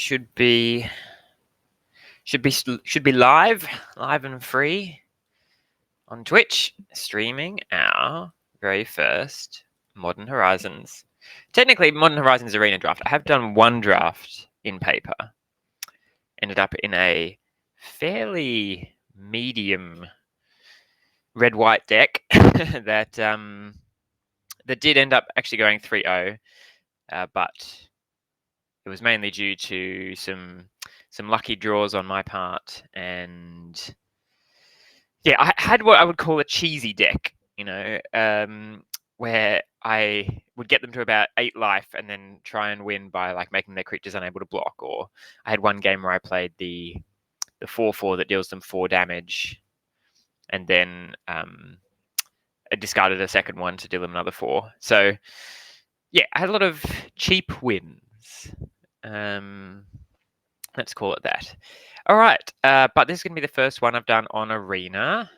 should be live and free on Twitch, streaming our very first Modern Horizons. Technically, Modern Horizons Arena draft. I have done one draft in paper. Ended up in a fairly medium red-white deck that did end up actually going 3-0, but it was mainly due to some lucky draws on my part, and yeah, I had what I would call a cheesy deck, where I would get them to about 8 life and then try and win by like making their creatures unable to block. Or I had one game where I played the 4/4 that deals them 4 damage, and then I discarded a second one to deal them another 4. So yeah, I had a lot of cheap wins. Let's call it that. All right, but this is going to be the first one I've done on Arena.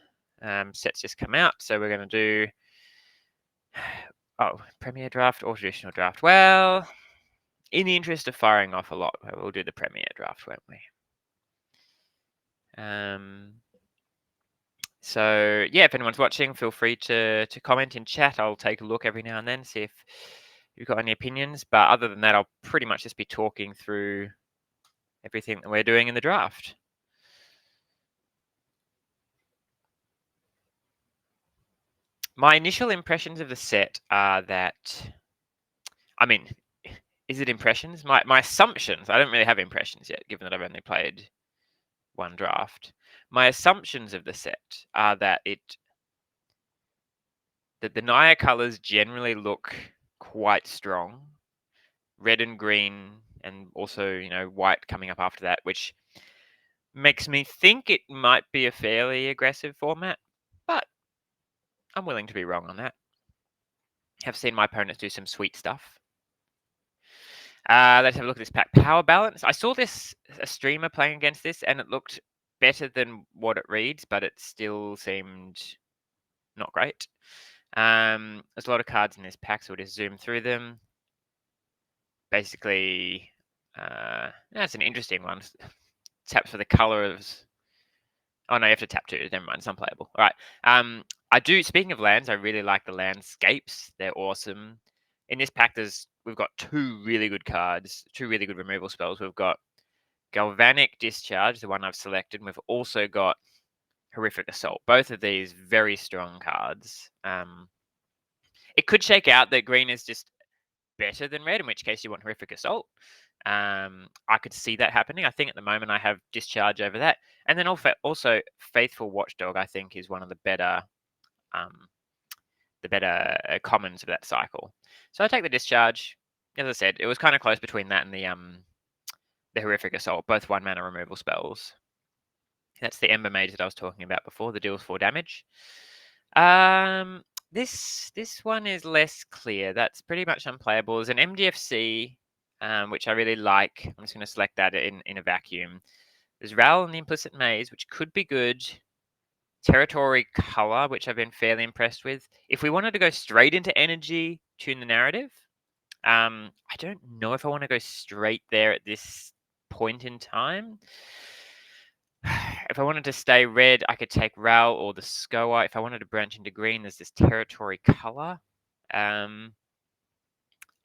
Sets just come out, so we're going to do Premier Draft or Traditional Draft. Well, in the interest of firing off a lot, we'll do the Premier Draft, won't we? So yeah, if anyone's watching, feel free to comment in chat. I'll take a look every now and then, see if you've got any opinions. But other than that, I'll pretty much just be talking through everything that we're doing in the draft. My initial impressions of the set are that, I mean, is it impressions? My assumptions, I don't really have impressions yet, given that I've only played one draft. My assumptions of the set are that the Naya colors generally look quite strong. Red and green, and also, white coming up after that, which makes me think it might be a fairly aggressive format, but I'm willing to be wrong on that. Have seen my opponents do some sweet stuff. Let's have a look at this pack. Power balance. I saw a streamer playing against this, and it looked better than what it reads, but it still seemed not great. There's a lot of cards in this pack, so we'll just zoom through them. Basically, that's an interesting one. Taps for the colors. Oh no, you have to tap 2. Never mind, it's unplayable. All right. I do. Speaking of lands, I really like the landscapes. They're awesome. In this pack, we've got 2 really good cards, 2 really good removal spells. We've got Galvanic Discharge, the one I've selected. And we've also got Horrific Assault. Both of these very strong cards. It could shake out that green is just better than red, in which case you want Horrific Assault. I could see that happening. I think at the moment I have Discharge over that. And then also Faithful Watchdog, I think, is one of the better commons of that cycle. So I take the Discharge. As I said, it was kind of close between that and the Horrific Assault, both 1-mana removal spells. That's the Ember Mage that I was talking about before, that deals 4 damage. This one is less clear. That's pretty much unplayable. There's an MDFC, which I really like. I'm just going to select that in a vacuum. There's Ral and the Implicit Maze, which could be good. Territory Color, which I've been fairly impressed with. If we wanted to go straight into energy, tune the narrative. I don't know if I want to go straight there at this point in time. If I wanted to stay red, I could take Ral or the Skoa. If I wanted to branch into green, there's this Territory Color. I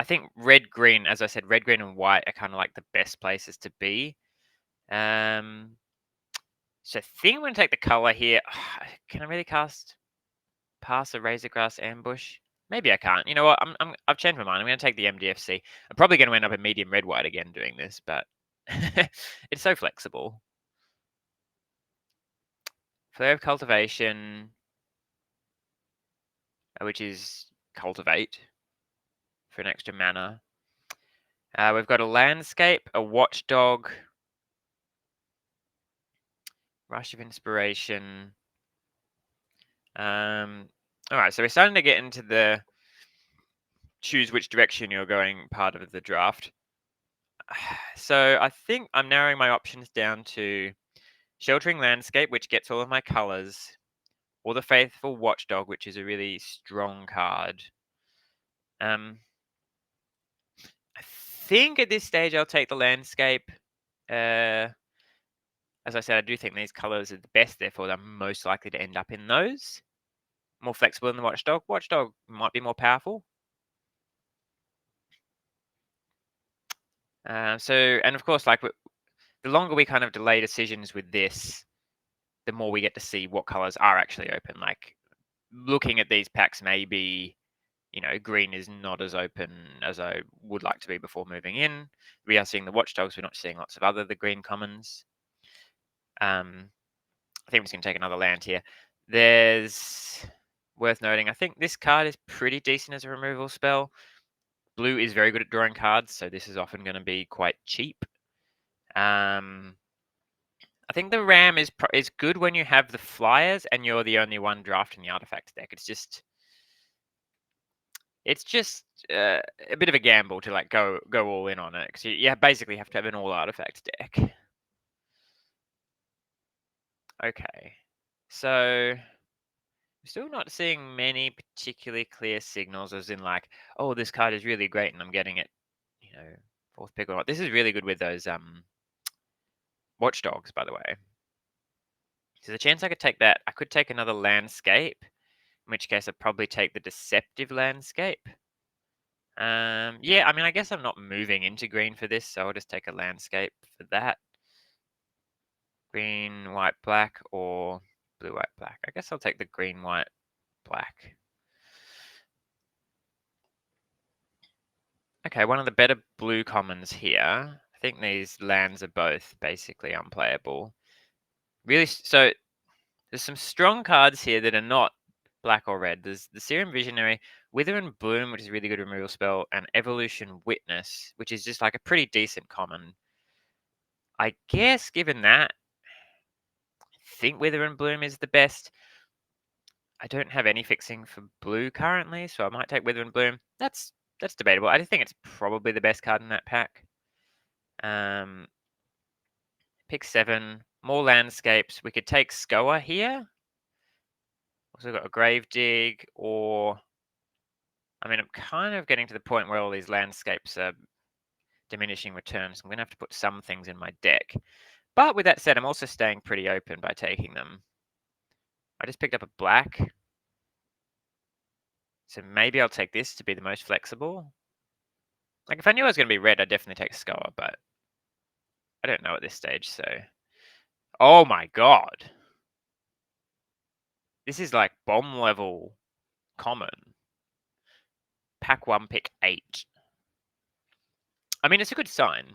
think red, green, as I said, red, green, and white are kind of like the best places to be. So I think I'm going to take the color here. Can I really pass a Razorgrass Ambush? Maybe I can't. You know what? I've changed my mind. I'm going to take the MDFC. I'm probably going to end up in medium red-white again doing this, but it's so flexible. Flare of Cultivation, which is Cultivate for an extra mana. We've got a Landscape, a Watchdog, Rush of Inspiration. All right, so we're starting to get into the choose which direction you're going part of the draft. So I think I'm narrowing my options down to Sheltering Landscape, which gets all of my colors, or the Faithful Watchdog, which is a really strong card. I think at this stage I'll take the Landscape. As I said, I do think these colors are the best, therefore they're most likely to end up in those. More flexible than the Watchdog. Watchdog might be more powerful. And of course, like the longer we kind of delay decisions with this, the more we get to see what colors are actually open. Like looking at these packs, maybe, green is not as open as I would like to be before moving in. We are seeing the Watchdogs. We're not seeing lots of the green commons. I think I'm just going to take another land here. There's worth noting, I think this card is pretty decent as a removal spell. Blue is very good at drawing cards, so this is often going to be quite cheap. I think the Ram is good when you have the flyers and you're the only one drafting the artifacts deck. It's just a bit of a gamble to like go all in on it, because you basically have to have an all artifact deck. Okay, so I'm still not seeing many particularly clear signals, as in like, oh, this card is really great and I'm getting it, fourth pick or not. This is really good with those Watchdogs, by the way. So the chance I could take that, I could take another landscape, in which case I'd probably take the Deceptive Landscape. Yeah, I mean, I guess I'm not moving into green for this, so I'll just take a landscape for that. Green, white, black, or blue, white, black. I guess I'll take the green, white, black. Okay, one of the better blue commons here. I think these lands are both basically unplayable. Really, so there's some strong cards here that are not black or red. There's the Serum Visionary, Wither and Bloom, which is a really good removal spell, and Evolution Witness, which is just like a pretty decent common. I guess given that, I think Wither and Bloom is the best. I don't have any fixing for blue currently, so I might take Wither and Bloom. That's debatable. I just think it's probably the best card in that pack. Pick 7, more landscapes. We could take Skoa here. Also got a Grave Dig, or I mean, I'm kind of getting to the point where all these landscapes are diminishing returns. I'm going to have to put some things in my deck. But with that said, I'm also staying pretty open by taking them. I just picked up a black. So maybe I'll take this to be the most flexible. Like, if I knew I was going to be red, I'd definitely take Skoa, but I don't know at this stage, so... Oh my god! This is like bomb level common. Pack 1, pick 8. I mean, it's a good sign.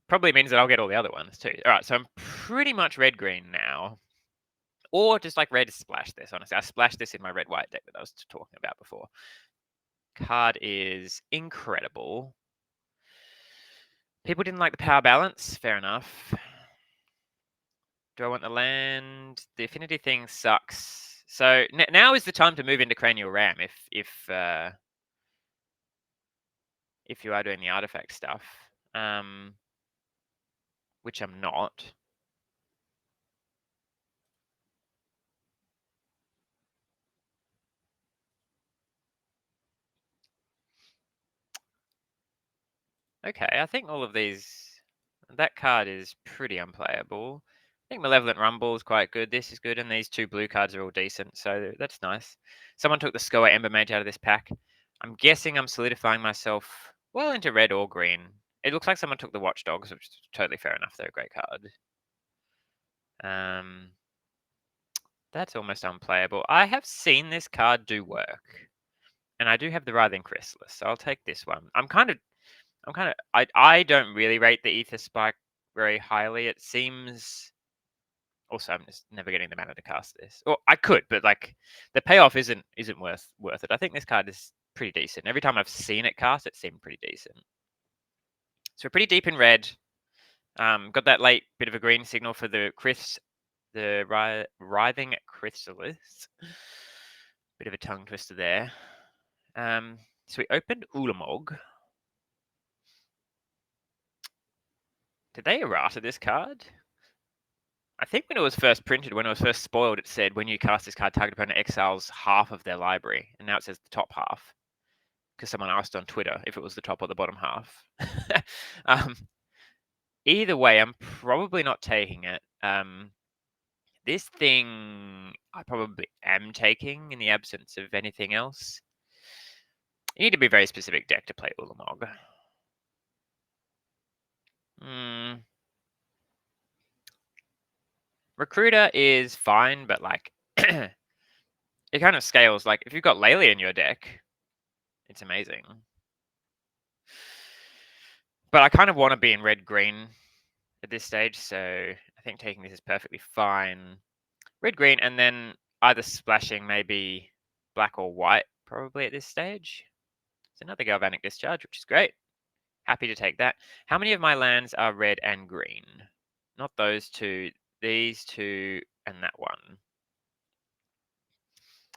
Probably means that I'll get all the other ones too. Alright, so I'm pretty much red-green now. Or just like red splash this, honestly. I splashed this in my red-white deck that I was talking about before. Card is incredible. People didn't like the power balance. Fair enough. Do I want the land? The affinity thing sucks. So now is the time to move into Cranial Ram if you are doing the artifact stuff, which I'm not. Okay, I think all of these... That card is pretty unplayable. I think Malevolent Rumble is quite good. This is good, and these two blue cards are all decent, so that's nice. Someone took the Skoa Ember Mage out of this pack. I'm guessing I'm solidifying myself well into red or green. It looks like someone took the Watchdogs, which is totally fair enough. They're a great card. That's almost unplayable. I have seen this card do work, and I do have the Writhing Chrysalis, so I'll take this one. I don't really rate the Ether Spike very highly. It seems... Also, I'm just never getting the mana to cast this. Or I could, but like the payoff isn't worth it. I think this card is pretty decent. Every time I've seen it cast, it seemed pretty decent. So we're pretty deep in red. Got that late bit of a green signal for the Writhing Chrysalis. Bit of a tongue twister there. So we opened Ulamog. Did they errata this card? I think when it was first printed, when it was first spoiled, it said when you cast this card, target opponent exiles half of their library. And now it says the top half. Because someone asked on Twitter if it was the top or the bottom half. Either way, I'm probably not taking it. This thing I probably am taking in the absence of anything else. You need to be a very specific deck to play Ulamog. Recruiter is fine, but like it kind of scales. Like if you've got Laylee in your deck, it's amazing. But I kind of want to be in red-green at this stage, so I think taking this is perfectly fine. Red-green, and then either splashing maybe black or white probably at this stage. It's another Galvanic Discharge, which is great. Happy to take that. How many of my lands are red and green? Not those two, these two, and that one.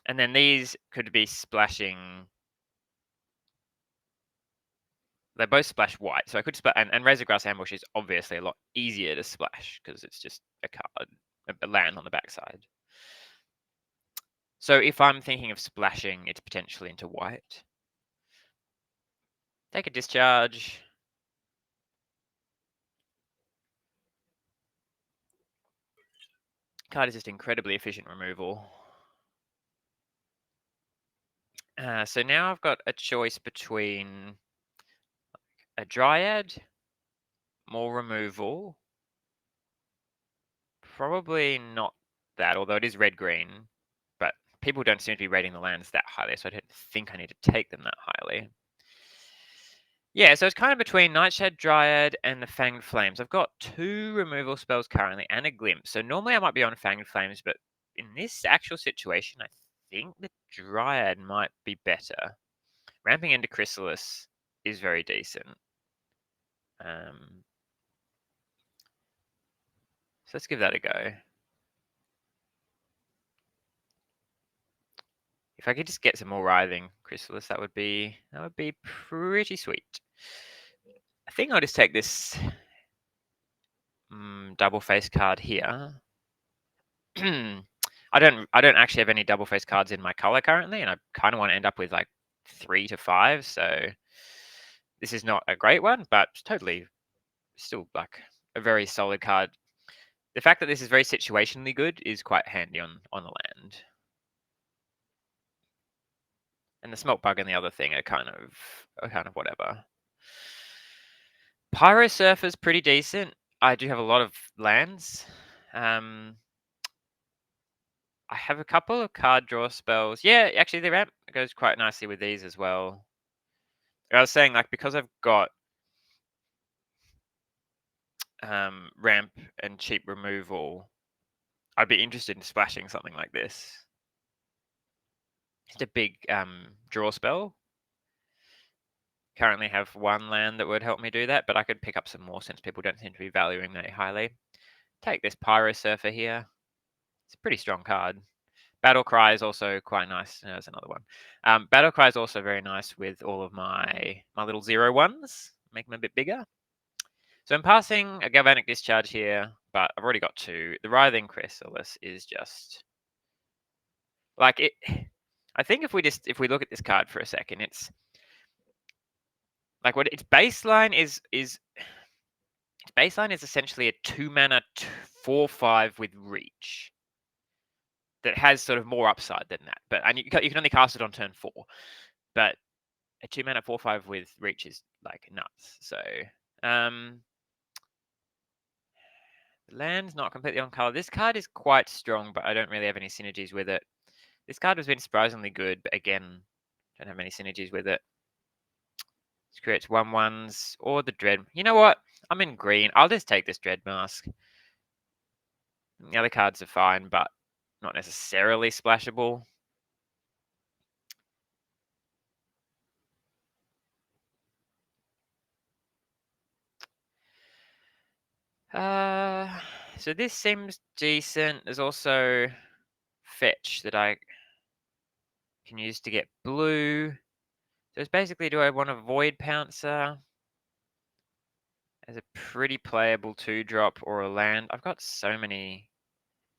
And then these could be splashing. They both splash white, so I could splash. And Razorgrass Ambush is obviously a lot easier to splash because it's just a card, a land on the backside. So if I'm thinking of splashing, it's potentially into white. Take a discharge. Card is just incredibly efficient removal. So now I've got a choice between a Dryad, more removal. Probably not that, although it is red-green. But people don't seem to be rating the lands that highly, so I don't think I need to take them that highly. Yeah, so it's kind of between Nightshade Dryad and the Fanged Flames. I've got 2 removal spells currently and a Glimpse. So normally I might be on Fanged Flames, but in this actual situation, I think the Dryad might be better. Ramping into Chrysalis is very decent. So let's give that a go. If I could just get some more Writhing Chrysalis, that would be pretty sweet. I think I'll just take this double face card here. I don't actually have any double face cards in my color currently, and I kind of want to end up with like 3 to 5. So this is not a great one, but totally still like a very solid card. The fact that this is very situationally good is quite handy on the land. And the Smelt Bug and the other thing are kind of whatever. Pyro Surfer's pretty decent. I do have a lot of lands. I have a couple of card draw spells. Yeah, actually the ramp goes quite nicely with these as well. I was saying, like, because I've got ramp and cheap removal, I'd be interested in splashing something like this. Just a big draw spell. Currently have 1 land that would help me do that, but I could pick up some more since people don't seem to be valuing that highly. Take this Pyro Surfer here. It's a pretty strong card. Battle Cry is also quite nice. There's another one. Battle Cry is also very nice with all of my little 0/1s. Make them a bit bigger. So I'm passing a Galvanic Discharge here, but I've already got 2. The Writhing Chrysalis is just like it. I think if we look at this card for a second, it's like what its baseline is. Its baseline is essentially a 2-mana 4/5 with reach that has sort of more upside than that. But and you can only cast it on turn 4. But a 2-mana 4/5 with reach is like nuts. So the land's not completely on color. This card is quite strong, but I don't really have any synergies with it. This card has been surprisingly good, but again, don't have many synergies with it. This creates 1/1s or the Dread. You know what? I'm in green. I'll just take this Dread Mask. The other cards are fine, but not necessarily splashable. So this seems decent. There's also Fetch that I can use to get blue. So it's basically, do I want a Void Pouncer as a pretty playable 2-drop or a land? I've got so many.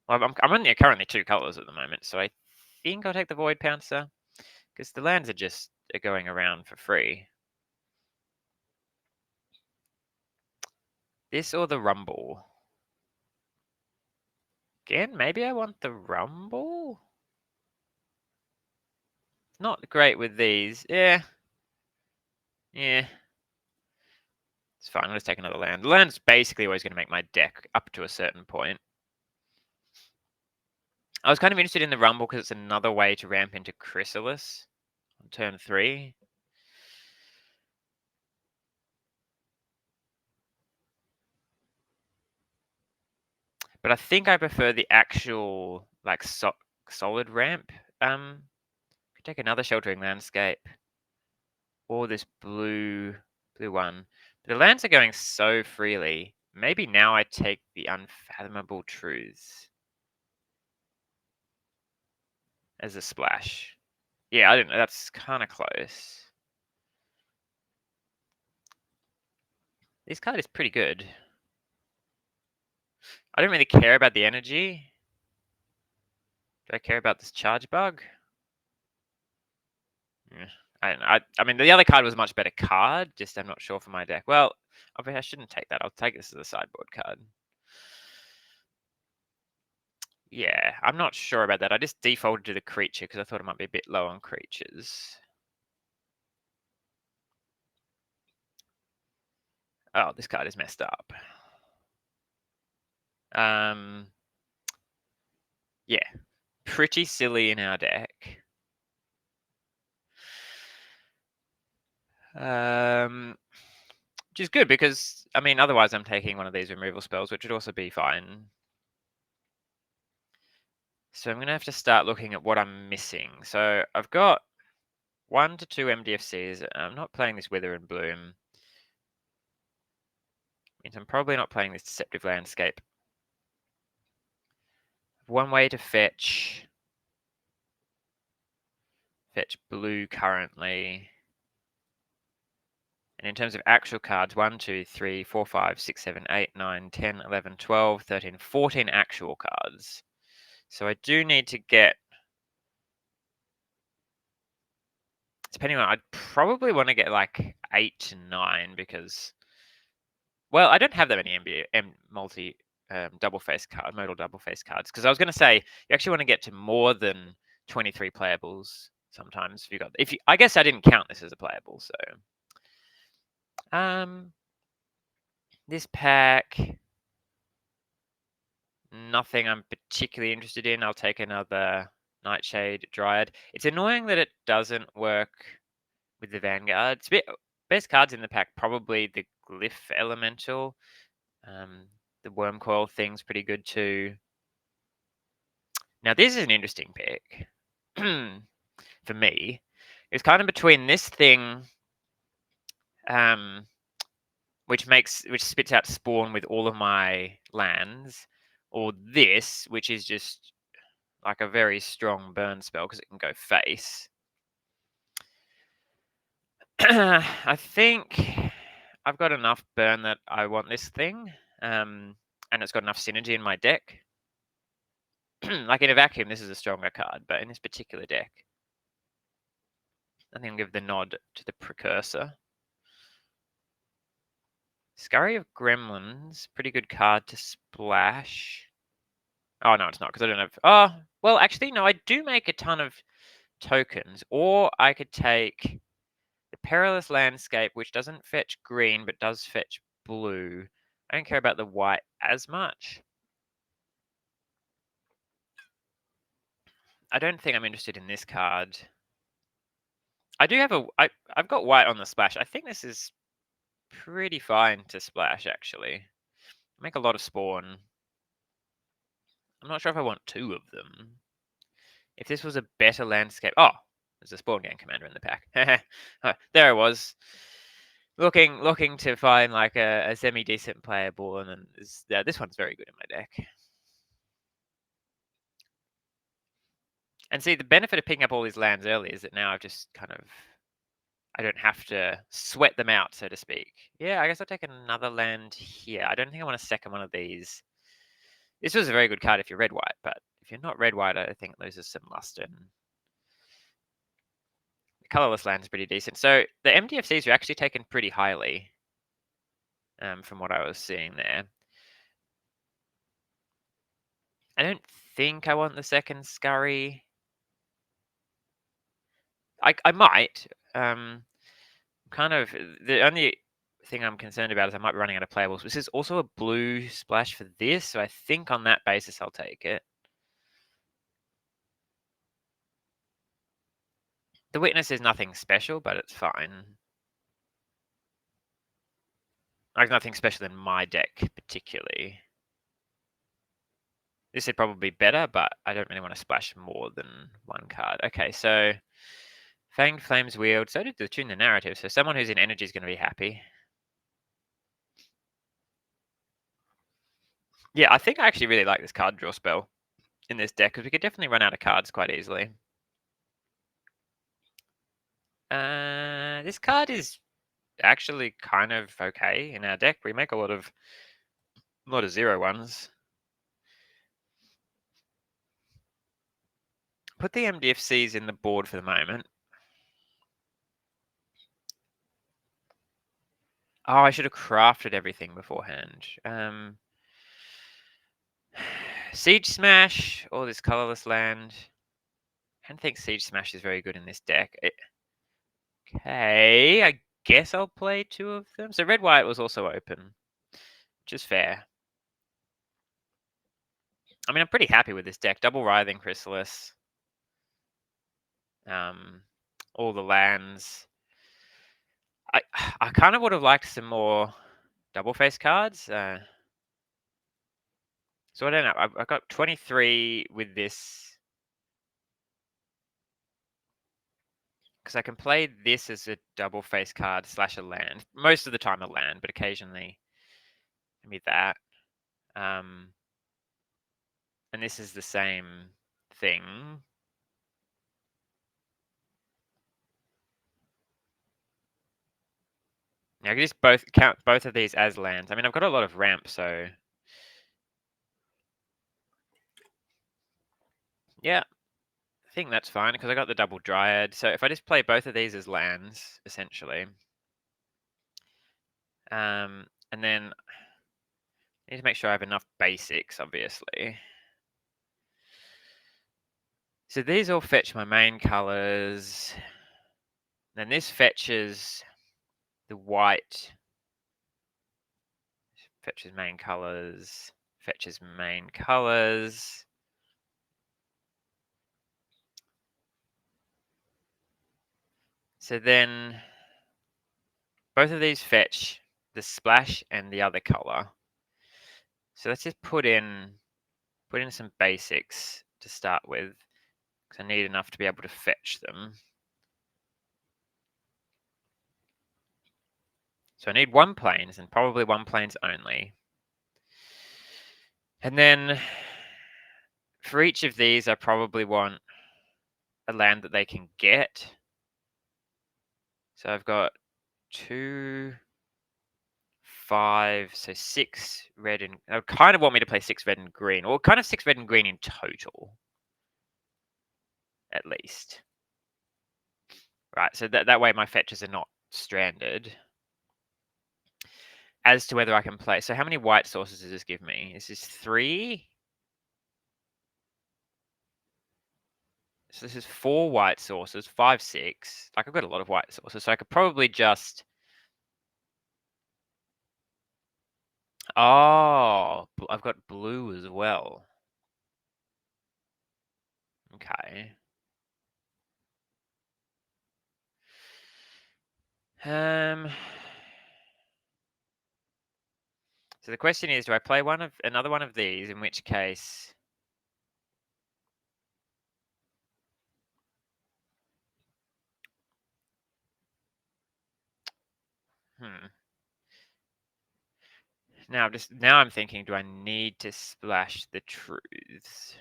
Well, I'm only currently 2 colors at the moment, so I think I'll take the Void Pouncer because the lands are going around for free. This or the Rumble? Again, maybe I want the Rumble? Not great with these. Yeah. Yeah. It's fine. I'll just take another land. The land's basically always going to make my deck up to a certain point. I was kind of interested in the Rumble because it's another way to ramp into Chrysalis on turn 3. But I think I prefer the actual like solid ramp. Could take another Sheltering Landscape or this blue one. The lands are going so freely. Maybe now I take the Unfathomable Truths as a splash. Yeah, I don't know. That's kind of close. This card is pretty good. I don't really care about the energy. Do I care about this charge bug? Yeah, I don't know. I mean, the other card was a much better card. Just I'm not sure for my deck. Well, I shouldn't take that. I'll take this as a sideboard card. Yeah, I'm not sure about that. I just defaulted to the creature because I thought it might be a bit low on creatures. Oh, this card is messed up. Yeah, pretty silly in our deck. Which is good because, I mean, otherwise I'm taking one of these removal spells, which would also be fine. So I'm going to have to start looking at what I'm missing. So I've got 1 to 2 MDFCs. I'm not playing this Wither and Bloom. Means I'm probably not playing this Deceptive Landscape. One way to fetch blue currently. And in terms of actual cards, 1, 2, 3, 4, 5, 6, 7, 8, 9, 10, 11, 12, 13, 14 actual cards. So I do need to get, depending on, I'd probably want to get like 8 to 9 because, well, I don't have that many multi double face card, modal double face cards. Because I was going to say you actually want to get to more than 23 playables sometimes. If you got, I guess I didn't count this as a playable. So, this pack, nothing I'm particularly interested in. I'll take another Nightshade Dryad. It's annoying that it doesn't work with the Vanguard. It's best cards in the pack, probably the Glyph Elemental. The Worm Coil thing's pretty good too. Now this is an interesting pick for me. It's kind of between this thing, which spits out Spawn with all of my lands, or this, which is just like a very strong burn spell because it can go face. I think I've got enough burn that I want this thing, and it's got enough synergy in my deck. Like in a vacuum, this is a stronger card, but in this particular deck, I think I'll give the nod to the Precursor. Scurry of Gremlins, pretty good card to splash. Oh, no, it's not, because I don't have... Oh, well, actually, no, I do make a ton of tokens, or I could take the Perilous Landscape, which doesn't fetch green, but does fetch blue. I don't care about the white as much. I don't think I'm interested in this card. I do have I've got white on the splash. I think this is pretty fine to splash, actually. Make a lot of spawn. I'm not sure if I want 2 of them. If this was a better landscape... Oh, there's a spawn gang commander in the pack. There I was. Looking to find like a semi-decent playable, and then this one's very good in my deck. And see, the benefit of picking up all these lands early is that now I've just kind of... I don't have to sweat them out, so to speak. Yeah, I guess I'll take another land here. I don't think I want a second one of these. This was a very good card if you're red-white, but if you're not red-white, I think it loses some luster. And the colorless land is pretty decent. So the MDFCs are actually taken pretty highly. from what I was seeing there. I don't think I want the second Scurry. I might. Kind of the only thing I'm concerned about is I might be running out of playables. This is also a blue splash for this, so I think on that basis I'll take it. The Witness is nothing special, but it's fine. Like nothing special in my deck particularly. This would probably be better, but I don't really want to splash more than one card. Okay, so Fanged Flames Wield. So did the Tune the Narrative. So someone who's in energy is going to be happy. Yeah, I think I actually really like this card draw spell in this deck because we could definitely run out of cards quite easily. This card is actually kind of okay in our deck. We make a lot of 0-1s. Put the MDFCs in the board for the moment. Oh, I should have crafted everything beforehand. Siege Smash or this colorless land. I don't think Siege Smash is very good in this deck. Okay, I guess I'll play 2 of them. So Red White was also open, which is fair. I mean, I'm pretty happy with this deck. Double Writhing Chrysalis. All the lands. I kind of would have liked some more double face cards. So I don't know. I've got 23 with this. Because I can play this as a double face card / a land. Most of the time a land, but occasionally maybe that. And this is the same thing. Now I can just count both of these as lands. I mean, I've got a lot of ramp, so yeah, I think that's fine because I got the double Dryad. So if I just play both of these as lands, essentially, and then I need to make sure I have enough basics, obviously. So these all fetch my main colors. Then this fetches the white. Fetches main colors. Fetches main colors. So then both of these fetch the splash and the other color. So let's just put in some basics to start with, because I need enough to be able to fetch them. So I need 1 plains and probably 1 plains only. And then for each of these, I probably want a land that they can get. So I've got 2, 5, so 6 red and... I kind of want me to play 6 red and green, or kind of 6 red and green in total, at least. Right, so that way my fetches are not stranded. As to whether I can play... So how many white sources does this give me? Is this 3? So this is 4 white sources, 5, 6. Like, I've got a lot of white sources, so I could probably just... Oh, I've got blue as well. Okay. So the question is, do I play another one of these, in which case... Now I'm thinking, do I need to splash the truths?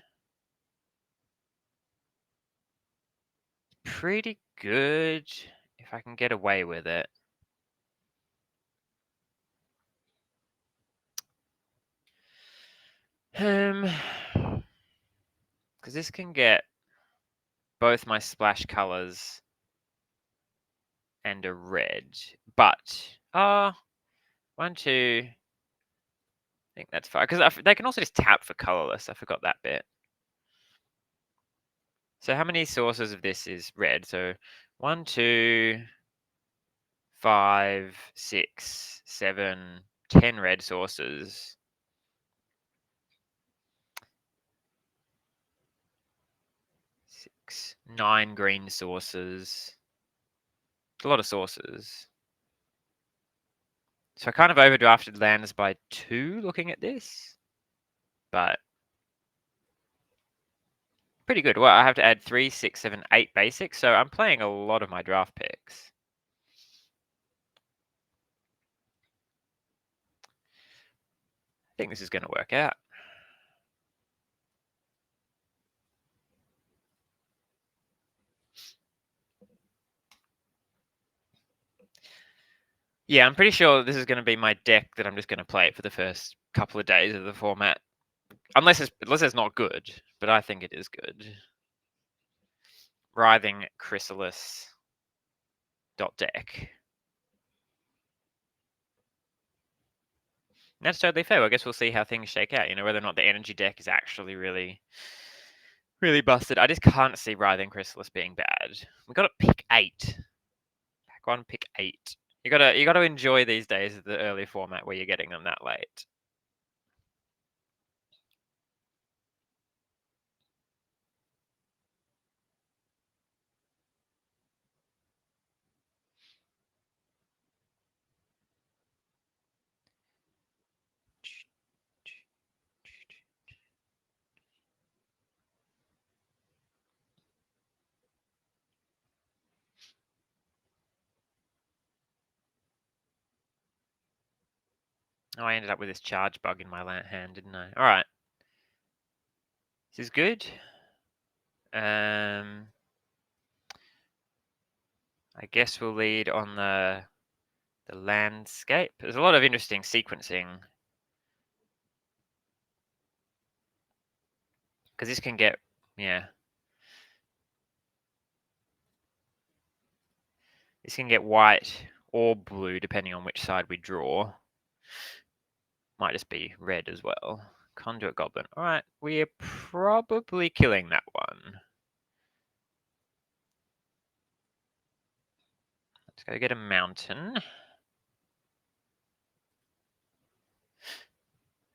Pretty good if I can get away with it. Because this can get both my splash colors and a red, but 1, 2. I think that's fine. Because they can also just tap for colorless. I forgot that bit. So how many sources of this is red? So 1, 2, 5, 6, 7, 10 red sources. 6, 9 green sources. It's a lot of sources. So I kind of overdrafted lands by 2 looking at this, but pretty good. Well, I have to add 3, 6, 7, 8 basics, so I'm playing a lot of my draft picks. I think this is going to work out. Yeah, I'm pretty sure this is going to be my deck that I'm just going to play it for the first couple of days of the format. Unless it's not good, but I think it is good. Writhing Chrysalis .deck. That's totally fair. I guess we'll see how things shake out. You know, whether or not the energy deck is actually really busted. I just can't see Writhing Chrysalis being bad. We got to pick 8. Pack 1, pick 8. You gotta enjoy these days of the early format where you're getting them that late. Oh, I ended up with this charge bug in my hand, didn't I? All right. This is good. I guess we'll lead on the landscape. There's a lot of interesting sequencing. Because this can get, yeah. This can get white or blue depending on which side we draw. Might just be red as well. Conduit Goblin. All right, we're probably killing that one. Let's go get a mountain.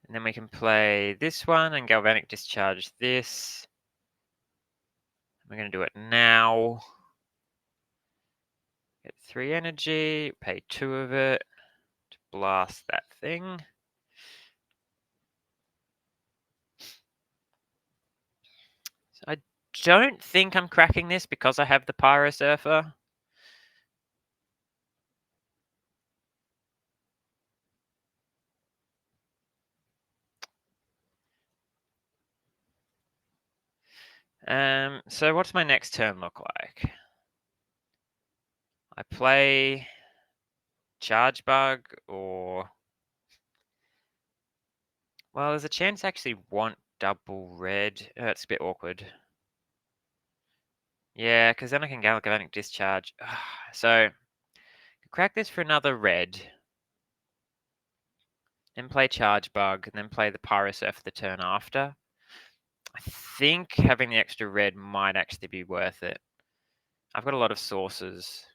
And then we can play this one and Galvanic Discharge this. We're going to do it now. Get 3 energy, pay 2 of it to blast that thing. So I don't think I'm cracking this because I have the Pyro Surfer. So what's my next turn look like? I play Charge Bug or... Well, there's a chance I actually want double red. It's a bit awkward. Yeah, because then I can Galvanic Discharge. So, crack this for another red. Then play Charge Bug, and then play the Pyro Surf the turn after. I think having the extra red might actually be worth it. I've got a lot of sources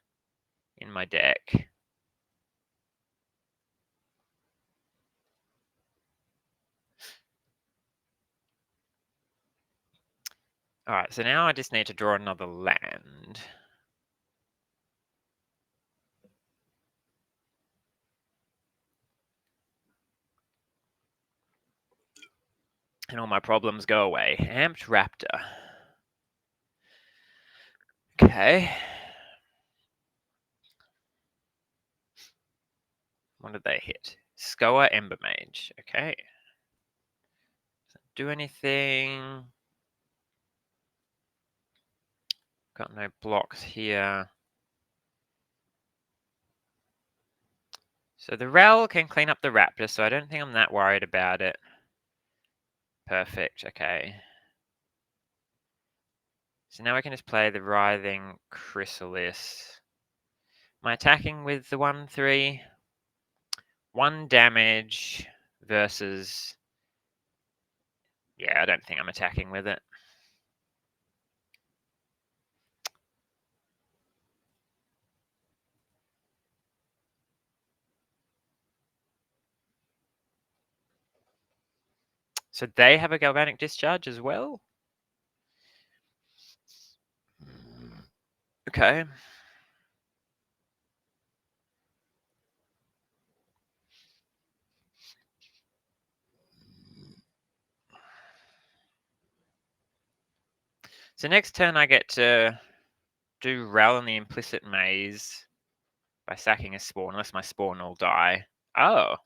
in my deck. All right, so now I just need to draw another land. And all my problems go away. Amped Raptor. Okay. What did they hit? Skoa Ember Mage. Okay. Doesn't do anything. Got no blocks here. So the Rel can clean up the Raptor, so I don't think I'm that worried about it. Perfect, okay. So now I can just play the Writhing Chrysalis. Am I attacking with the 1-3? 1 damage versus... Yeah, I don't think I'm attacking with it. So they have a galvanic discharge as well? Okay. So next turn I get to do Ral in the Implicit Maze by sacking a spawn, unless my spawn will die. Oh,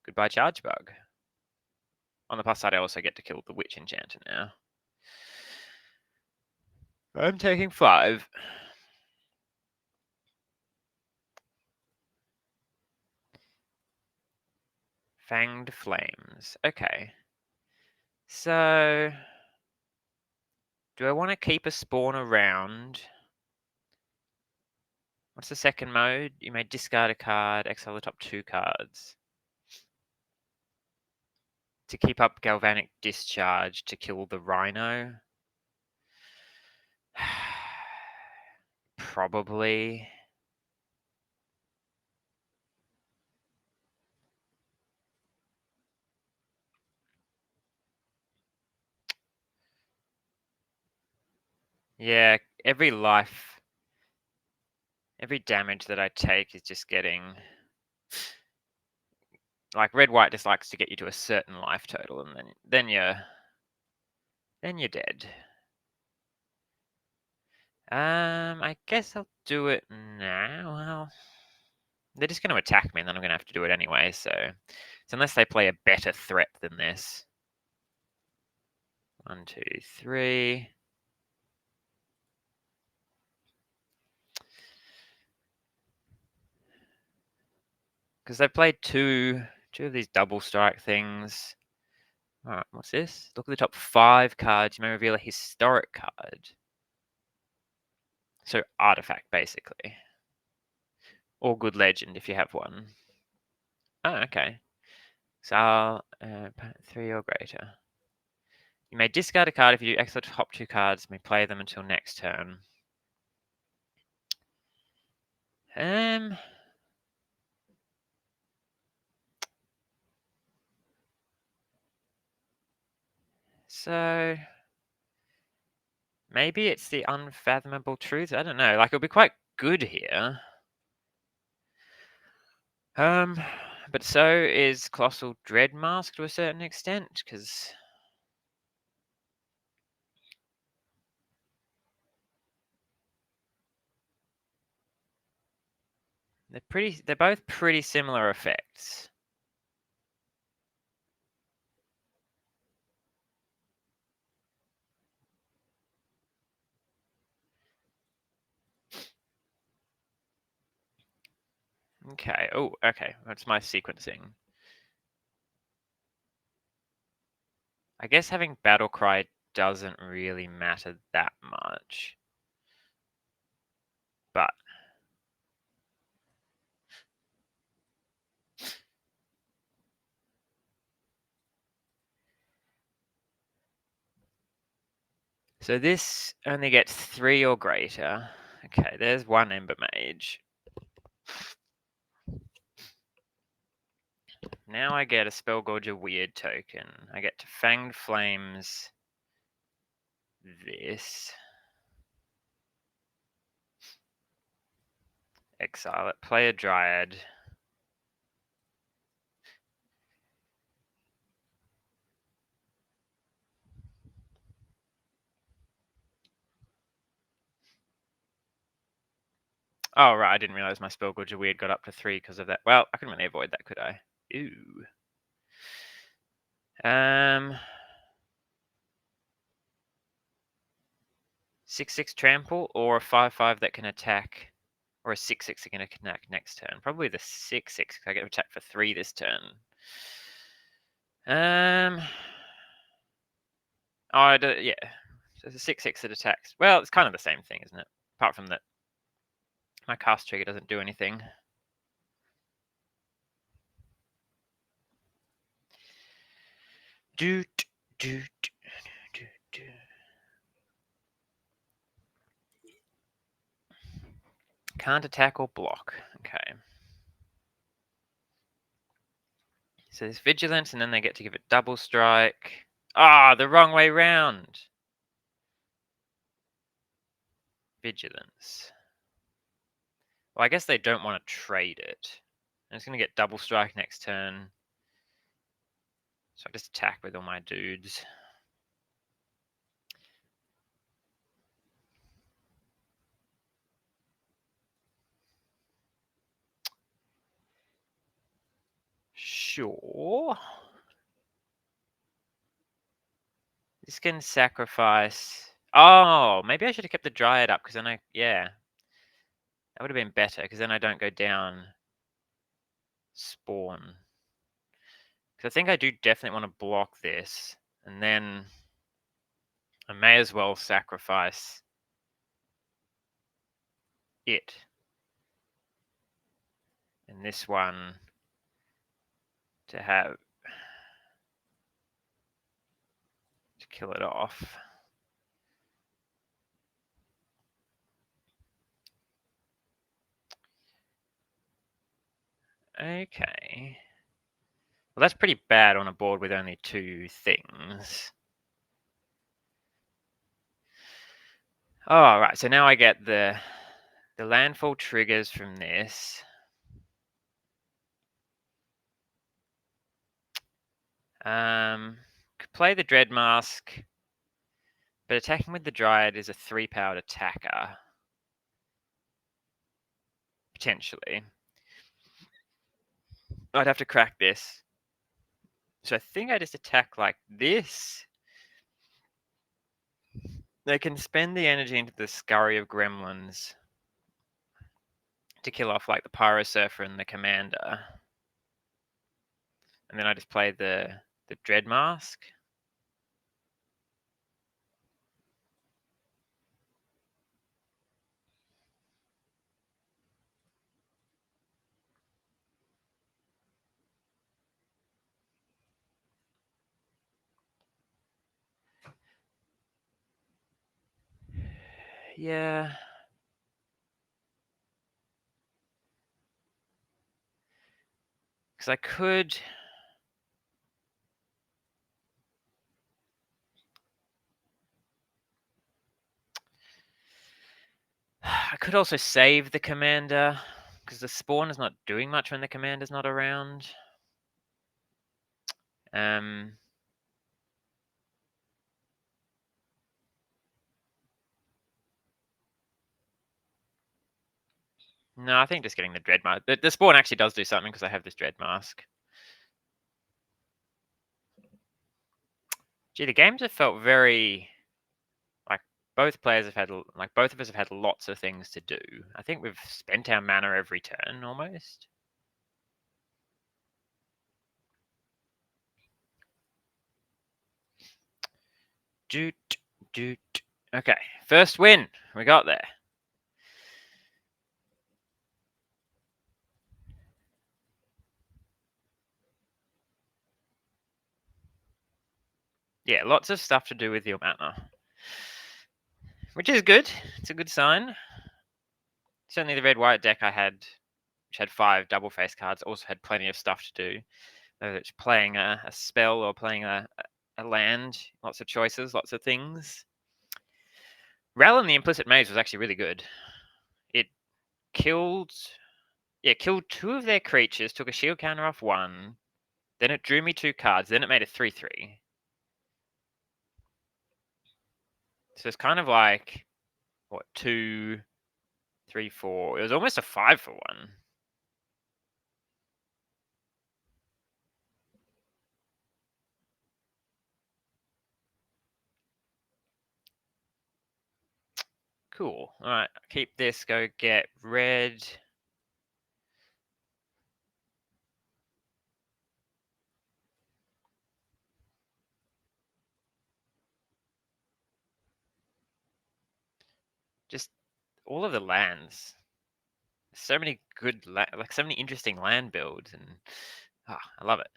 goodbye Charge Bug. On the plus side, I also get to kill the Witch Enchanter now. I'm taking 5. Fanged Flames. Okay. So, do I want to keep a spawn around? What's the second mode? You may discard a card, exile the top 2 cards. To keep up Galvanic Discharge to kill the Rhino? Probably. Yeah, every damage that I take is just getting... Like, red-white just likes to get you to a certain life total, and then you're dead. I guess I'll do it now. Well, they're just going to attack me, and then I'm going to have to do it anyway, so unless they play a better threat than this. 1, 2, 3. Because they've played two of these double strike things. Alright, what's this? Look at the top 5 cards. You may reveal a historic card. So artifact, basically. Or good legend, if you have one. Oh, okay. So I'll 3 or greater. You may discard a card if you do exile top 2 cards. You may play them until next turn. So maybe it's the unfathomable truth. I don't know. Like, it'll be quite good here. But so is Colossal Dreadmask to a certain extent, because they're both pretty similar effects. Okay. Oh, okay. That's my sequencing. I guess having Battle Cry doesn't really matter that much. But so this only gets 3 or greater. Okay, there's 1 Ember Mage. Now I get a Spellgorger Weird token. I get to Fanged Flames this. Exile it. Play a Dryad. Oh, right, I didn't realize my Spellgorger Weird got up to 3 because of that. Well, I couldn't really avoid that, could I? Ooh. 6/6 trample or a 5/5 that can attack, or a 6/6 that can attack next turn. Probably the 6/6 because I get to attack for 3 this turn. Oh, yeah. So it's a 6/6 that attacks. Well, it's kind of the same thing, isn't it? Apart from that, my cast trigger doesn't do anything. Doot, doot, doot, doot. Can't attack or block. Okay. So there's vigilance, and then they get to give it double strike. Ah, the wrong way round. Vigilance. Well, I guess they don't want to trade it. I'm just going to get double strike next turn. So I just attack with all my dudes. Sure. This can sacrifice. Oh, maybe I should have kept the Dryad up because then yeah. That would have been better because then I don't go down spawn. Because I think I do definitely want to block this. And then I may as well sacrifice it. And this one to kill it off. Okay. Well, that's pretty bad on a board with only 2 things. Oh, right. So now I get the landfall triggers from this. Could play the Dread Mask, but attacking with the Dryad is a 3-powered attacker. Potentially. I'd have to crack this. So I think I just attack like this. They can spend the energy into the Scurry of Gremlins to kill off like the Pyro Surfer and the Commander. And then I just play the Dread Mask. Yeah. Because I could. I could also save the Commander, because the Spawn is not doing much when the Commander's not around. No, I think just getting the Dread Mask. The Spawn actually does do something because I have this Dread Mask. Gee, the games have felt very like both of us have had lots of things to do. I think we've spent our mana every turn almost. Doot, doot. Okay, first win. We got there. Yeah, lots of stuff to do with your mana, which is good. It's a good sign. Certainly the red-white deck I had, which had 5 double face cards, also had plenty of stuff to do. Whether it's playing a spell or playing a land, lots of choices, lots of things. Ral and the Implicit Maze was actually really good. It killed 2 of their creatures, took a shield counter off 1, then it drew me 2 cards, then it made a 3/3. So it's kind of like, 2, 3, 4. It was almost a 5 for 1. Cool. All right, keep this. Go get red. Just all of the lands. So many good, so many interesting land builds, and I love it.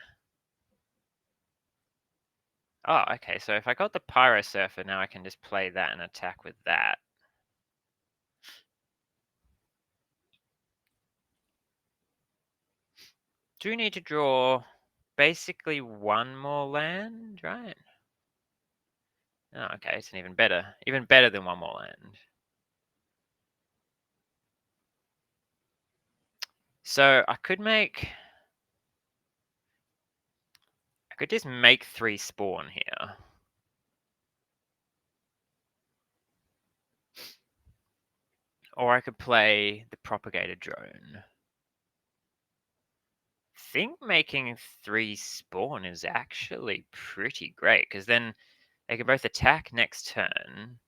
Oh, okay, so if I got the Pyro Surfer, now I can just play that and attack with that. Do need to draw basically one more land, right? Oh, okay, it's an even better than one more land. So I could just make 3 spawn here. Or I could play the propagated drone. I think making 3 spawn is actually pretty great, because then they can both attack next turn,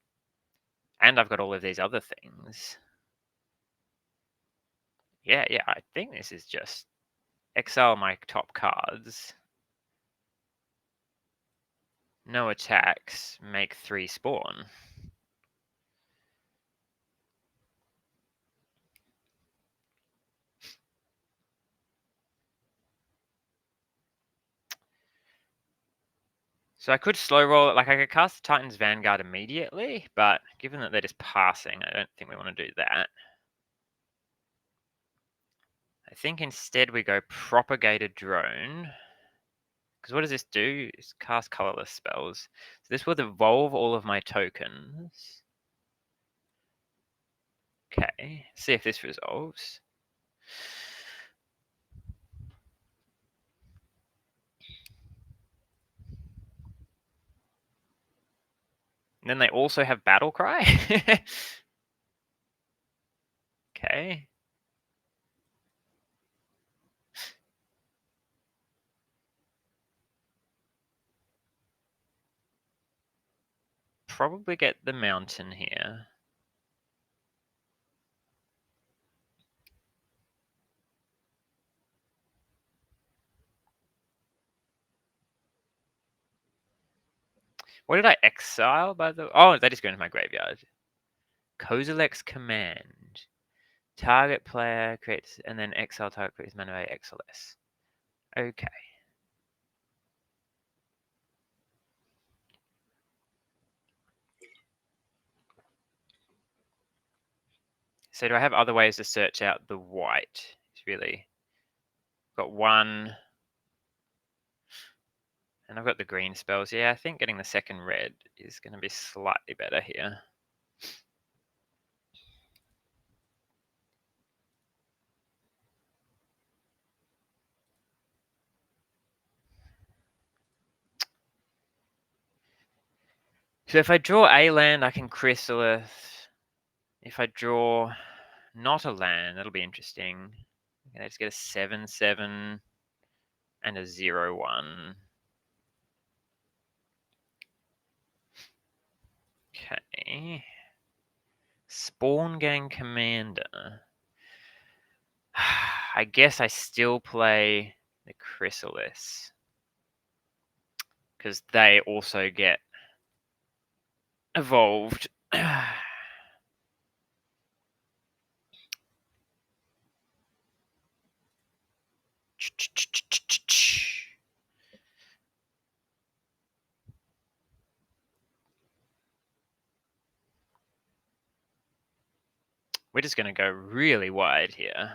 and I've got all of these other things. Yeah, I think this is just exile my top cards, no attacks, make 3 spawn. So I could slow roll it, like I could cast Titan's Vanguard immediately, but given that they're just passing, I don't think we want to do that. I think instead we go Propagated Drone. Because what does this do? It's cast colorless spells. So this will evolve all of my tokens. Okay, see if this resolves. And then they also have Battle Cry. Okay. Probably get the mountain here. What did I exile by the... Oh, that is going to my graveyard. Kozilek's Command. Target player creates... And then exile target creates mana by XLS. Okay. So do I have other ways to search out the white? It's really... Got one... And I've got the green spells. Yeah, I think getting the second red is going to be slightly better here. So if I draw a land, I can Chrysalis. If I draw not a land, that'll be interesting. I just get a 7/7 and a 0/1. Okay. Spawn Gang Commander. I guess I still play the Chrysalis, because they also get evolved. We're just going to go really wide here.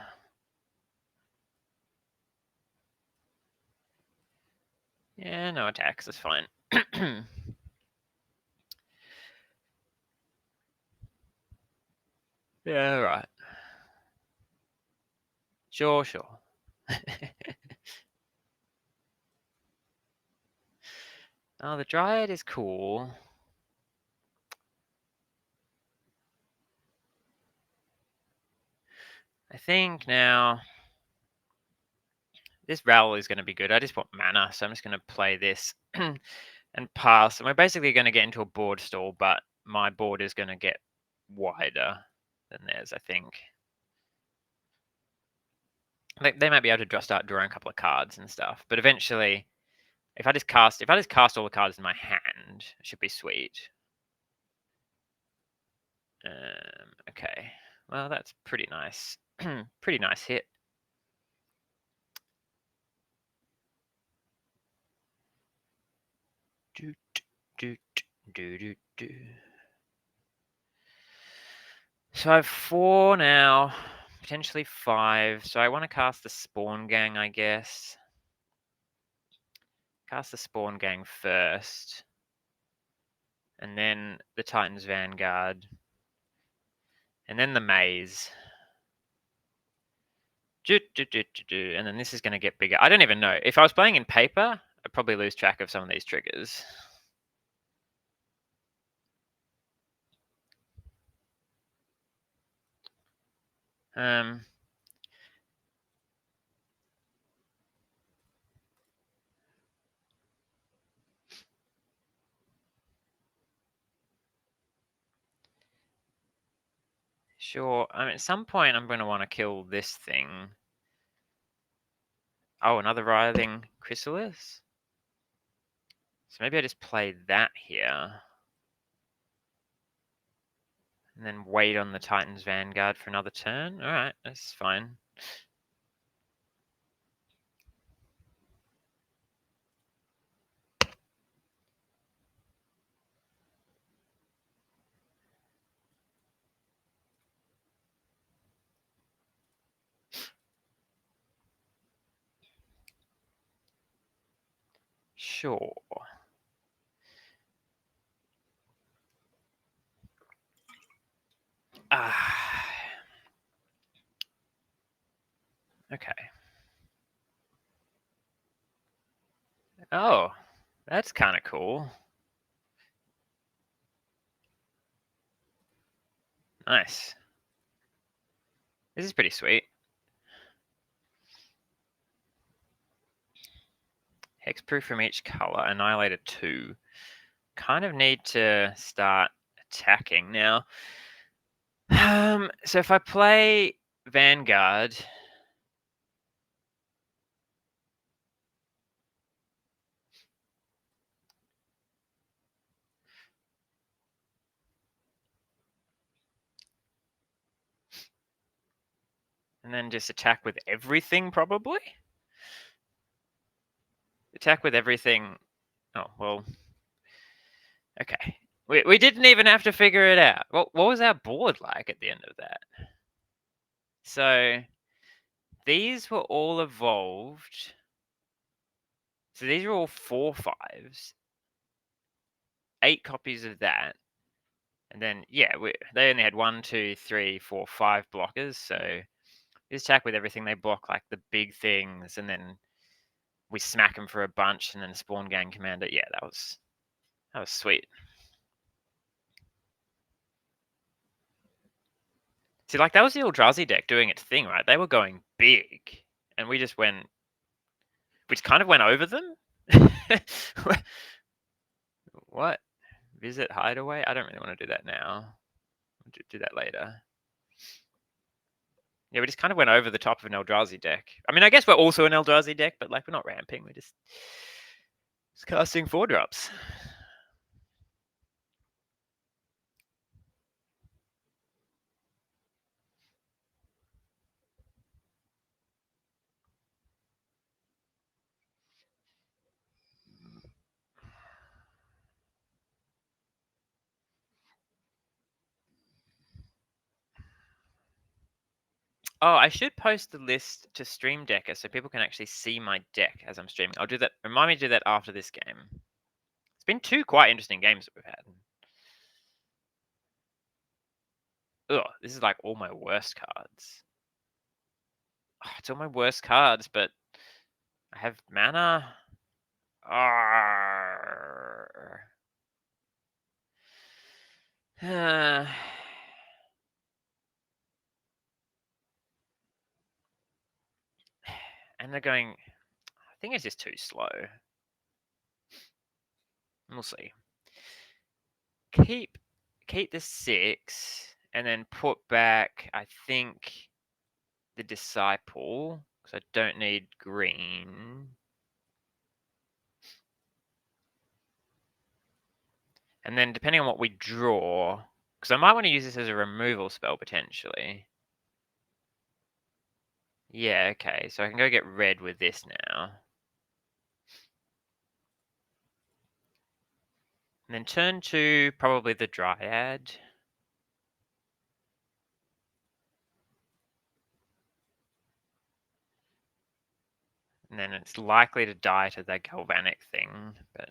Yeah, no attacks, that's fine. Yeah, right. Sure. Oh, the Dryad is cool. I think now this Raoul is going to be good. I just want mana, so I'm just going to play this and pass. And we're basically going to get into a board stall, but my board is going to get wider than theirs, I think. They might be able to start drawing a couple of cards and stuff, but eventually, if I just cast all the cards in my hand, it should be sweet. Okay, well that's pretty nice. Pretty nice hit. Do, do, do, do, do. So I have 4 now, potentially 5. So I want to cast the Spawn Gang, I guess. Cast the Spawn Gang first. And then the Titans Vanguard. And then the Maze. And then this is going to get bigger. I don't even know. If I was playing in paper, I'd probably lose track of some of these triggers. Sure. I mean, at some point, I'm going to want to kill this thing. Oh, another Writhing Chrysalis? So maybe I just play that here. And then wait on the Titans Vanguard for another turn. All right, that's fine. Sure. Okay. Oh, that's kind of cool. Nice. This is pretty sweet. Hexproof from each color, Annihilator 2. Kind of need to start attacking now. So if I play Vanguard, and then just attack with everything, probably? Attack with everything. Oh, well. Okay. We didn't even have to figure it out. What was our board like at the end of that? So these were all evolved. So these are all 4/5s. 8 copies of that. And then, yeah, they only had 1, 2, 3, 4, 5 blockers. So we just attack with everything. They block like the big things, and then we smack them for a bunch, and then Spawn Gang Commander. Yeah, that was sweet. See, like, that was the Eldrazi deck doing its thing, right? They were going big, and we just kind of went over them. What? Visit Hideaway? I don't really want to do that now. I'll do that later. Yeah, we just kind of went over the top of an Eldrazi deck. I mean, I guess we're also an Eldrazi deck, but like, we're not ramping. We're just casting 4-drops. Oh, I should post the list to Stream Decker so people can actually see my deck as I'm streaming. I'll do that. Remind me to do that after this game. It's been 2 quite interesting games that we've had. Ugh, this is like all my worst cards. Oh, it's all my worst cards, but I have mana. Arrgh. And they're going. I think it's just too slow. We'll see. Keep the 6, and then put back, I think, the Disciple, because I don't need green. And then depending on what we draw, because I might want to use this as a removal spell potentially. Yeah, okay, so I can go get red with this now. And then turn 2, probably the Dryad. And then it's likely to die to the Galvanic thing, but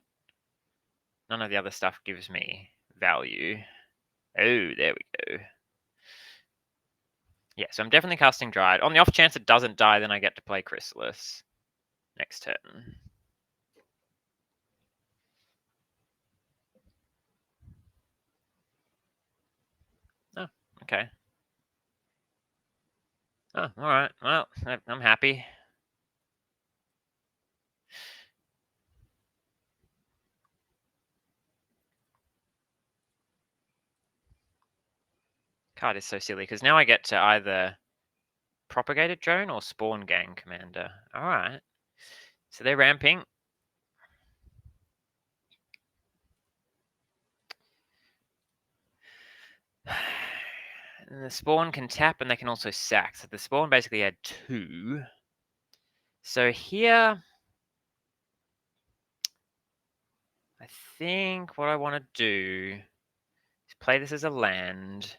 none of the other stuff gives me value. Oh, there we go. Yeah, so I'm definitely casting Dryad. On the off chance it doesn't die, then I get to play Chrysalis next turn. Oh, okay. Oh, alright. Well, I'm happy. Card is so silly, because now I get to either Propagated Drone or Spawn Gang Commander. Alright. So they're ramping. And the Spawn can tap and they can also sack. So the Spawn basically had 2. So here, I think what I want to do is play this as a land,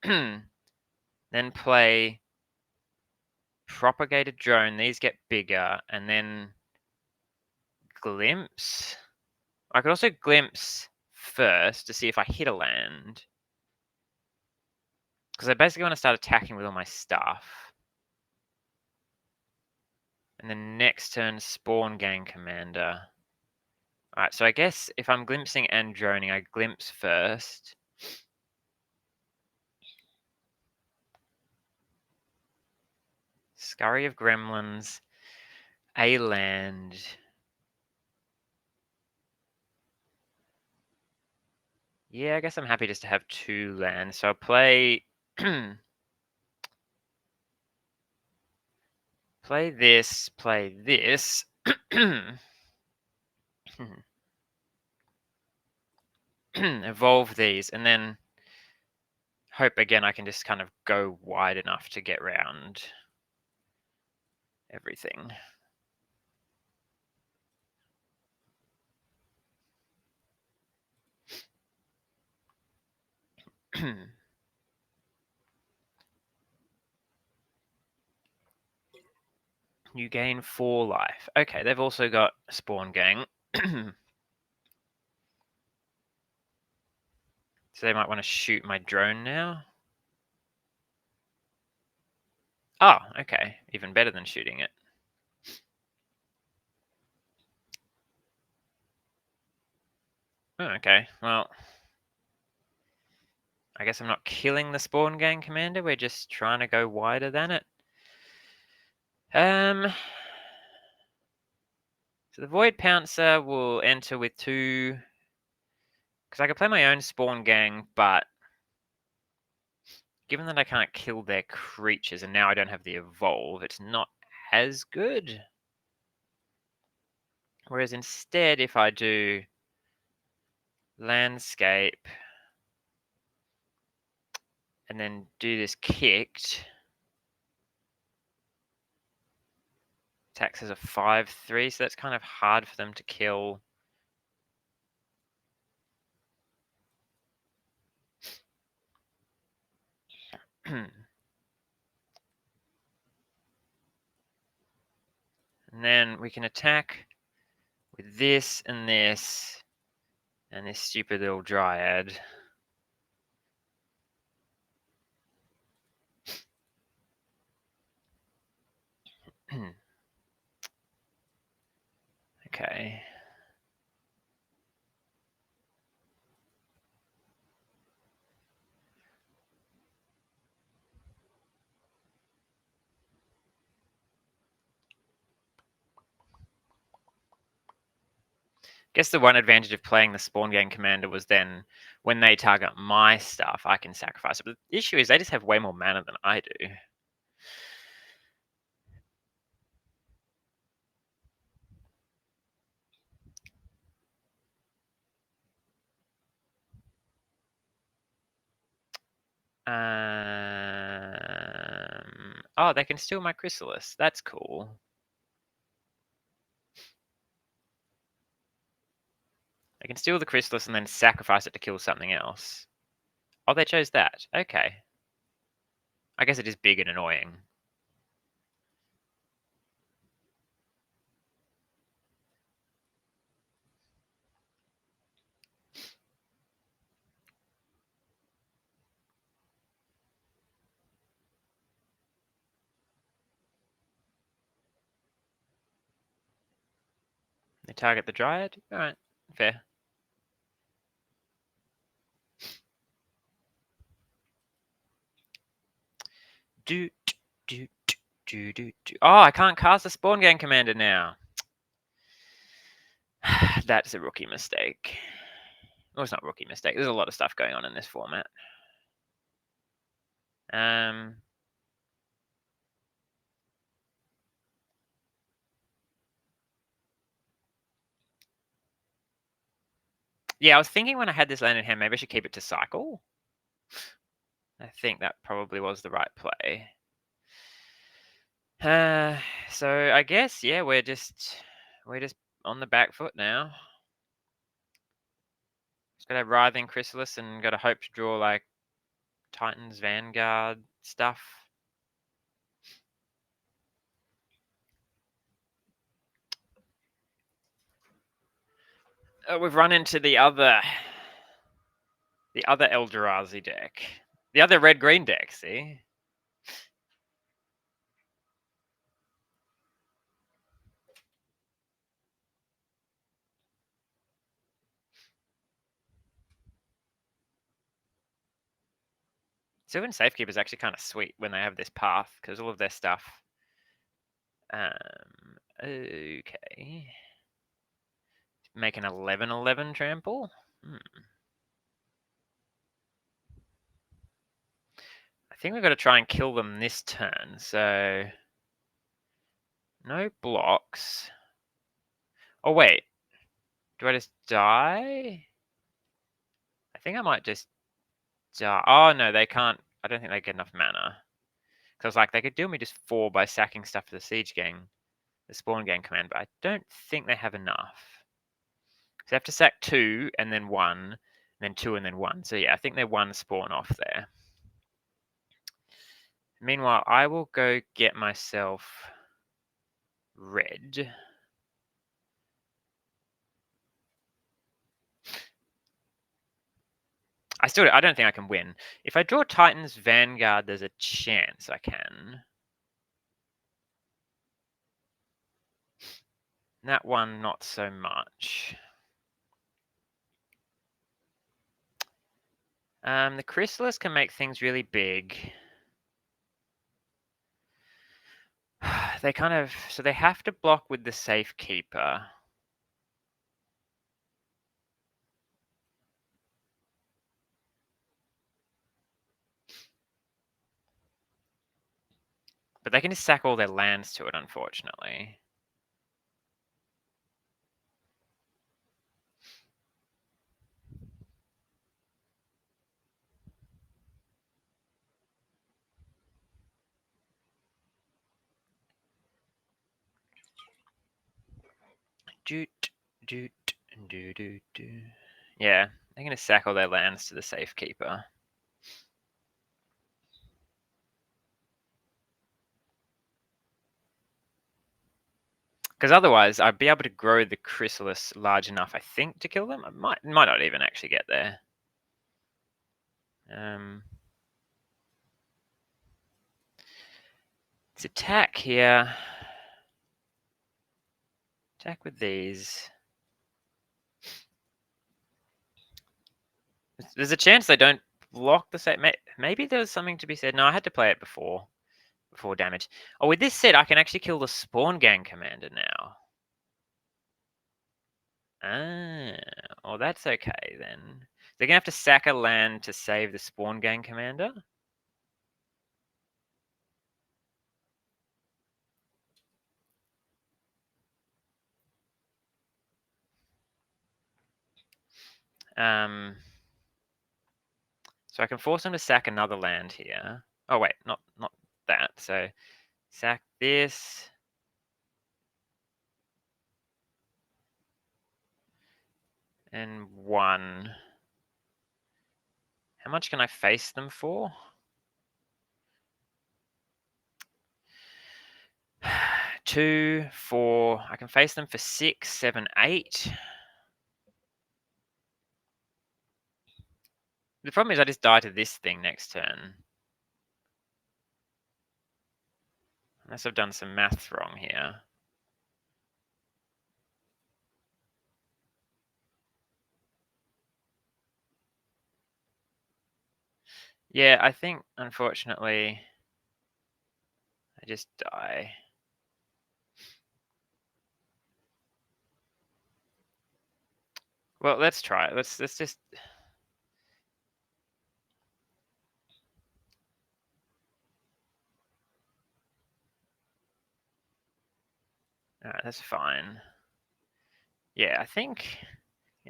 then play Propagated Drone. These get bigger, and then Glimpse. I could also Glimpse first to see if I hit a land, because I basically want to start attacking with all my stuff. And then next turn, Spawn Gang Commander. Alright, so I guess if I'm glimpsing and droning, I glimpse first. Scurry of Gremlins, a land. Yeah, I guess I'm happy just to have 2 lands. So I'll play play this, play this. Evolve these, and then hope again I can just kind of go wide enough to get round everything. You gain 4 life. Okay, they've also got Spawn Gang. So they might want to shoot my drone now. Oh, okay. Even better than shooting it. Oh, okay, well, I guess I'm not killing the Spawn Gang Commander. We're just trying to go wider than it. So the Void Pouncer will enter with 2... Because I could play my own Spawn Gang, but given that I can't kill their creatures and now I don't have the Evolve, it's not as good. Whereas instead, if I do Landscape and then do this kicked, attacks as a 5/3, so that's kind of hard for them to kill. And then we can attack with this and this stupid little Dryad. Okay. Guess the one advantage of playing the Spawn Gang Commander was then when they target my stuff, I can sacrifice it. But the issue is they just have way more mana than I do. Oh, they can steal my Chrysalis. That's cool. They can steal the Chrysalis and then sacrifice it to kill something else. Oh, they chose that. Okay. I guess it is big and annoying. They target the Dryad? Alright, fair. Doot, doot, doot, doot, doot. Oh, I can't cast a Spawn Gang Commander now. That's a rookie mistake. Well, it's not a rookie mistake. There's a lot of stuff going on in this format. Yeah, I was thinking when I had this land in hand, maybe I should keep it to cycle. I think that probably was the right play. So I guess, yeah, we're just on the back foot now. Just gotta have Writhing Chrysalis and gotta hope to draw like Titan's Vanguard stuff. We've run into the other Eldrazi deck. The other red-green deck, see? Sylvan Safekeeper is actually kind of sweet when they have this path, because all of their stuff... okay. Make an 11/11 trample? I think we've got to try and kill them this turn, so... No blocks. Oh, wait. Do I just die? I think I might just die. Oh, no, they can't. I don't think they get enough mana. Because, like, they could deal me just 4 by sacking stuff for the Siege Gang, the Spawn Gang command, but I don't think they have enough. So they have to sack 2 and then 1, and then 2 and then 1. So, yeah, I think they're 1 spawn off there. Meanwhile, I will go get myself red. I don't think I can win. If I draw Titan's Vanguard, there's a chance I can. That one, not so much. The Chrysalis can make things really big. They kind of... So they have to block with the Safekeeper. But they can just sack all their lands to it, unfortunately. Doot, doot, doot, doot, doot. Yeah, they're going to sack all their lands to the Safekeeper. Because otherwise, I'd be able to grow the Chrysalis large enough, I think, to kill them. I might not even actually get there. Let's attack here. Attack with these. There's a chance they don't block the same. Maybe there's something to be said. No, I had to play it before damage. Oh, with this set, I can actually kill the Spawn Gang Commander now. Oh, that's okay then. They're gonna have to sack a land to save the Spawn Gang Commander. So I can force them to sack another land here. Oh wait, not that. So sack this. and 1. How much can I face them for? 2, 4. I can face them for 6, 7, 8. The problem is I just die to this thing next turn. Unless I've done some maths wrong here. Yeah, I think, unfortunately, I just die. Well, let's try it. Let's just... Alright, that's fine. Yeah, I think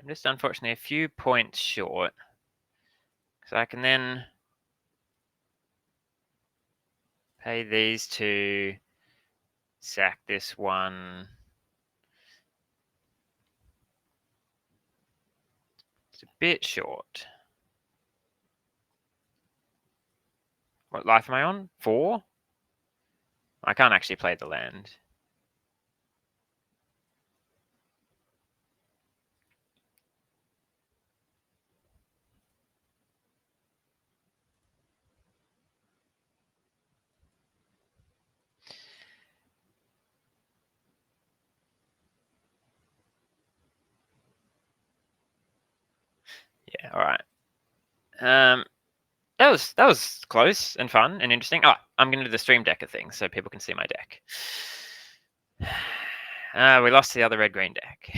I'm just unfortunately a few points short. So I can then pay these two, sack this one. It's a bit short. What life am I on? 4? I can't actually play the land. Yeah, all right. That was close and fun and interesting. Oh, I'm going to do the stream decker thing so people can see my deck. We lost the other red-green deck.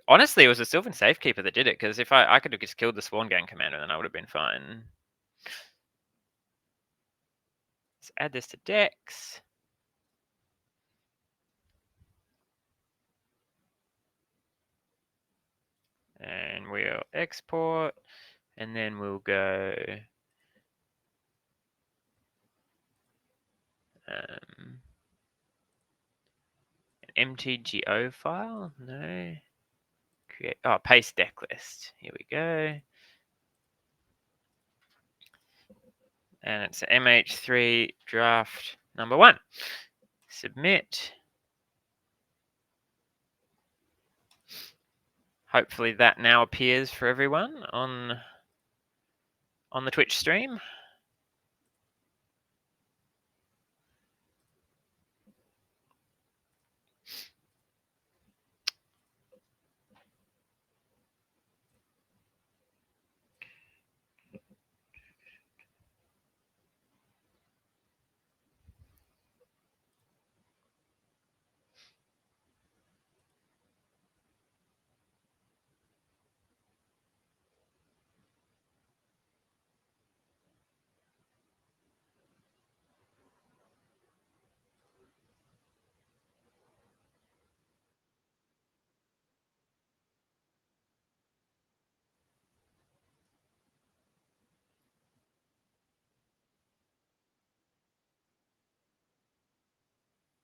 Honestly, it was a Sylvan Safekeeper that did it, because if I could have just killed the Sworn Gang Commander, then I would have been fine. Let's add this to decks. And we'll export, and then we'll go an MTGO file. No, create. Oh, paste deck list. Here we go. And it's MH3 draft number 1. Submit. Hopefully that now appears for everyone on the Twitch stream.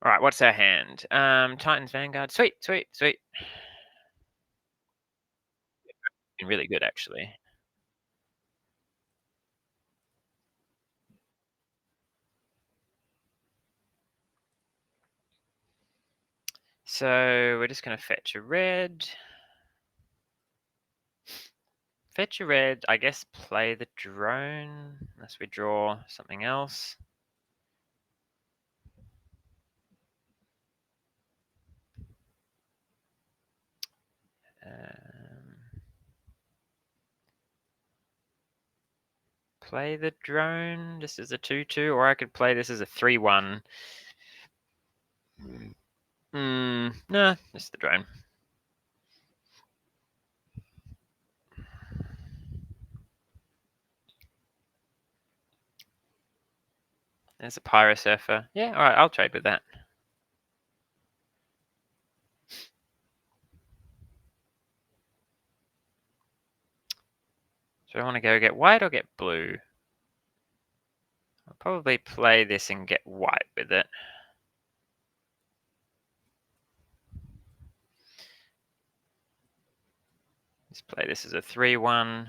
All right, what's our hand? Titans Vanguard. Sweet. Been really good, actually. So we're just going to fetch a red. Fetch a red, I guess play the drone, unless we draw something else. Play the drone just as a 2/2, or I could play this as a 3/1. Nah, just the drone. There's a Pyrosurfer. Yeah, all right, I'll trade with that. So I want to go get white or get blue? I'll probably play this and get white with it. Let's play this as a 3-1.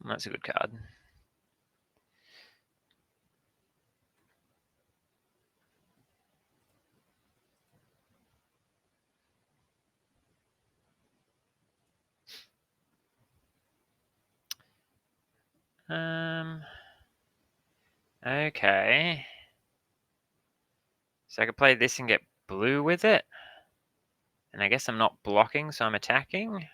That's a good card. Okay. So I could play this and get blue with it. And I guess I'm not blocking, so I'm attacking.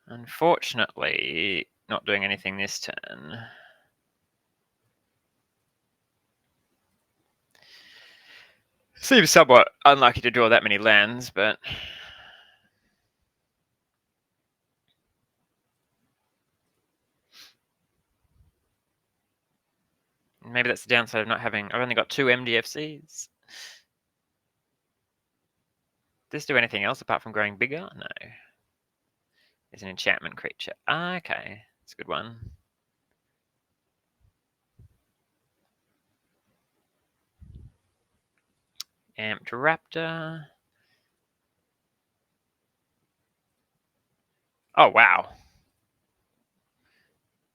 Unfortunately, not doing anything this turn. Seems somewhat unlucky to draw that many lands, but maybe that's the downside of not having. I've only got 2 MDFCs. Does this do anything else apart from growing bigger? No. It's an enchantment creature. Ah, okay. It's a good one. Amped Raptor. Oh, wow. I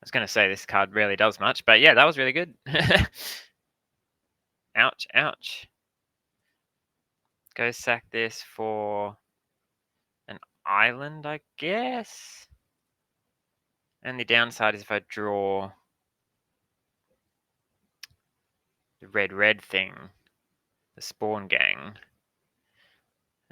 was going to say this card really does much, but yeah, that was really good. Ouch, ouch. Go sack this for an island, I guess. And the downside is if I draw the red thing, the spawn gang.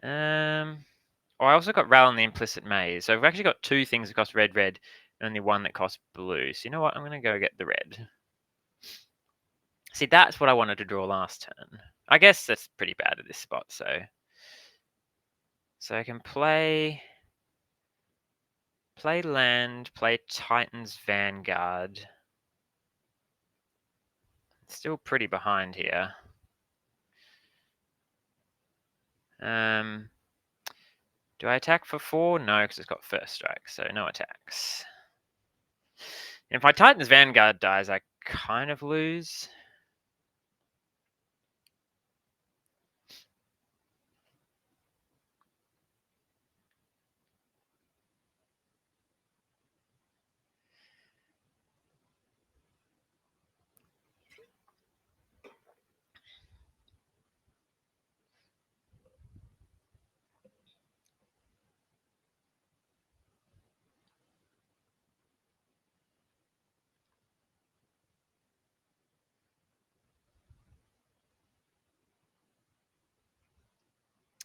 Oh, I also got Ral and the Implicit Maze. So I've actually got 2 things that cost red, and only 1 that costs blue. So you know what? I'm going to go get the red. See, that's what I wanted to draw last turn. I guess that's pretty bad at this spot, so I can play land, play Titan's Vanguard. Still pretty behind here. Do I attack for 4? No, because it's got first strike, so no attacks. And if my Titan's Vanguard dies, I kind of lose.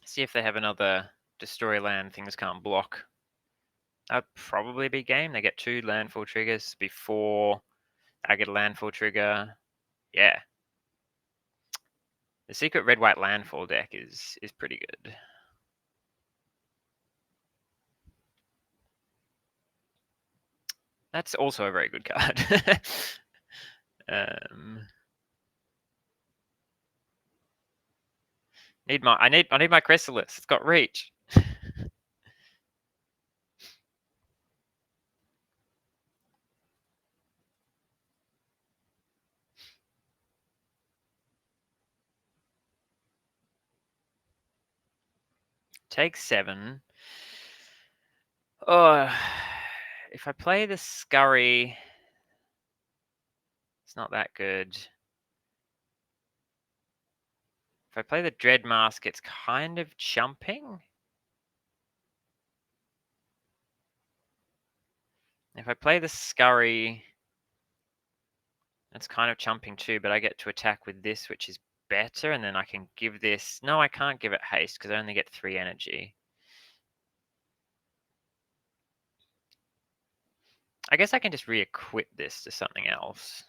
See if they have another destroy land things can't block. That'd probably be game. They get 2 landfall triggers before I get a landfall trigger. Yeah. The secret red-white landfall deck is pretty good. That's also a very good card. I need my Chrysalis. It's got reach. Take 7. Oh, if I play the Scurry, it's not that good. If I play the Dread Mask, it's kind of chumping. If I play the Scurry, it's kind of chumping too, but I get to attack with this, which is better, and then I can give this. No, I can't give it haste because I only get 3 energy. I guess I can just re-equip this to something else.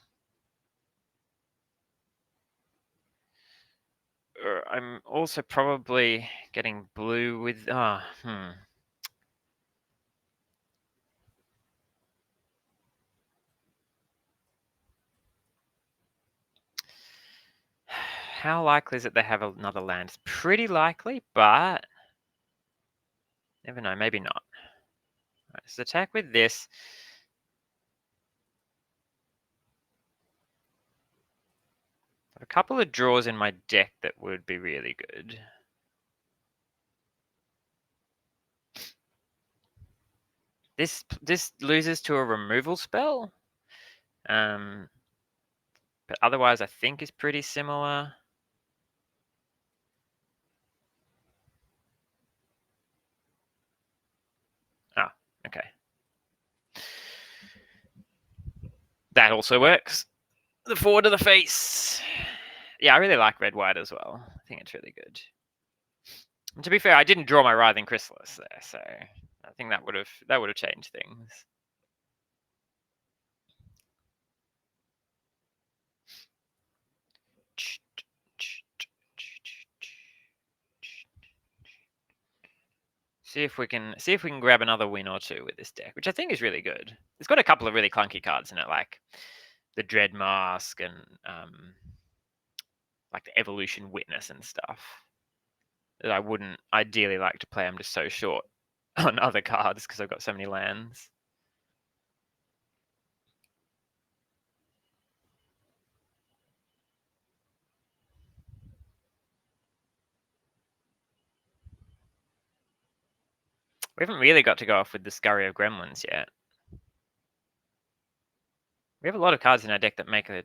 I'm also probably getting blue with. How likely is it they have another land? It's pretty likely, but never know. Maybe not. Let's attack with this. A couple of draws in my deck that would be really good. This loses to a removal spell. But otherwise I think is pretty similar. Oh, okay. That also works. The 4 to the face. Yeah, I really like red-white as well. I think it's really good. And to be fair, I didn't draw my Writhing Chrysalis there, so I think that would have changed things. See if we can grab another win or two with this deck, which I think is really good. It's got a couple of really clunky cards in it, like the Dread Mask and like the Evolution Witness and stuff. That I wouldn't ideally like to play. I'm just so short on other cards because I've got so many lands. We haven't really got to go off with the Scurry of Gremlins yet. We have a lot of cards in our deck that make a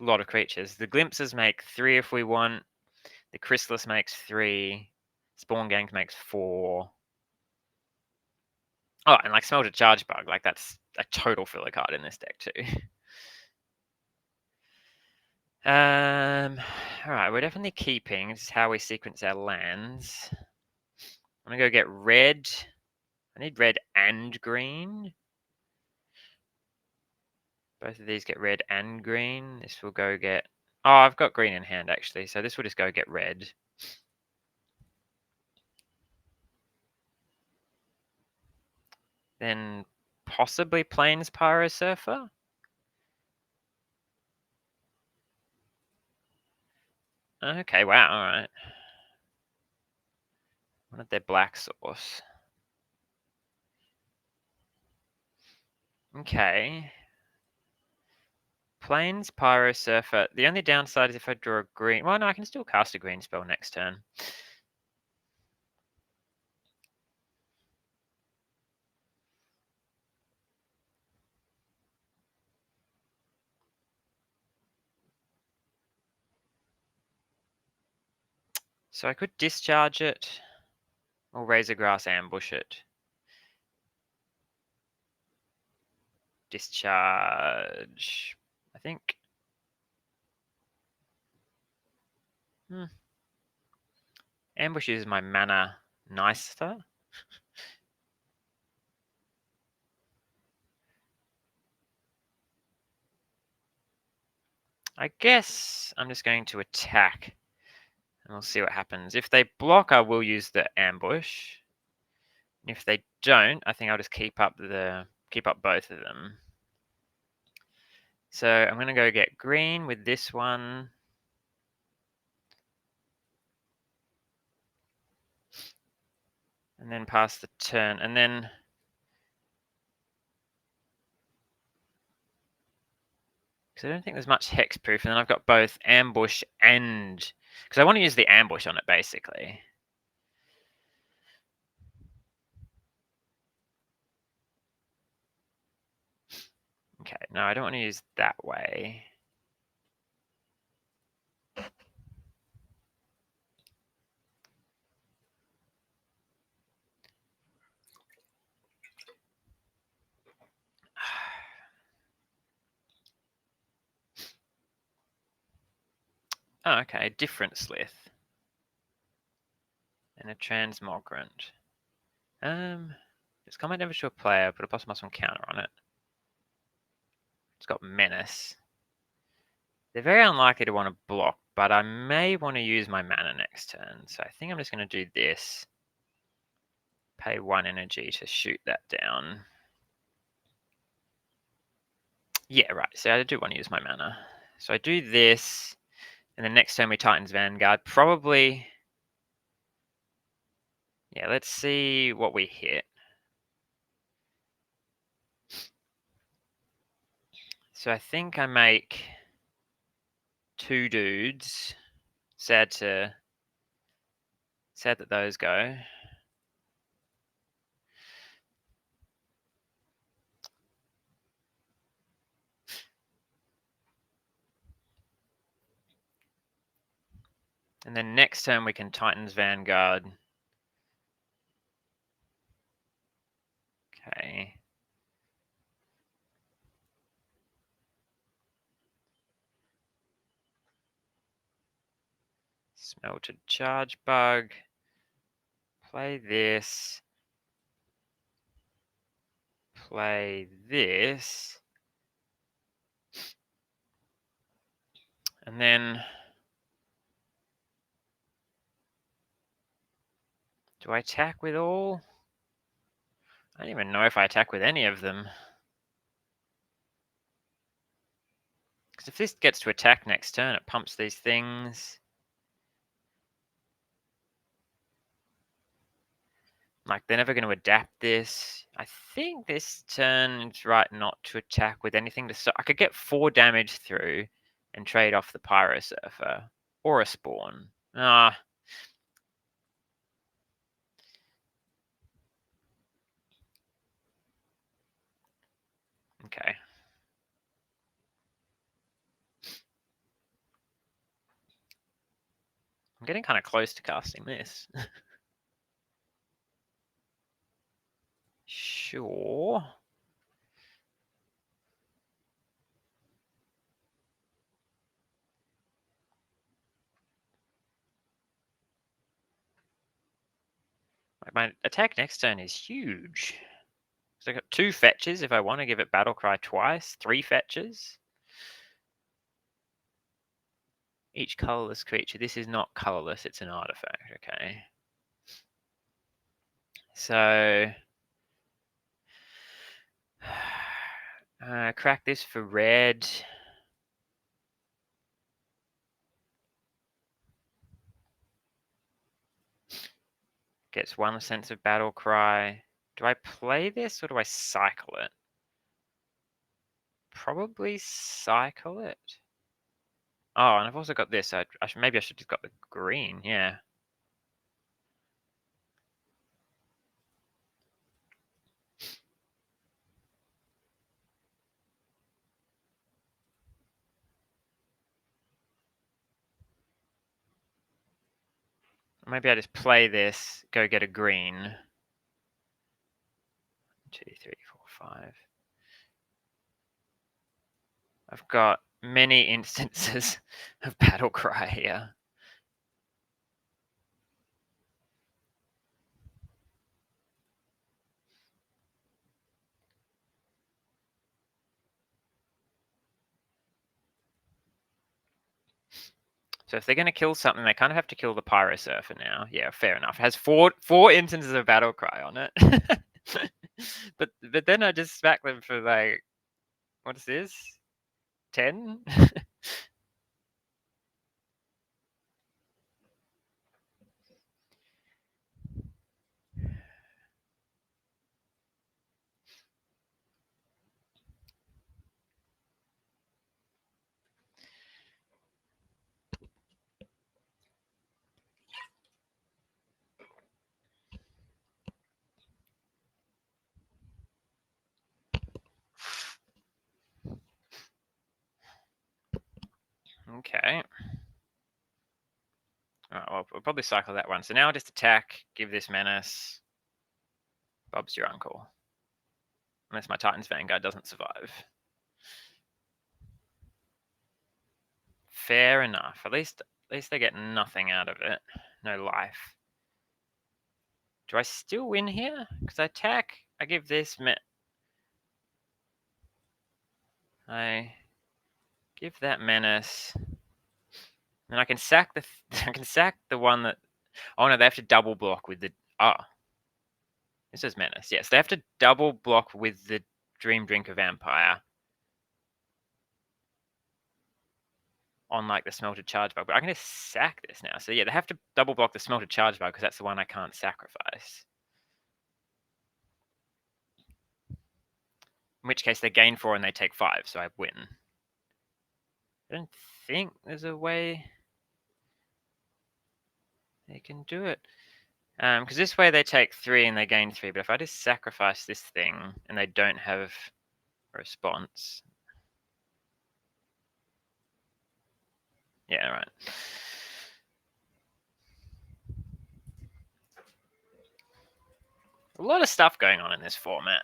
lot of creatures. The Glimpses make 3 if we want. The Chrysalis makes 3. Spawn Gank makes 4. Oh, and like Smelter Charge Bug, like that's a total filler card in this deck too. Alright, we're definitely keeping. This is how we sequence our lands. I'm gonna go get red. I need red and green. Both of these get red and green. This will go get... Oh, I've got green in hand actually, so this will just go get red. Then possibly Plains Pyro Surfer. Okay, wow, alright. Wanted their black source. Okay. Plains Pyro Surfer. The only downside is if I draw a green... Well, no, I can still cast a green spell next turn. So I could discharge it, or Razor Grass ambush it. Discharge, I think. Ambush is my mana nicer. I guess I'm just going to attack, and we'll see what happens. If they block, I will use the ambush. And if they don't, I think I'll just keep up both of them. So I'm going to go get green with this one. And then pass the turn. And then... Because I don't think there's much hexproof. And then I've got both ambush and... Because I want to use the ambush on it, basically. Okay, no, I don't want to use that way. Oh, okay, different Slith. And a Transmogrant. It's combat damage to a player, put a +1/+1 counter on it. It's got Menace. They're very unlikely to want to block, but I may want to use my mana next turn. So I think I'm just going to do this. Pay 1 energy to shoot that down. Yeah, right. So I do want to use my mana. So I do this, and then next turn we Titan's Vanguard. Probably... Yeah, let's see what we hit. So I think I make 2 dudes. Sad that those go. And then next turn we can Titans Vanguard. Okay. Smelted Charge Bug. Play this. Play this. And then do I attack with all? I don't even know if I attack with any of them. Because if this gets to attack next turn, it pumps these things. Like, they're never going to adapt this. I think this turn it's right not to attack with anything. I could get 4 damage through and trade off the Pyro Surfer or a Spawn. Ah. Okay. I'm getting kind of close to casting this. Sure. My attack next turn is huge. So I got 2 fetches if I want to give it Battle Cry twice, 3 fetches. Each colorless creature. This is not colorless, it's an artifact, okay. So crack this for red. Gets 1 sense of Battle Cry. Do I play this or do I cycle it? Probably cycle it. Oh, and I've also got this. Maybe I should have got the green, yeah. Maybe I just play this, go get a green. 1, 2, 3, 4, 5. I've got many instances of Battle Cry here. So if they're going to kill something, they kind of have to kill the Pyro Surfer now. Yeah, fair enough. It has four instances of Battle Cry on it. but then I just smack them for like, what's this? 10? Okay. Alright, well, we'll probably cycle that one. So now I'll just attack, give this menace. Bob's your uncle. Unless my Titan's Vanguard doesn't survive. Fair enough. At least they get nothing out of it. No life. Do I still win here? Because I attack, I give this I give that menace. And I can sack the one that. Oh no, they have to double block with the. Oh, this is menace. Yes, they have to double block with the Dream Drinker Vampire on like the Smelted Charge Bug. But I'm going to sack this now. So yeah, they have to double block the Smelted Charge Bug because that's the one I can't sacrifice. In which case they gain 4 and they take 5, so I win. I don't think there's a way they can do it. Because this way they take 3 and they gain 3, but if I just sacrifice this thing and they don't have a response. Yeah, right. A lot of stuff going on in this format.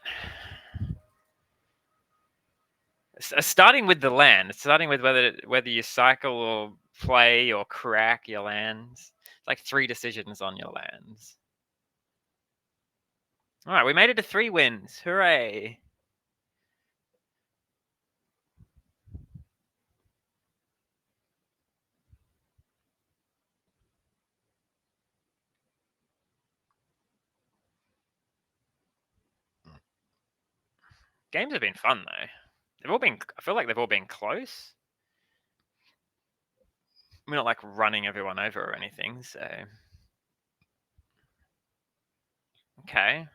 Starting with the land, starting with whether you cycle or play or crack your lands. It's like 3 decisions on your lands. All right, we made it to 3 wins. Hooray! Games have been fun though. They've all been. I feel like they've all been close. We're not like running everyone over or anything. So okay.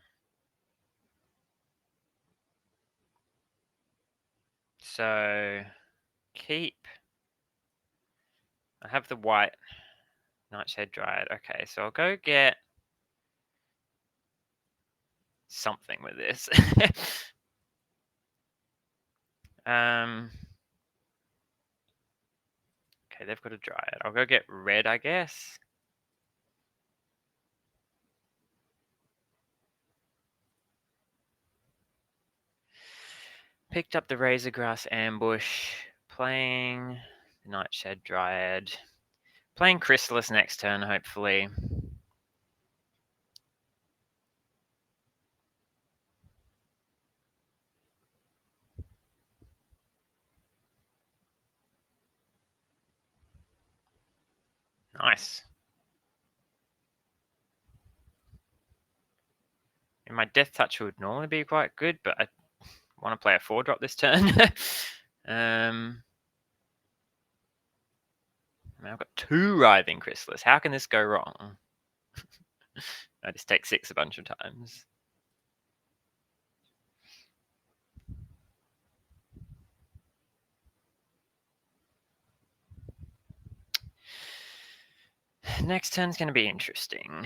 So keep. I have the white nightshade dryad. Okay, so I'll go get something with this. Okay, they've got a dryad. I'll go get red, I guess. Picked up the razor grass ambush. Playing the nightshade dryad. Playing chrysalis next turn, hopefully. Nice. And my death touch would normally be quite good, but I want to play a 4-drop this turn. I've got 2 writhing chrysalis. How can this go wrong? I just take 6 a bunch of times. Next turn's going to be interesting.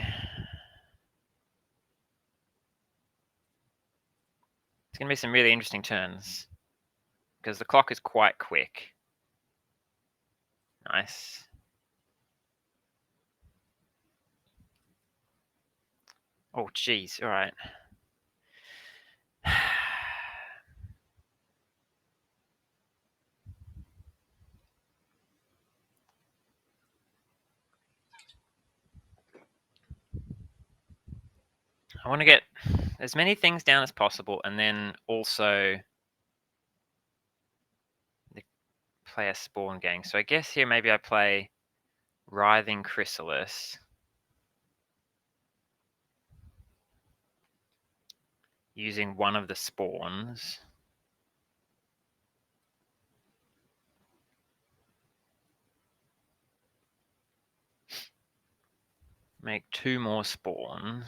It's going to be some really interesting turns because the clock is quite quick. Nice. Oh, geez. All right. I want to get as many things down as possible and then also play a spawn gang. So I guess here maybe I play Writhing Chrysalis. Using one of the spawns. Make 2 more spawns.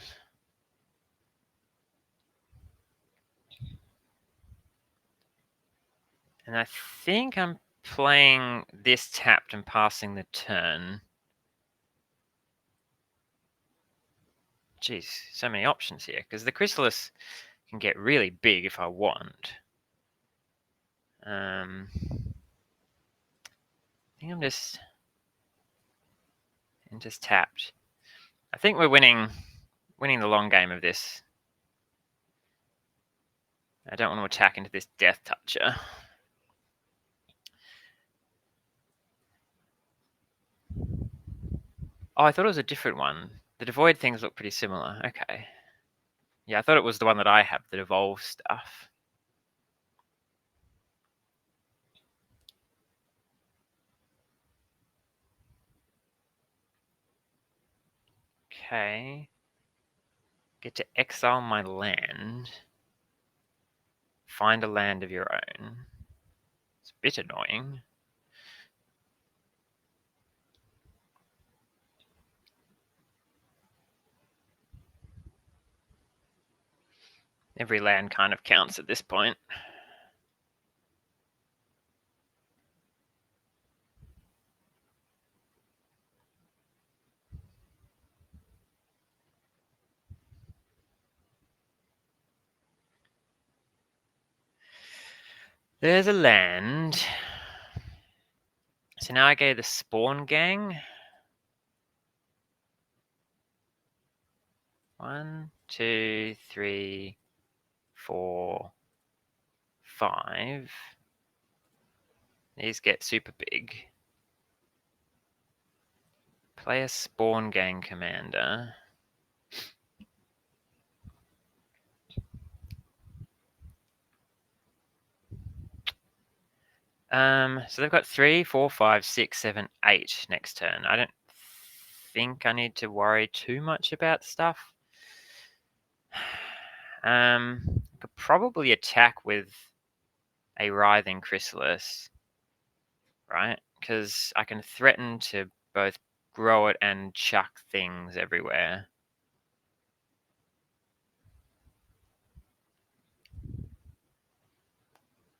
And I think I'm playing this tapped and passing the turn. Jeez, so many options here. Because the Chrysalis can get really big if I want. I think I'm just tapped. I think we're winning the long game of this. I don't want to attack into this Death Toucher. Oh, I thought it was a different one. The Devoid things look pretty similar. Okay. Yeah, I thought it was the one that I have, the Devolve stuff. Okay. Get to exile my land. Find a land of your own. It's a bit annoying. Every land kind of counts at this point. There's a land. So now I go the spawn gang. 1, 2, 3, 4, 5. These get super big. Play a spawn gang commander. So they've got 3, 4, 5, 6, 7, 8 next turn. I don't think I need to worry too much about stuff. I could probably attack with a writhing chrysalis, right? Because I can threaten to both grow it and chuck things everywhere.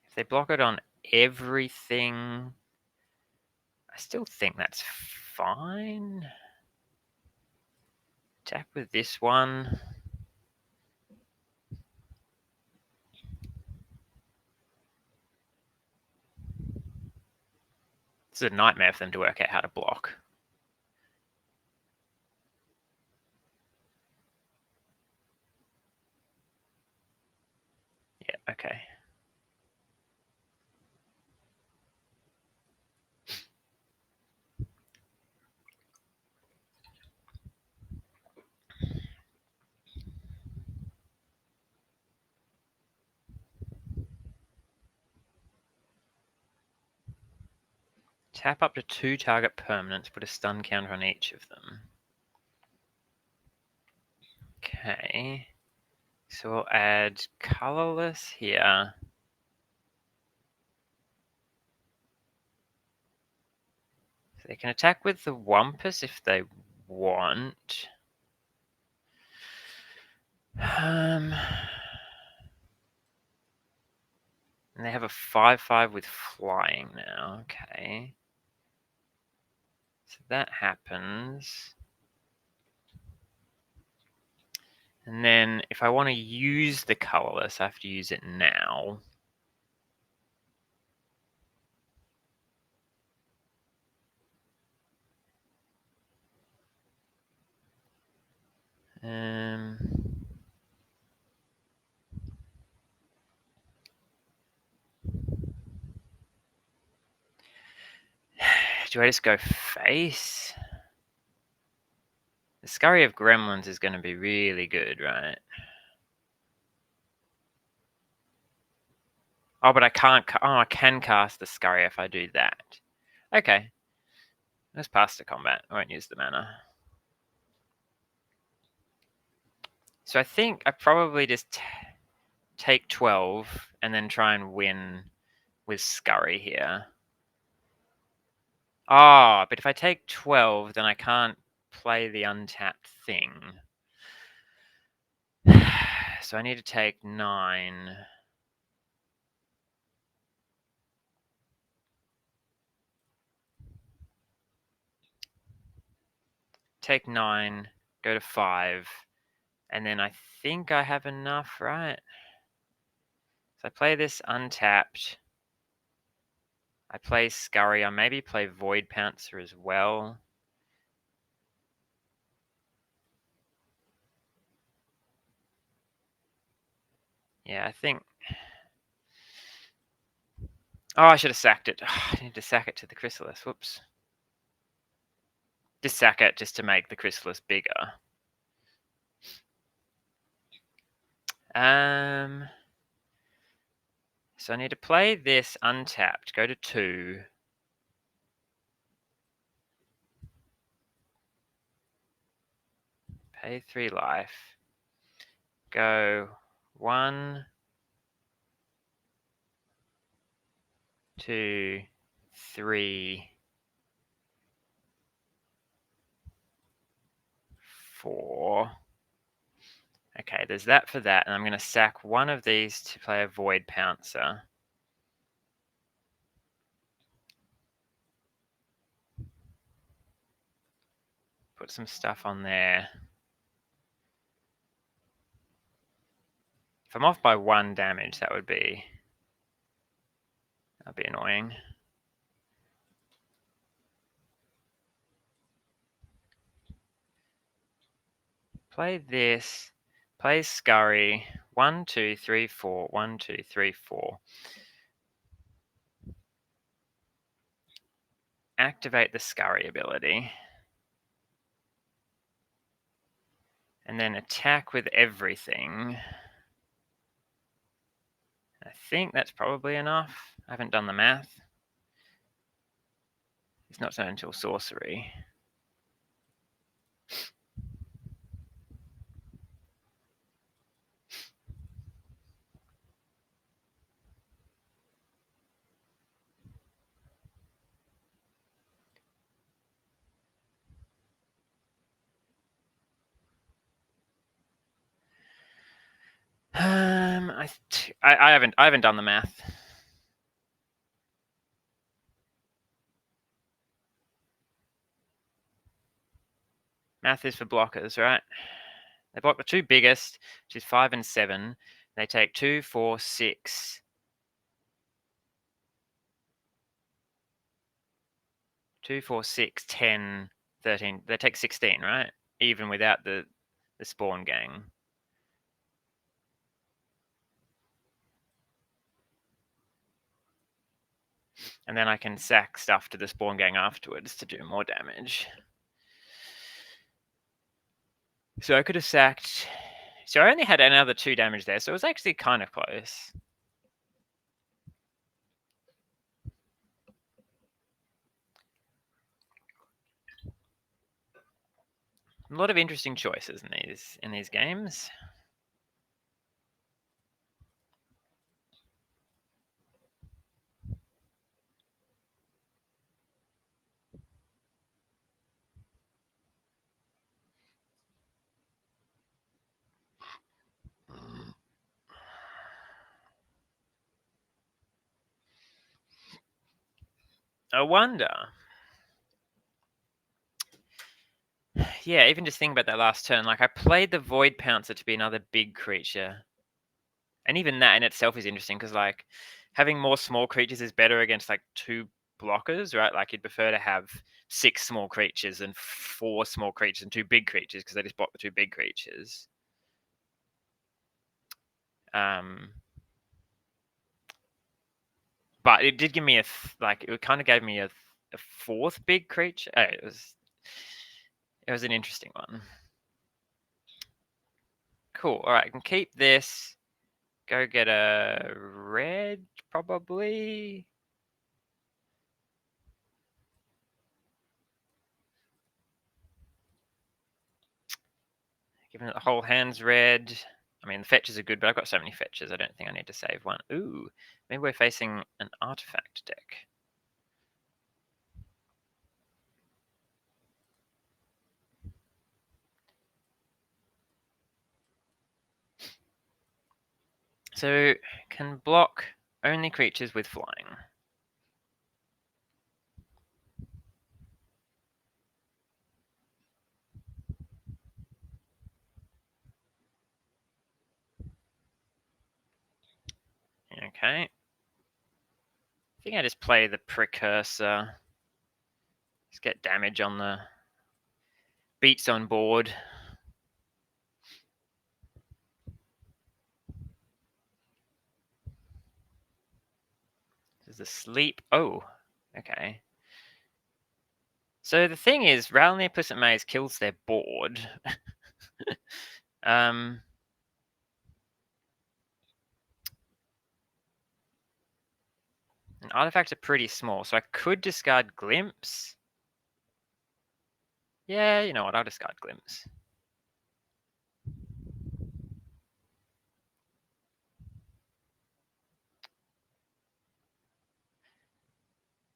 If they block it on everything, I still think that's fine. Attack with this one. It's a nightmare for them to work out how to block. Yeah, okay. Tap up to 2 target permanents, put a stun counter on each of them. Okay. So we'll add colorless here. So they can attack with the Wampus if they want. And they have a 5/5 with flying now. Okay. So that happens. And then if I want to use the colorless, I have to use it now. Do I just go face? The Scurry of Gremlins is going to be really good, right? Oh, but I can't. Oh, I can cast the Scurry if I do that. Okay. Let's pass to combat. I won't use the mana. So I think I probably just take 12 and then try and win with Scurry here. Ah, but if I take 12, then I can't play the untapped thing. So I need to take 9. Take 9, go to 5, and then I think I have enough, right? So I play this untapped. I play Scurry. I maybe play Void Pouncer as well. Yeah, I think. Oh, I should have sacked it. Oh, I need to sack it to the Chrysalis. Whoops. Just sack it just to make the Chrysalis bigger. So I need to play this untapped. Go to 2. Pay 3 life. Go 1, 2, 3, 4. Okay, there's that for that, and I'm going to sack one of these to play a Void Pouncer. Put some stuff on there. If I'm off by 1 damage, that would be That'd be annoying. Play this. Play Scurry. 1, 2, 3, 4. 1, 2, 3, 4. Activate the Scurry ability. And then attack with everything. I think that's probably enough. I haven't done the math. It's not done until sorcery. I haven't done the math. Math is for blockers, right? They block the two biggest, which is 5 and 7. They take 2, 4, 6. 2, 4, 6, 10, 13. They take 16, right? Even without the spawn gang. And then I can sack stuff to the spawn gang afterwards to do more damage. So I could have sacked. So I only had another 2 damage there, so it was actually kind of close. A lot of interesting choices in these games. I wonder. Yeah, even just thinking about that last turn, like I played the Void Pouncer to be another big creature. And even that in itself is interesting because like having more small creatures is better against like 2 blockers, right? Like you'd prefer to have 6 small creatures than 4 small creatures and 2 big creatures because they just block the 2 big creatures. But it did give me it kind of gave me a 4th big creature. It was an interesting one. Cool. All right, I can keep this. Go get a red, probably. Given that the whole hand's red. I mean, the fetches are good, but I've got so many fetches, I don't think I need to save one. Ooh, maybe we're facing an artifact deck. So, can block only creatures with flying. Okay. I think I just play the Precursor. Just get damage on the beats on board. There's a sleep. Oh, okay. So the thing is, Rattling the Implicit Maze kills their board. An artifacts are pretty small, so I could discard Glimpse. Yeah, you know what? I'll discard Glimpse.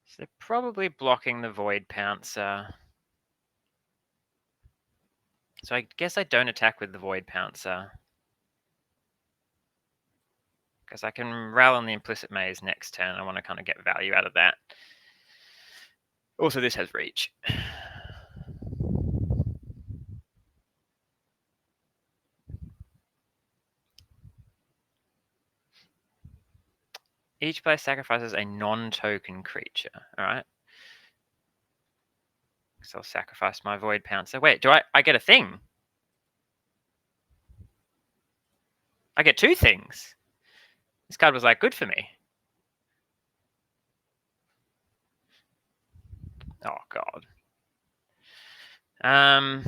So they're probably blocking the Void Pouncer. So I guess I don't attack with the Void Pouncer. Because I can Rail on the Implicit Maze next turn. I want to kind of get value out of that. Also, this has reach. Each player sacrifices a non-token creature. All right. So I'll sacrifice my Void Pouncer. Wait, do I get a thing? I get 2 things. This card was like good for me. Oh god. I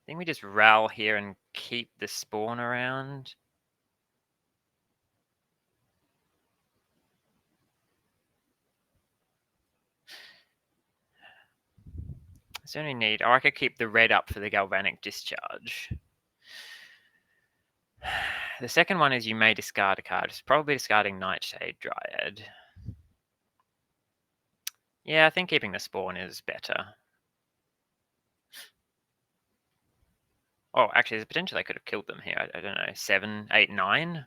think we just Ral here and keep the spawn around. It's only need. Oh, I could keep the red up for the Galvanic Discharge. The second one is you may discard a card. It's probably discarding Nightshade Dryad. Yeah, I think keeping the spawn is better. Oh, actually, there's potential I could have killed them here. I don't know, 7, 8, 9?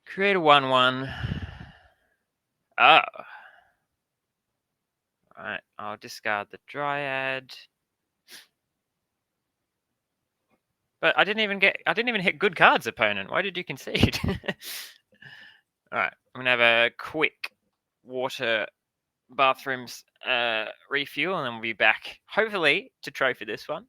Create a 1/1. Oh. Alright, I'll discard the Dryad. But I didn't even hit good cards, opponent. Why did you concede? Alright, I'm gonna have a quick water bathrooms refuel, and then we'll be back, hopefully, to trophy this one.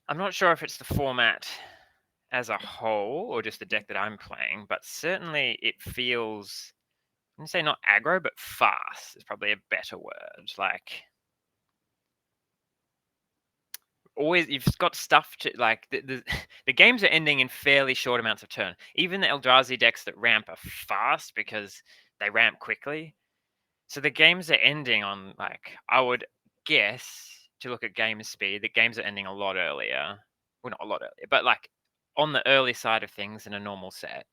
I'm not sure if it's the format as a whole or just the deck that I'm playing, but certainly it feels, I'm gonna say not aggro, but fast is probably a better word. Like, always you've got stuff to like the games are ending in fairly short amounts of turn. Even the Eldrazi decks that ramp are fast because they ramp quickly. So the games are ending on, like, I would guess, to look at game speed, the games are ending a lot earlier. Well, not a lot earlier, but like on the early side of things in a normal set.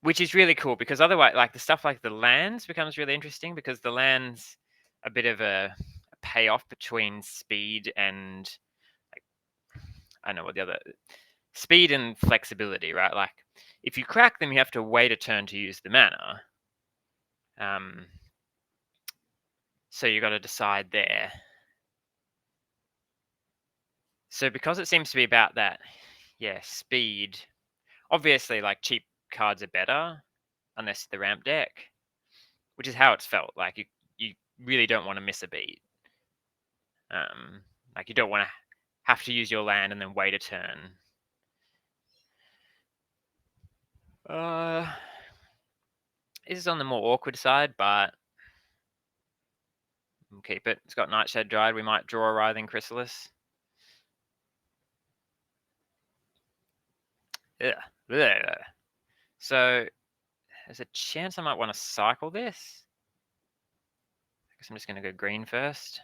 Which is really cool because otherwise, like the stuff like the lands becomes really interesting because the lands a bit of a payoff between speed and, like, I don't know what the other, speed and flexibility, right? Like if you crack them, you have to wait a turn to use the mana. So you got to decide there. So because it seems to be about that, yeah, speed. Obviously, like cheap cards are better, unless the ramp deck, which is how it's felt. Like you really don't want to miss a beat. Like you don't want to have to use your land and then wait a turn. This is on the more awkward side, but we'll keep it. It's got Nightshade Dryad. We might draw a Writhing Chrysalis. Yeah. So there's a chance I might want to cycle this. I guess I'm just going to go green first.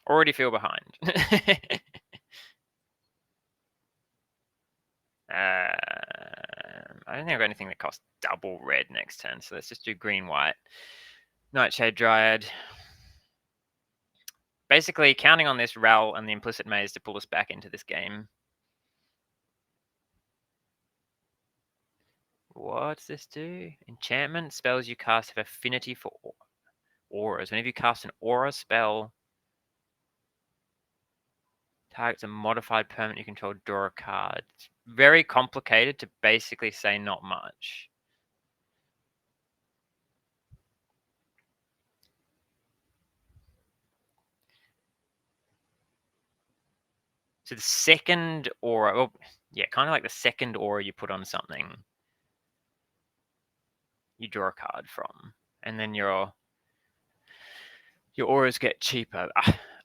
Already feel behind. I don't think I've got anything that costs double red next turn, so let's just do green-white. Nightshade Dryad. Basically, counting on this Ral and the Implicit Maze to pull us back into this game. What does this do? Enchantment spells you cast have affinity for auras. Whenever you cast an aura spell, targets a modified permanent you control, draw a card. It's very complicated to basically say not much. So the second aura, well, yeah, kind of like the second aura you put on something, you draw a card from, and then your auras get cheaper.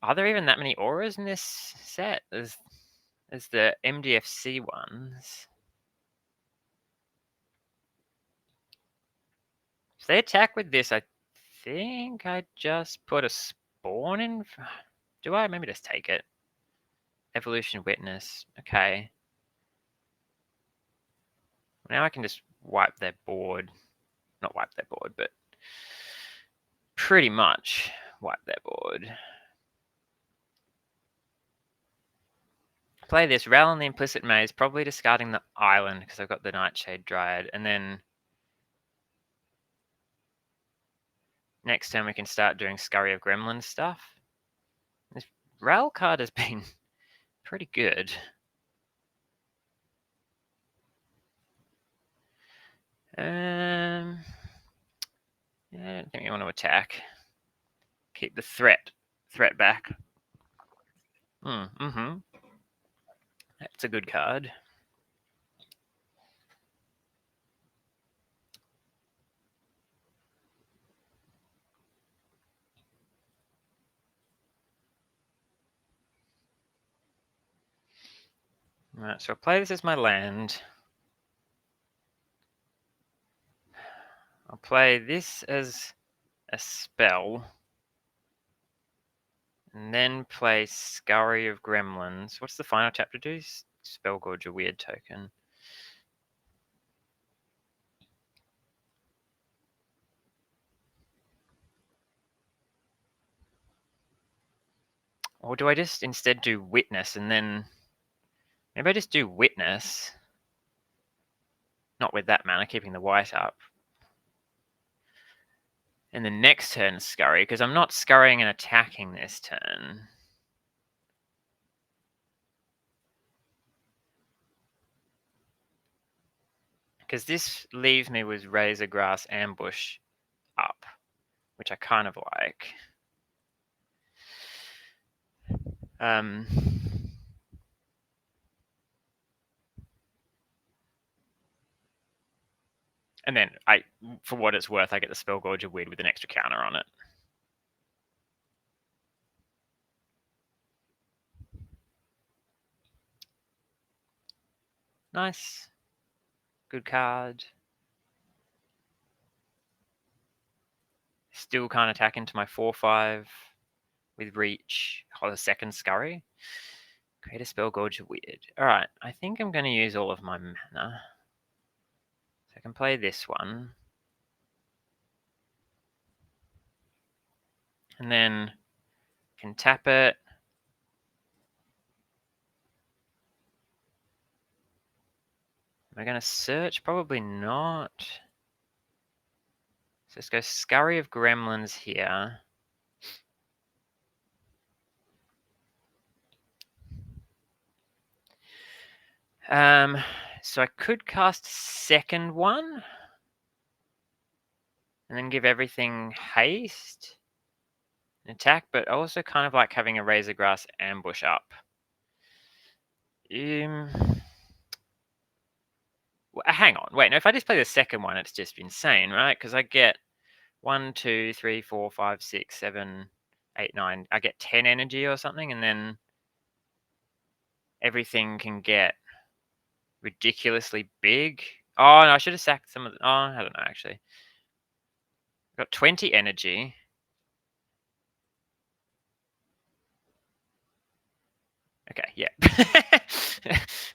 Are there even that many auras in this set? There's the MDFC ones. If they attack with this, I think I just put a spawn in. Do I? Maybe just take it. Evolution Witness. Okay. Now I can just wipe their board. Not wipe their board, but pretty much wipe their board. Play this. Ral in the Implicit Maze, probably discarding the island because I've got the Nightshade Dryad. And then next turn we can start doing Scurry of Gremlins stuff. This Ral card has been pretty good. Yeah, I don't think we want to attack. Keep the threat back. Mm-hmm. That's a good card. Alright, so I'll play this as my land. I'll play this as a spell. And then play Scurry of Gremlins. What's the final chapter do? Spell Gorge, a weird token. Or do I just instead do Witness and then... Maybe I just do Witness. Not with that mana, keeping the white up. And the next turn Scurry, because I'm not scurrying and attacking this turn. Because this leaves me with Razor Grass Ambush up, which I kind of like. And then, for what it's worth, I get the Spell Gorge of Weird with an extra counter on it. Nice. Good card. Still can't attack into my 4/5 with Reach. Hold a second Scurry. Create a Spell Gorge of Weird. Alright, I think I'm going to use all of my mana. So I can play this one. And then can tap it. Am I going to search? Probably not. So let's go Scurry of Gremlins here. So I could cast second one. And then give everything haste. And attack, but I also kind of like having a Razor Grass Ambush up. Hang on, wait, no, if I just play the second one, it's just insane, right? Because I get 1, 2, 3, 4, 5, 6, 7, 8, 9. I get 10 energy or something, and then everything can get ridiculously big. Oh, no, I should have sacked some of the... Oh, I don't know, actually. Got 20 energy. Okay, yeah.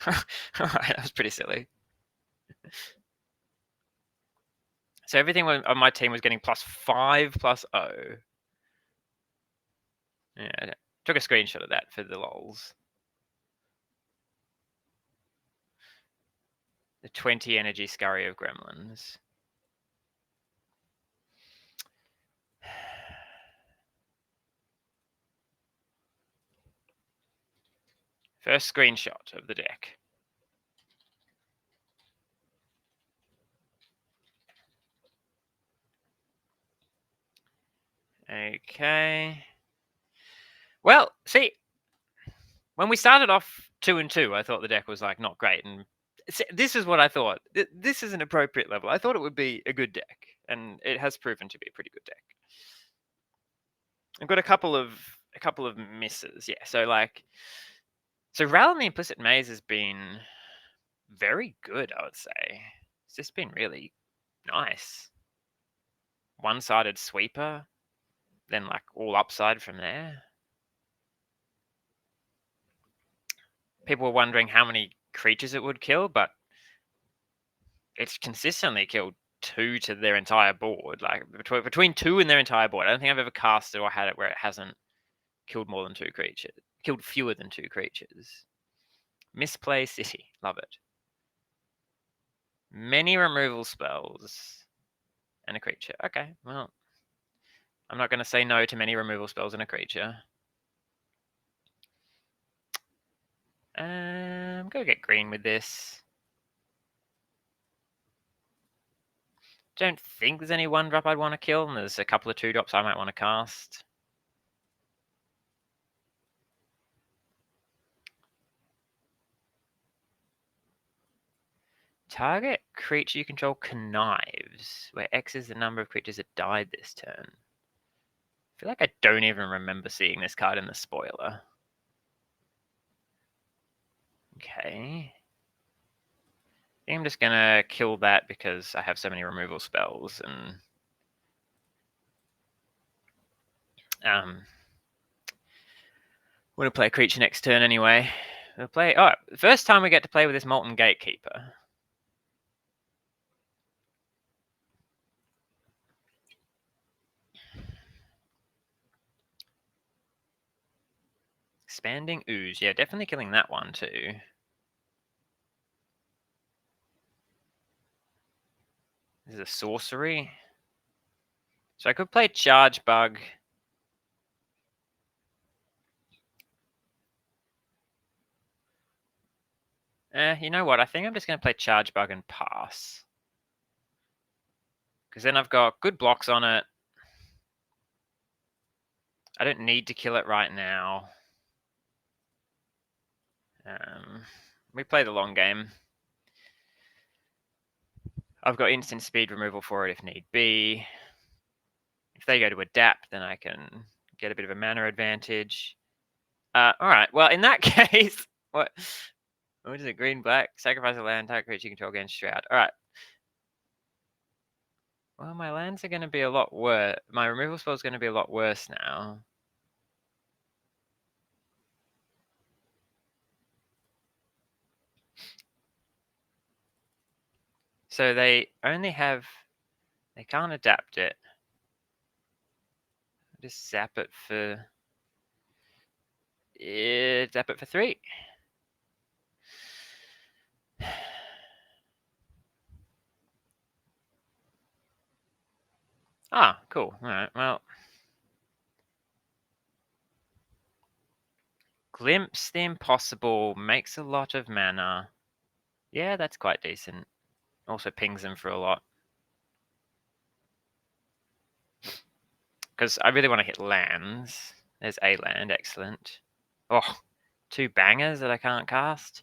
All right, that was pretty silly. So everything on my team was getting +5, +0. Yeah, took a screenshot of that for the lols. The 20 energy scurry of gremlins. First screenshot of the deck. Okay. Well, see, when we started off 2 and 2, I thought the deck was like not great, and this is what I thought. This is an appropriate level. I thought it would be a good deck, and it has proven to be a pretty good deck. I've got a couple of misses, yeah. So Ral and the Implicit Maze has been very good, I would say. It's just been really nice. One-sided sweeper, then like all upside from there. People were wondering how many creatures it would kill, but it's consistently killed 2 to their entire board. Like between 2 and their entire board. I don't think I've ever casted or had it where it hasn't killed more than 2 creatures. Killed fewer than 2 creatures. Misplay City. Love it. Many removal spells and a creature. Okay, well, I'm not going to say no to many removal spells and a creature. I'm going to get green with this. Don't think there's any 1-drop I'd want to kill, and there's a couple of 2-drops I might want to cast. Target creature you control connives, where X is the number of creatures that died this turn. I feel like I don't even remember seeing this card in the spoiler. Okay. I think I'm just going to kill that because I have so many removal spells, and I'm going to play a creature next turn anyway. We'll play... Oh, first time we get to play with this Molten Gatekeeper. Expanding Ooze. Yeah, definitely killing that one too. This is a sorcery. So I could play Charge Bug. You know what? I think I'm just going to play Charge Bug and pass. Because then I've got good blocks on it. I don't need to kill it right now. We play the long game. I've got instant speed removal for it if need be. If they go to adapt, then I can get a bit of a mana advantage. All right. Well, in that case, what is it? Green, black. Sacrifice a land, target creature you control against Shroud. All right. Well, my lands are going to be a lot worse. My removal spell is going to be a lot worse now. So they only have... They can't adapt it. Just zap it for... Zap it for 3. Ah, cool. All right, well. Glimpse the Impossible makes a lot of mana. Yeah, that's quite decent. Also pings them for a lot. Because I really want to hit lands. There's a land, excellent. Oh, 2 bangers that I can't cast.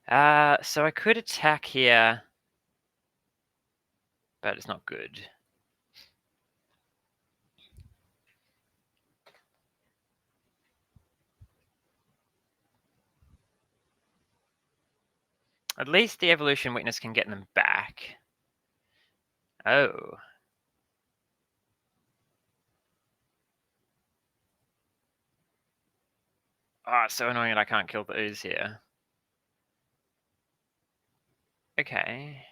So I could attack here. but it's not good. At least the evolution witness can get them back. Oh. Oh, it's so annoying that I can't kill the ooze here. Okay.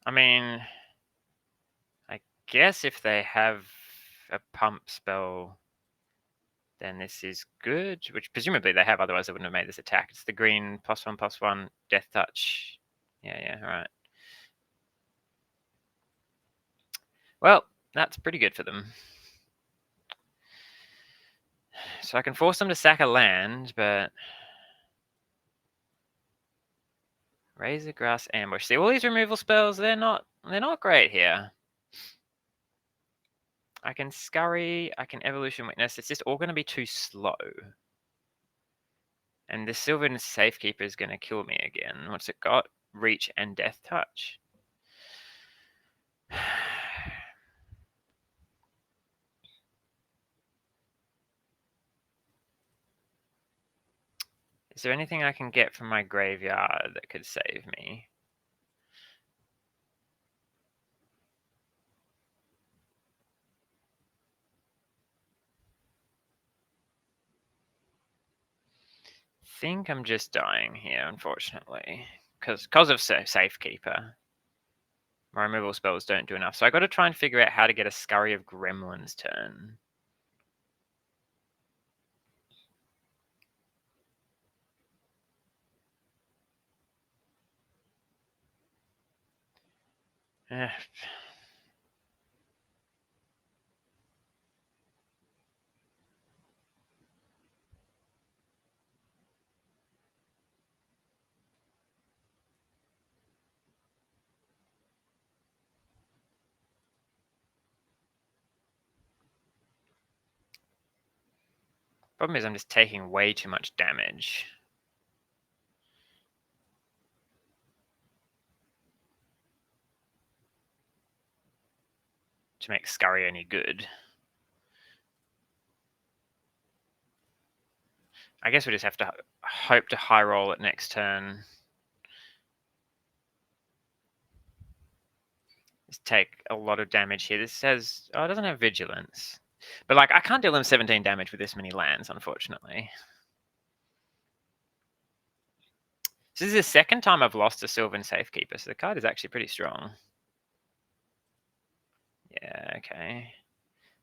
I mean, I guess if they have a pump spell, then this is good, which presumably they have, otherwise they wouldn't have made this attack. It's the green +1/+1 death touch. Yeah, all right. Well, that's pretty good for them. So I can force them to sack a land, but Razor Grass Ambush. See, all these removal spells, they're not great here. I can Scurry, I can Evolution Witness. It's just all going to be too slow. And the Sylvan Safekeeper is going to kill me again. What's it got? Reach and Death Touch. Is there anything I can get from my graveyard that could save me? I think I'm just dying here, unfortunately, because of Safekeeper. My removal spells don't do enough, so I got to try and figure out how to get a Scurry of Gremlins turn. Problem is I'm just taking way too much damage. To make Scurry any good. I guess we just have to hope to high roll it next turn. Just take a lot of damage here. This says, oh, it doesn't have Vigilance. But like, I can't deal them 17 damage with this many lands, unfortunately. So this is the second time I've lost a Sylvan Safekeeper, so the card is actually pretty strong. Yeah, okay.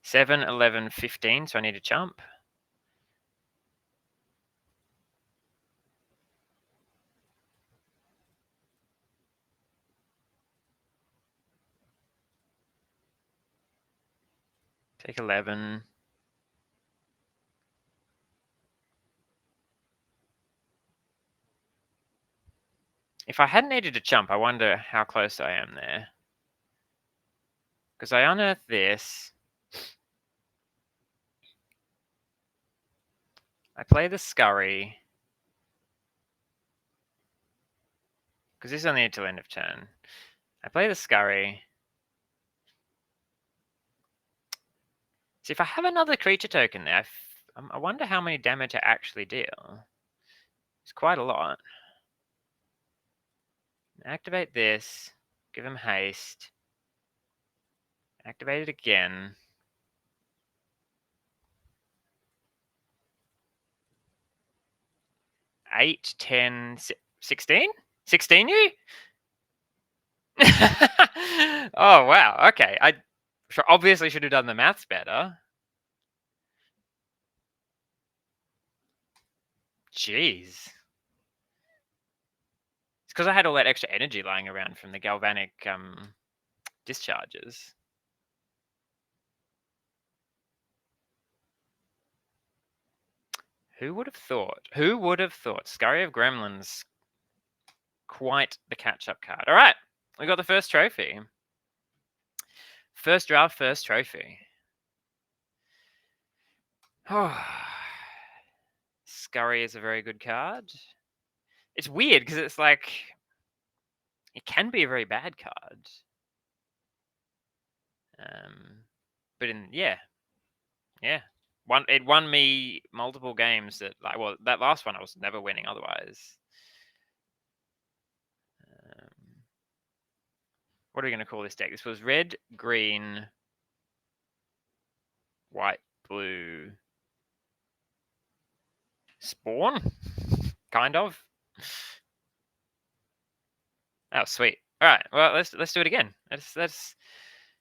7, 11, 15, so I need to jump. Take 11. If I hadn't needed to jump, I wonder how close I am there. Because I unearth this. I play the Scurry. Because this is only until end of turn. I play the Scurry. See, if I have another creature token there, I wonder how many damage I actually deal. It's quite a lot. Activate this. Give him haste. Activate it again. 8, 10, 16? 16 you? Oh, wow. Okay. I obviously should have done the maths better. Jeez. It's because I had all that extra energy lying around from the galvanic discharges. Who would have thought? Who would have thought? Scurry of Gremlins. Quite the catch-up card. All right. We got the first trophy. First draft, first trophy. Oh. Scurry is a very good card. It's weird because it's like it can be a very bad card. But yeah. It won me multiple games that that last one I was never winning otherwise. What are we going to call this deck? This was red, green, white, blue. Spawn? Kind of. Oh, sweet. All right. Well, let's do it again. Let's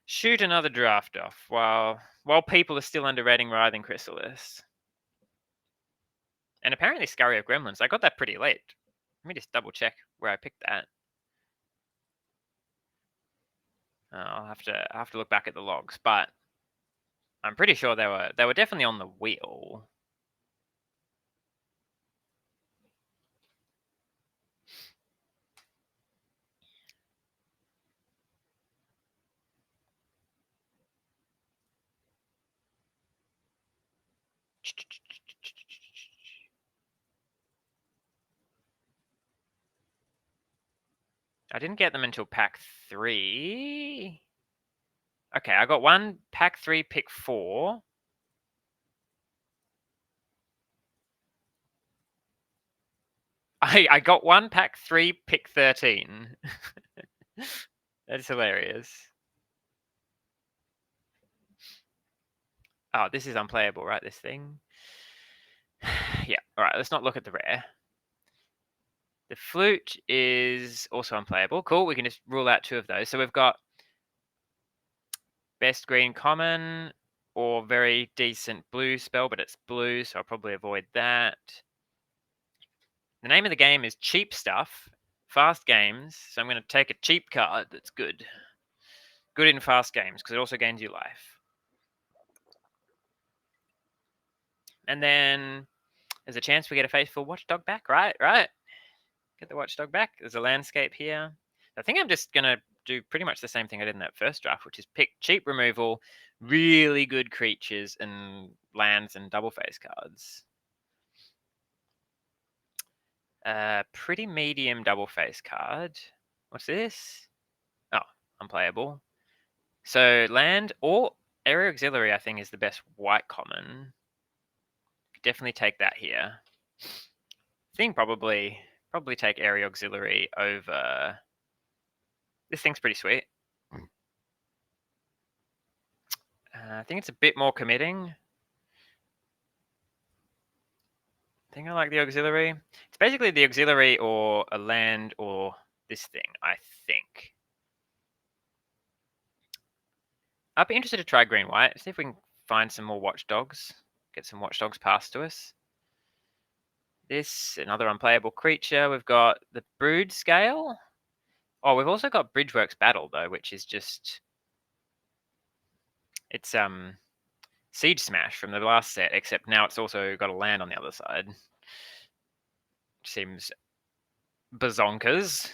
shoot another draft off while people are still underrating Writhing Chrysalis. And apparently Scurry of Gremlins. I got that pretty late. Let me just double check where I picked that. I'll have to look back at the logs, but I'm pretty sure they were definitely on the wheel. I didn't get them until pack 3. Okay, I got one pack 3, pick 4. I got one pack 3, pick 13. That's hilarious. Oh, this is unplayable, right? This thing. Yeah. All right. Let's not look at the rare. The flute is also unplayable. Cool. We can just rule out 2 of those. So we've got best green common or very decent blue spell, but it's blue, so I'll probably avoid that. The name of the game is Cheap Stuff, Fast Games. So I'm going to take a cheap card that's good. Good in fast games, because it also gains you life. And then there's a chance we get a Faithful Watchdog back, right? Get the Watchdog back. There's a landscape here. I think I'm just going to do pretty much the same thing I did in that first draft, which is pick cheap removal, really good creatures and lands and double face cards. Pretty medium double face card. What's this? Oh, unplayable. So land or Area Auxiliary, I think, is the best white common. Definitely take that here. I think probably take Area Auxiliary over. This thing's pretty sweet. I think it's a bit more committing. I think I like the Auxiliary. It's basically the Auxiliary or a land or this thing, I think. I'd be interested to try green-white. See if we can find some more Watchdogs. Get some Watchdogs passed to us. This, another unplayable creature. We've got the Brood Scale. Oh, we've also got Bridgeworks Battle, though, which is just... It's Siege Smash from the last set, except now it's also got a land on the other side. Seems bazonkers.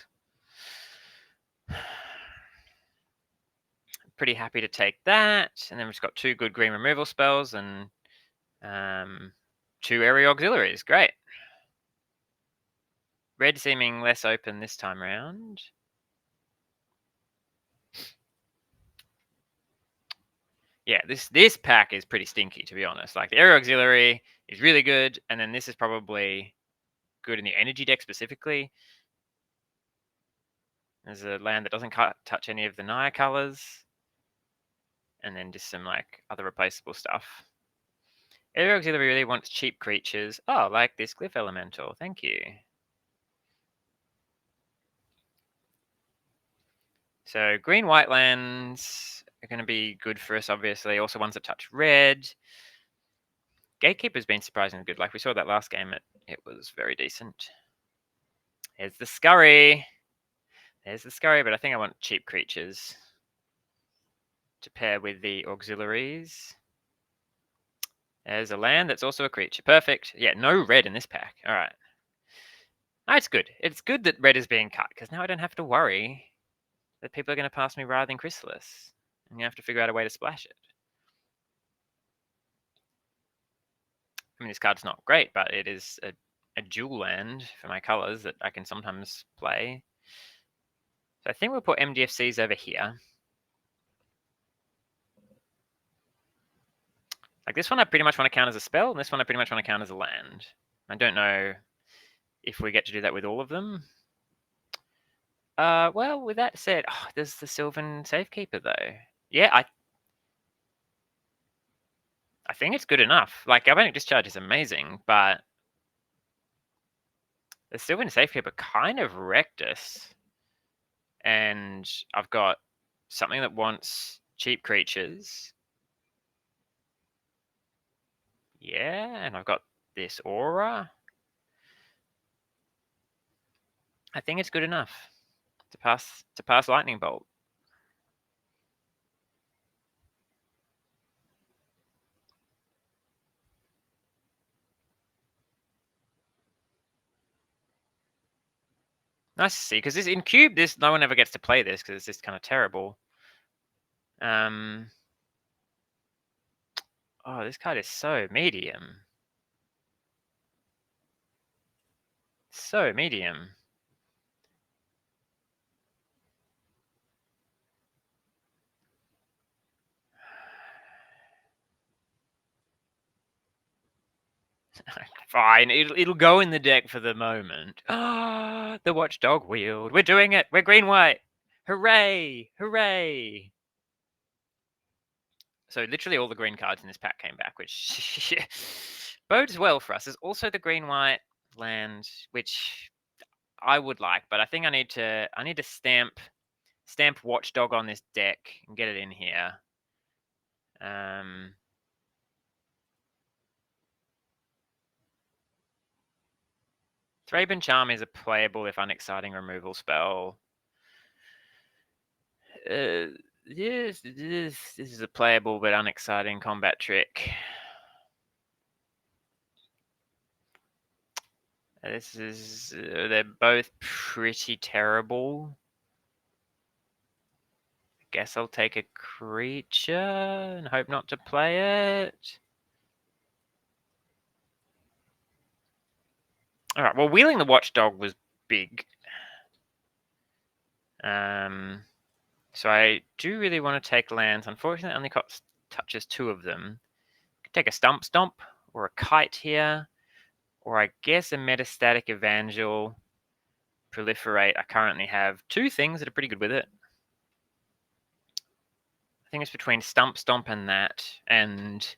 Pretty happy to take that. And then we've got 2 good green removal spells and 2 area auxiliaries. Great. Red seeming less open this time around. Yeah, this pack is pretty stinky, to be honest. Like, the area auxiliary is really good, and then this is probably good in the energy deck specifically. There's a land that doesn't touch any of the Naya colors. And then just some like other replaceable stuff. Area Auxiliary really wants cheap creatures. Oh, like this Glyph Elemental. Thank you. So green-white lands are going to be good for us, obviously. Also ones that touch red. Gatekeeper's been surprisingly good. Like we saw that last game, it was very decent. There's the Scurry. There's the Scurry, but I think I want cheap creatures to pair with the auxiliaries. There's a land that's also a creature. Perfect. Yeah, no red in this pack. All right. Oh, it's good. It's good that red is being cut, because now I don't have to worry that people are going to pass me Writhing Chrysalis. I'm going to have to figure out a way to splash it. I mean, this card's not great, but it is a a dual land for my colors that I can sometimes play. So I think we'll put MDFCs over here. Like this one I pretty much want to count as a spell, and this one I pretty much want to count as a land. I don't know if we get to do that with all of them. Well, with that said, there's the Sylvan Safekeeper though. Yeah, I think it's good enough. Like, Galvanic Discharge is amazing, but the Sylvan Safekeeper kind of wrecked us. And I've got something that wants cheap creatures. Yeah, and I've got this aura. I think it's good enough to pass Lightning Bolt. Nice to see, because this in Cube, no one ever gets to play this because it's just kind of terrible. Oh, this card is so medium. So medium. Fine, it'll go in the deck for the moment. Ah, the Watchdog Wield. We're doing it. We're green-white. Hooray! Hooray! So literally all the green cards in this pack came back, which bodes well for us. There's also the green-white land, which I would like, but I think I need to stamp Watchdog on this deck and get it in here. Thraben Charm is a playable if unexciting removal spell. Yes, this is a playable but unexciting combat trick. This is they're both pretty terrible. I guess I'll take a creature and hope not to play it. All right. Well, wheeling the Watchdog was big. So I do really want to take lands. Unfortunately, it only touches 2 of them. Could take a Stomp or a Kite here, or I guess a Metastatic Evangel. Proliferate. I currently have 2 things that are pretty good with it. I think it's between Stomp and that, and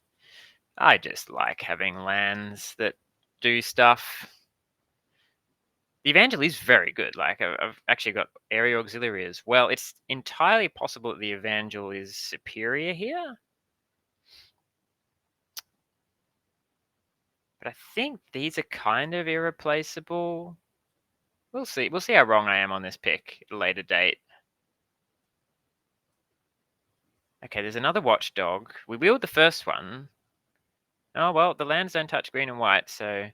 I just like having lands that do stuff. The Evangel is very good. Like, I've actually got Area Auxiliary as well. It's entirely possible that the Evangel is superior here. But I think these are kind of irreplaceable. We'll see. We'll see how wrong I am on this pick at a later date. Okay, there's another Watchdog. We wheeled the first one. Oh, well, the lands don't touch green and white, so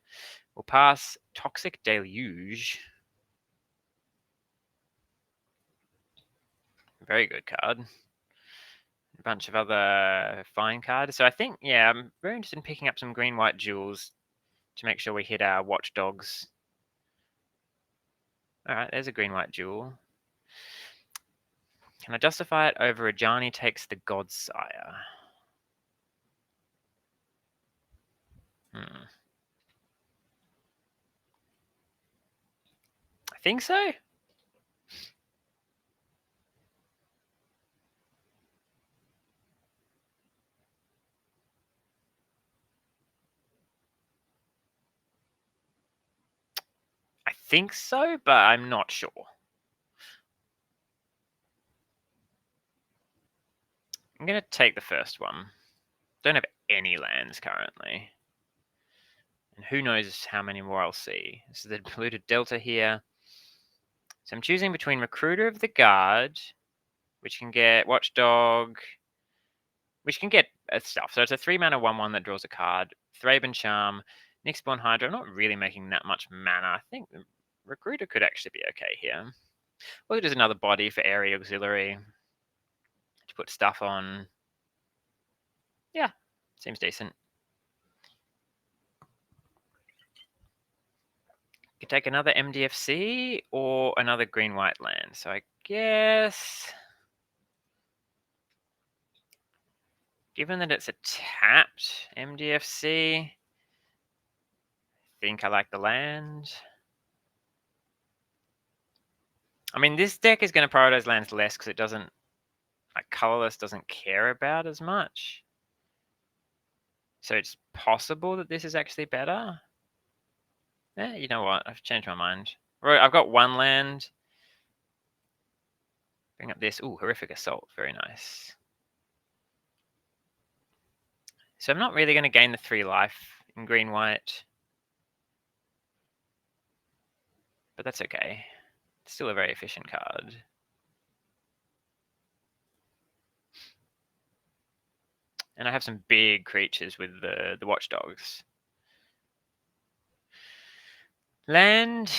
we'll pass Toxic Deluge. Very good card. A bunch of other fine cards. So I think, yeah, I'm very interested in picking up some green-white jewels to make sure we hit our Watchdogs. All right, there's a green-white jewel. Can I justify it over Ajani takes the Godsire? I think so. I think so, but I'm not sure. I'm going to take the first one. Don't have any lands currently. And who knows how many more I'll see. This is the polluted delta here. So I'm choosing between Recruiter of the Guard, which can get Watchdog, which can get stuff. So it's a 3-mana 1/1 that draws a card. Thraben Charm, Nyxborn Hydra. I'm not really making that much mana. I think Recruiter could actually be okay here. Or there's another body for Area Auxiliary to put stuff on. Yeah, seems decent. could take another MDFC or another green-white land. So I guess, given that it's a tapped MDFC, I think I like the land. I mean, this deck is going to prioritize lands less because it doesn't, like, colorless doesn't care about as much. So it's possible that this is actually better. Yeah, you know what? I've changed my mind. Right, I've got one land. Bring up this. Ooh, Horrific Assault. Very nice. So I'm not really going to gain the 3 life in green-white. But that's okay. It's still a very efficient card. And I have some big creatures with the watchdogs. Land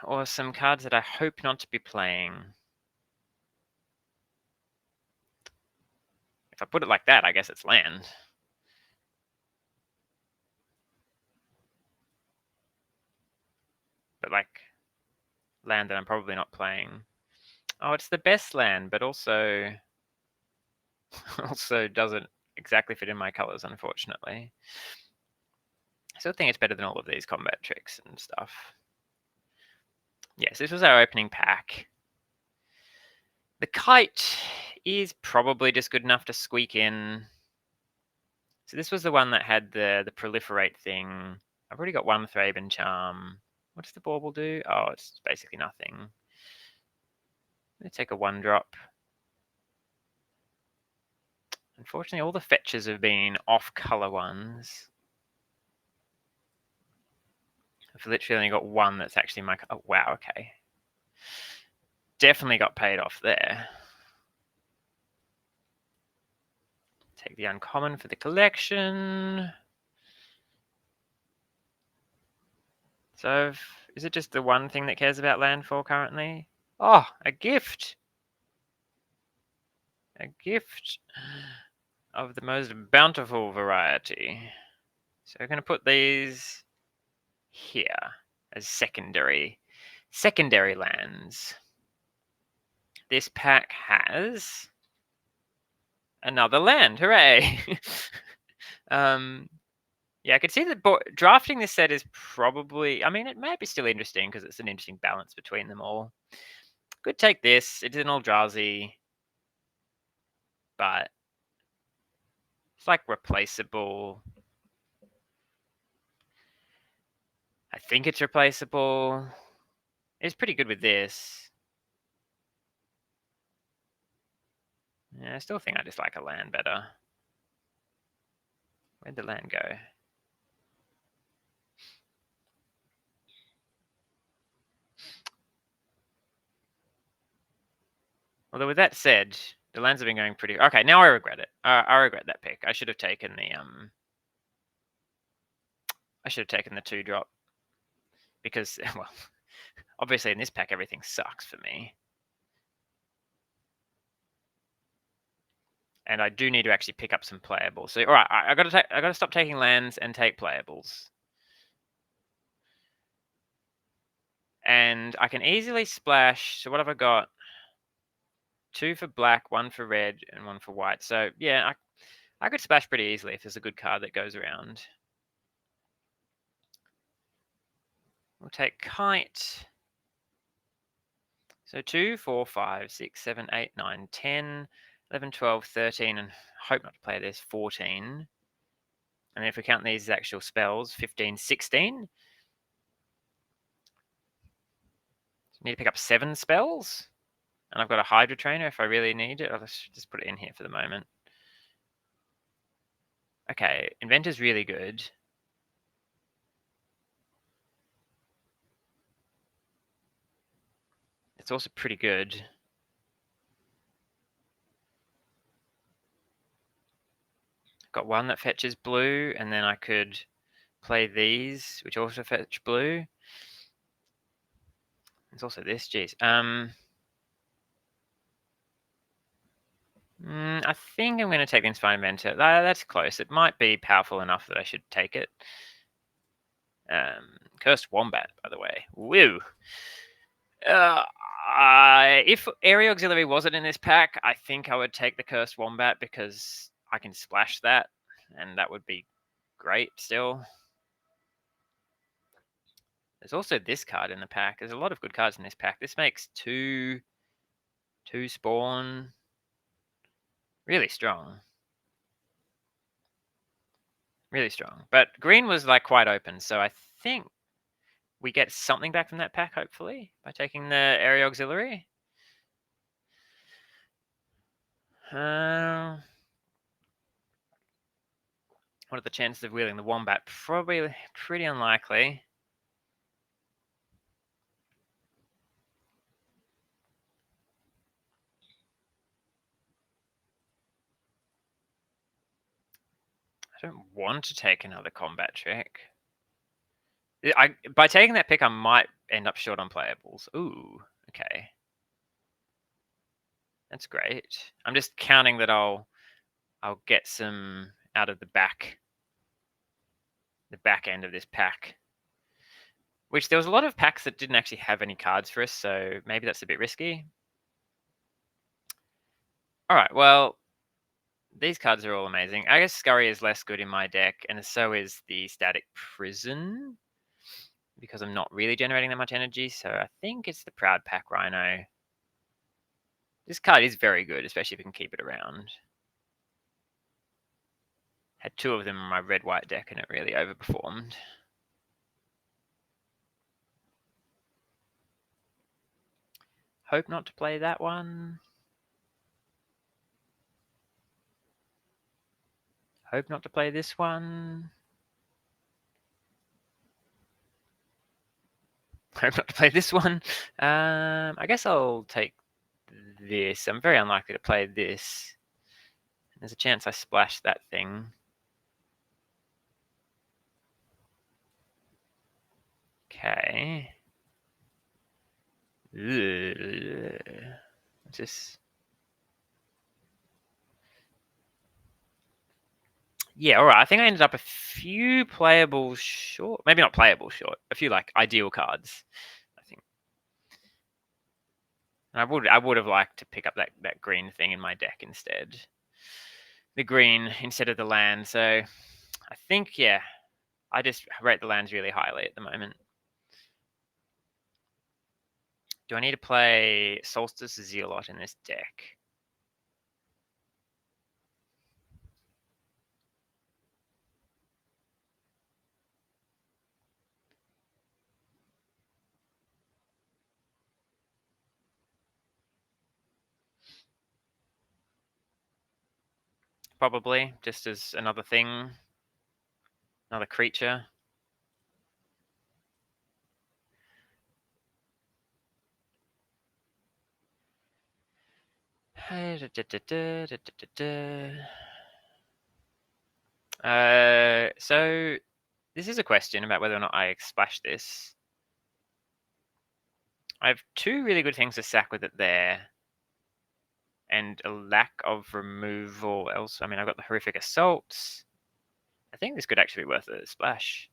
or some cards that I hope not to be playing. If I put it like that, I guess it's land. But like land that I'm probably not playing. Oh, it's the best land, but also doesn't exactly fit in my colors, unfortunately. I still think it's better than all of these combat tricks and stuff. Yes, this was our opening pack. The kite is probably just good enough to squeak in. So this was the one that had the proliferate thing. I've already got one Thraben charm. What does the bauble do? Oh, it's basically nothing. Let's take a 1-drop. Unfortunately, all the fetches have been off-color ones. I've literally only got one that's actually my... Oh, wow, okay. Definitely got paid off there. Take the uncommon for the collection. So, is it just the one thing that cares about landfall currently? Oh, a gift! A gift of the most bountiful variety. So we're going to put these here as secondary lands. This pack has another land. Hooray! Yeah, I could see that drafting this set is probably, I mean, it may be still interesting because it's an interesting balance between them all. Could take this. It's an Eldrazi, but it's like replaceable. I think it's replaceable. It's pretty good with this. Yeah, I still think I just like a land better. Where'd the land go? Although with that said, the lands have been going pretty... Okay, now I regret it. I regret that pick. I should have taken the 2-drop. Because, well, obviously in this pack everything sucks for me. And I do need to actually pick up some playables. So, all right, I got to stop taking lands and take playables. And I can easily splash. So what have I got? 2 for black, 1 for red, and 1 for white. So yeah, I could splash pretty easily if there's a good card that goes around. We'll take kite. So 2, 4, 5, 6, 7, 8, 9, 10, 11, 12, 13, and hope not to play this, 14. And if we count these as actual spells, 15, 16. Need to pick up 7 spells. And I've got a Hydra Trainer if I really need it. I'll just put it in here for the moment. Okay, Inventor's really good. It's also pretty good. Got one that fetches blue, and then I could play these, which also fetch blue. There's also this, geez. I think I'm going to take the Inspired Inventor. That's close. It might be powerful enough that I should take it. Cursed Wombat, by the way. Woo! If Area Auxiliary wasn't in this pack, I think I would take the Cursed Wombat because I can splash that, and that would be great still. There's also this card in the pack. There's a lot of good cards in this pack. This makes two spawn. Really strong. Really strong. But green was like quite open, so I think we get something back from that pack, hopefully, by taking the Area Auxiliary. What are the chances of wheeling the Wombat? Probably pretty unlikely. I don't want to take another combat trick. By taking that pick, I might end up short on playables. Ooh, okay. That's great. I'm just counting that I'll get some out of the back end of this pack. Which there was a lot of packs that didn't actually have any cards for us, so maybe that's a bit risky. All right, well, these cards are all amazing. I guess Scurry is less good in my deck, and so is the Static Prison, because I'm not really generating that much energy, so I think it's the Proud Pack Rhino. This card is very good, especially if you can keep it around. Had two of them in my red-white deck, and it really overperformed. Hope not to play that one. Hope not to play this one. Hope not to play this one. I guess I'll take this. I'm very unlikely to play this. There's a chance I splash that thing. Okay. Just... Yeah, all right. I think I ended up a few playable short. Maybe not playable short. A few like ideal cards, I think. And I would have liked to pick up that green thing in my deck instead. The green instead of the land. So I think, yeah, I just rate the lands really highly at the moment. Do I need to play Solstice Zealot in this deck? Probably, just as another thing, another creature. So this is a question about whether or not I splash this. I have two really good things to sack with it there, and a lack of removal else. I mean, I've got the Horrific Assaults. I think this could actually be worth a splash.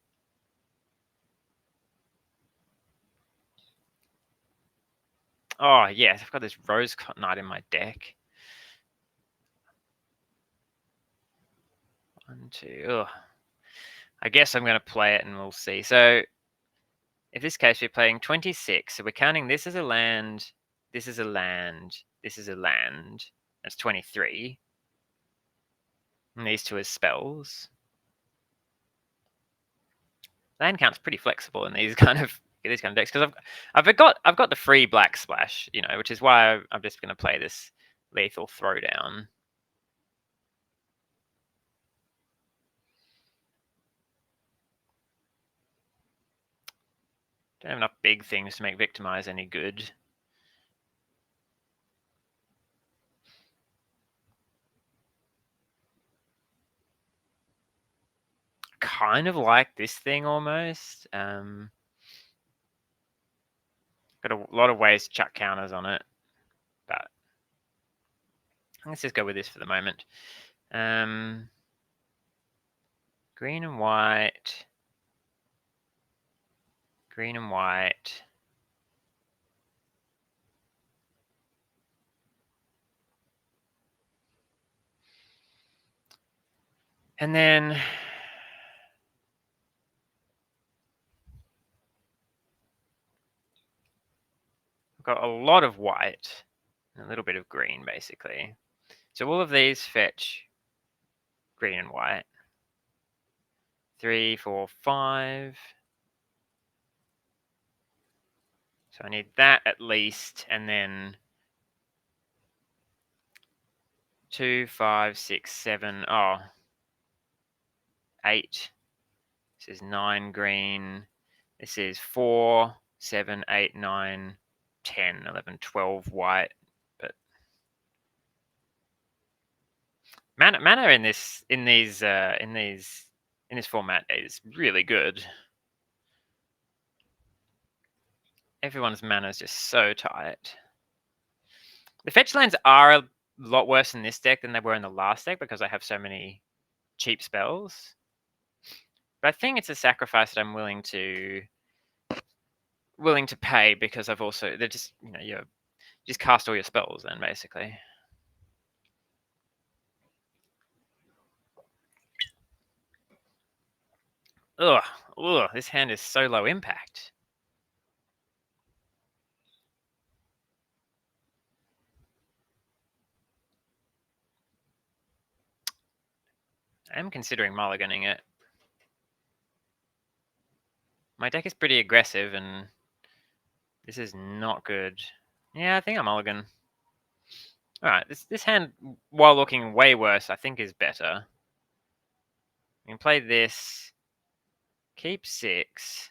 Oh, yes, I've got this Rose Knight in my deck. 1, 2. Ugh. I guess I'm going to play it and we'll see. So, in this case, we're playing 26. So we're counting this as a land, this is a land, this is a land. That's 23. And these two as spells. Land count's pretty flexible in these kind of decks because I've got the free black splash, which is why I'm just going to play this lethal throwdown. Don't have enough big things to make Victimize any good. Kind of like this thing almost. Got a lot of ways to chuck counters on it, but let's just go with this for the moment. Green and white. green and white. And then I've got a lot of white and a little bit of green, basically. So all of these fetch green and white. 3, 4, 5. So I need that at least, and then 2, 5, 6, 7. Oh, 8. This is 9 green. This is 4, 7, 8, 9, 10, 11, 12 white. But mana in this format is really good. Everyone's mana is just so tight. The fetch lands are a lot worse in this deck than they were in the last deck because I have so many cheap spells. But I think it's a sacrifice that I'm willing to pay because they're just you just cast all your spells then basically. Ugh, this hand is so low impact. I am considering mulliganing it. My deck is pretty aggressive and this is not good. Yeah, I think I'm mulligan. Alright, this hand, while looking way worse, I think is better. We can play this. Keep 6.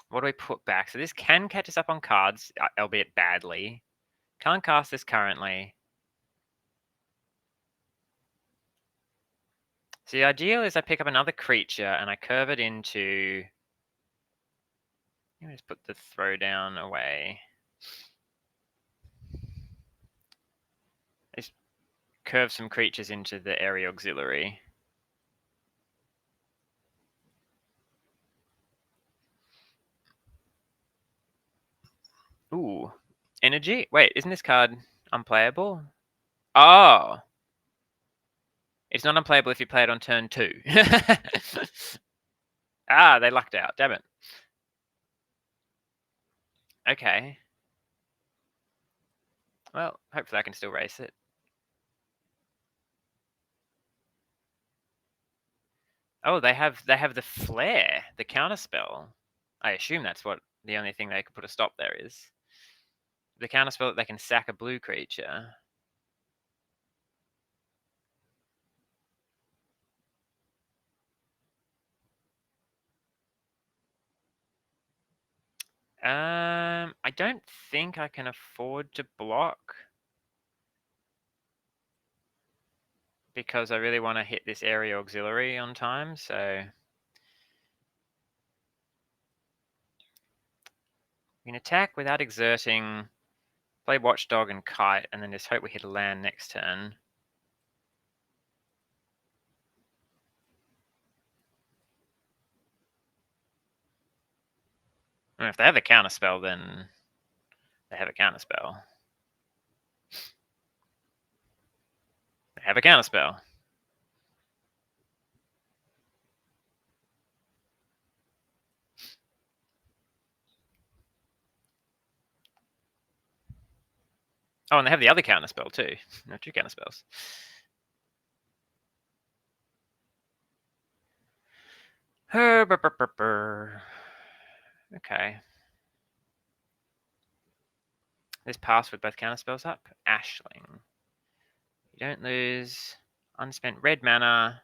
What do we put back? So this can catch us up on cards, albeit badly. Can't cast this currently. So the ideal is I pick up another creature and I curve it into... Let me just put the throwdown away. Let's curve some creatures into the area auxiliary. Ooh. Energy? Wait, isn't this card unplayable? Oh! It's not unplayable if you play it on turn 2. Ah, they lucked out. Damn it. Okay. Well, hopefully I can still race it. Oh, they have the flare, the counterspell. I assume that's what the only thing they could put a stop there is. The counterspell that they can sack a blue creature. I don't think I can afford to block because I really want to hit this area auxiliary on time, so we can attack without exerting, play Watchdog and Kite, and then just hope we hit a land next turn. And if they have a counterspell, then they have a counterspell. They have a counterspell. Oh, and they have the other counterspell too. No, 2 counterspells. Okay. This pass with both counterspells up. Ashling. You don't lose unspent red mana.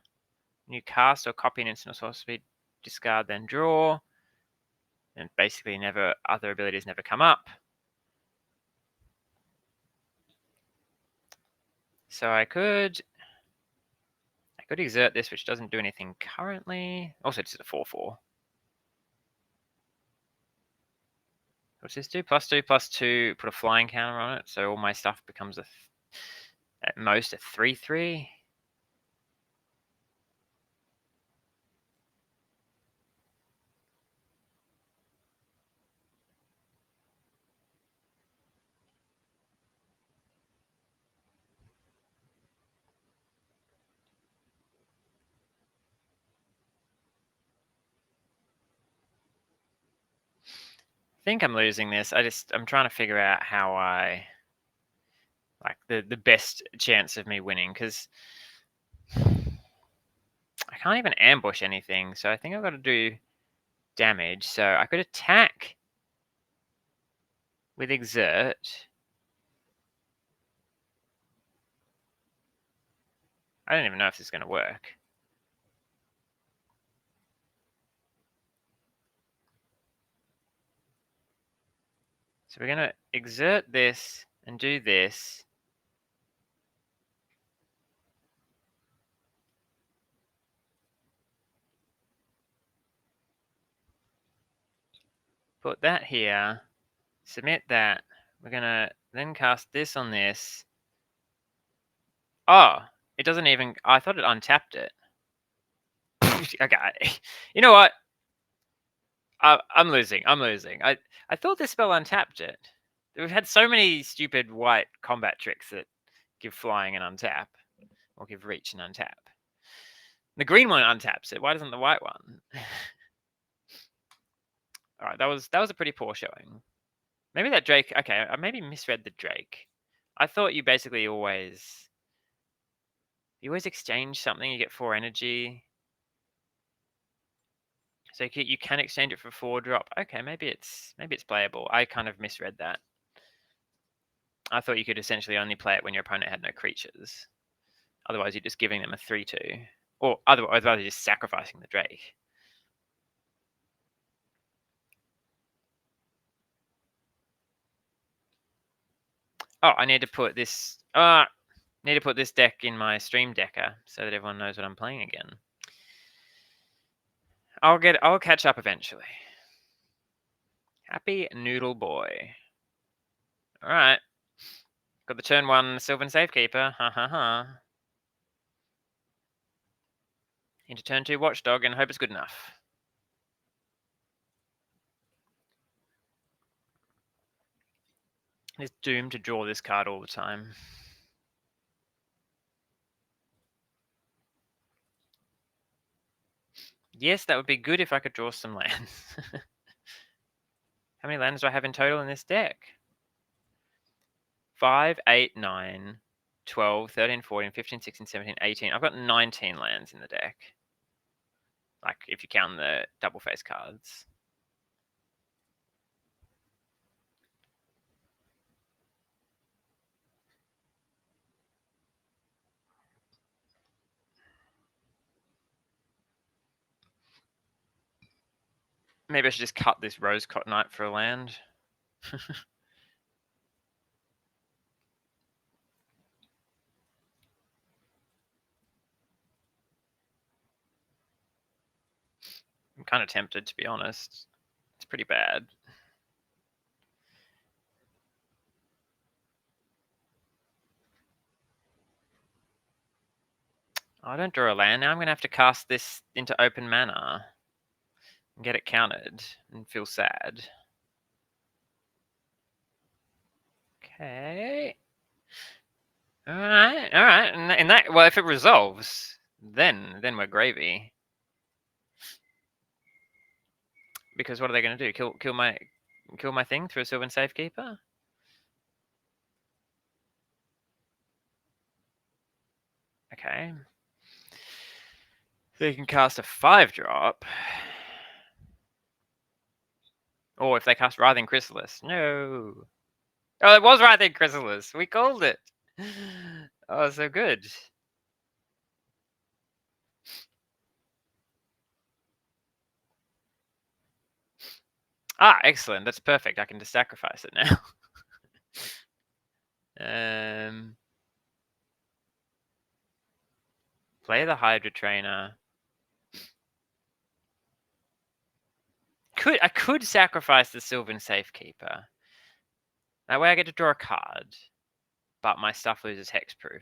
You cast or copy an instant or source speed, discard, then draw. And basically other abilities never come up. So I could exert this, which doesn't do anything currently. Also, it's a 4/4. What's this do? +2/+2. Put a flying counter on it, so all my stuff becomes at most a 3/3. think I'm losing this. I'm trying to figure out how I like the best chance of me winning, because I can't even ambush anything. So I think I've got to do damage. So I could attack with exert. I don't even know if this is going to work. So we're going to exert this and do this. Put that here. Submit that. We're going to then cast this on this. Oh, it doesn't even... I thought it untapped it. Okay. You know what? I'm losing. I thought this spell untapped it. We've had so many stupid white combat tricks that give flying and untap, or give reach and untap. The green one untaps it. Why doesn't the white one? All right, that was a pretty poor showing. Maybe that Drake. Okay, I maybe misread the Drake. I thought you basically always exchange something. You get 4 energy. So you can exchange it for 4 drop. Okay, maybe it's playable. I kind of misread that. I thought you could essentially only play it when your opponent had no creatures. Otherwise, you're just giving them a 3/2. Or otherwise, you're just sacrificing the Drake. Oh, I need to put this... need to put this deck in my stream decker so that everyone knows what I'm playing again. I'll catch up eventually. Happy Noodle Boy. All right. Got the turn 1 Sylvan Safekeeper. Ha ha ha. Into turn 2 Watchdog and hope it's good enough. It's doomed to draw this card all the time. Yes, that would be good if I could draw some lands. How many lands do I have in total in this deck? 5, 8, 9, 12, 13, 14, 15, 16, 17, 18. I've got 19 lands in the deck. Like, if you count the double face cards. Maybe I should just cut this Rose Cottonite for a land. I'm kind of tempted, to be honest. It's pretty bad. Oh, I don't draw a land now. I'm going to have to cast this into open mana and get it countered and feel sad. Okay. All right. And that, well, if it resolves, then we're gravy. Because what are they going to do? Kill my thing through a Sylvan Safekeeper? Okay. They can cast a 5-drop. Or if they cast Writhing Chrysalis. No. Oh, it was Writhing Chrysalis. We called it. Oh, so good. Ah, excellent. That's perfect. I can just sacrifice it now. Play the Hydra Trainer. I could sacrifice the Sylvan Safekeeper. That way I get to draw a card, but my stuff loses hexproof.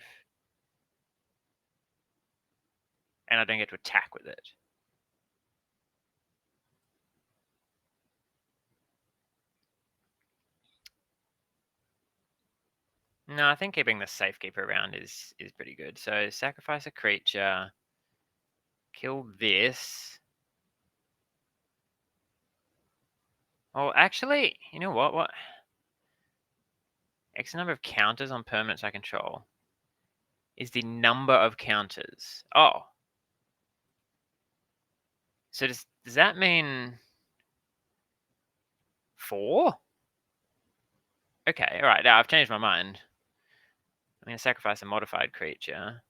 And I don't get to attack with it. No, I think keeping the Safekeeper around is pretty good. So sacrifice a creature, kill this. Oh, actually, you know what? What? X number of counters on permanents I control is the number of counters. Oh. So does that mean 4? Okay, all right. Now I've changed my mind. I'm going to sacrifice a modified creature.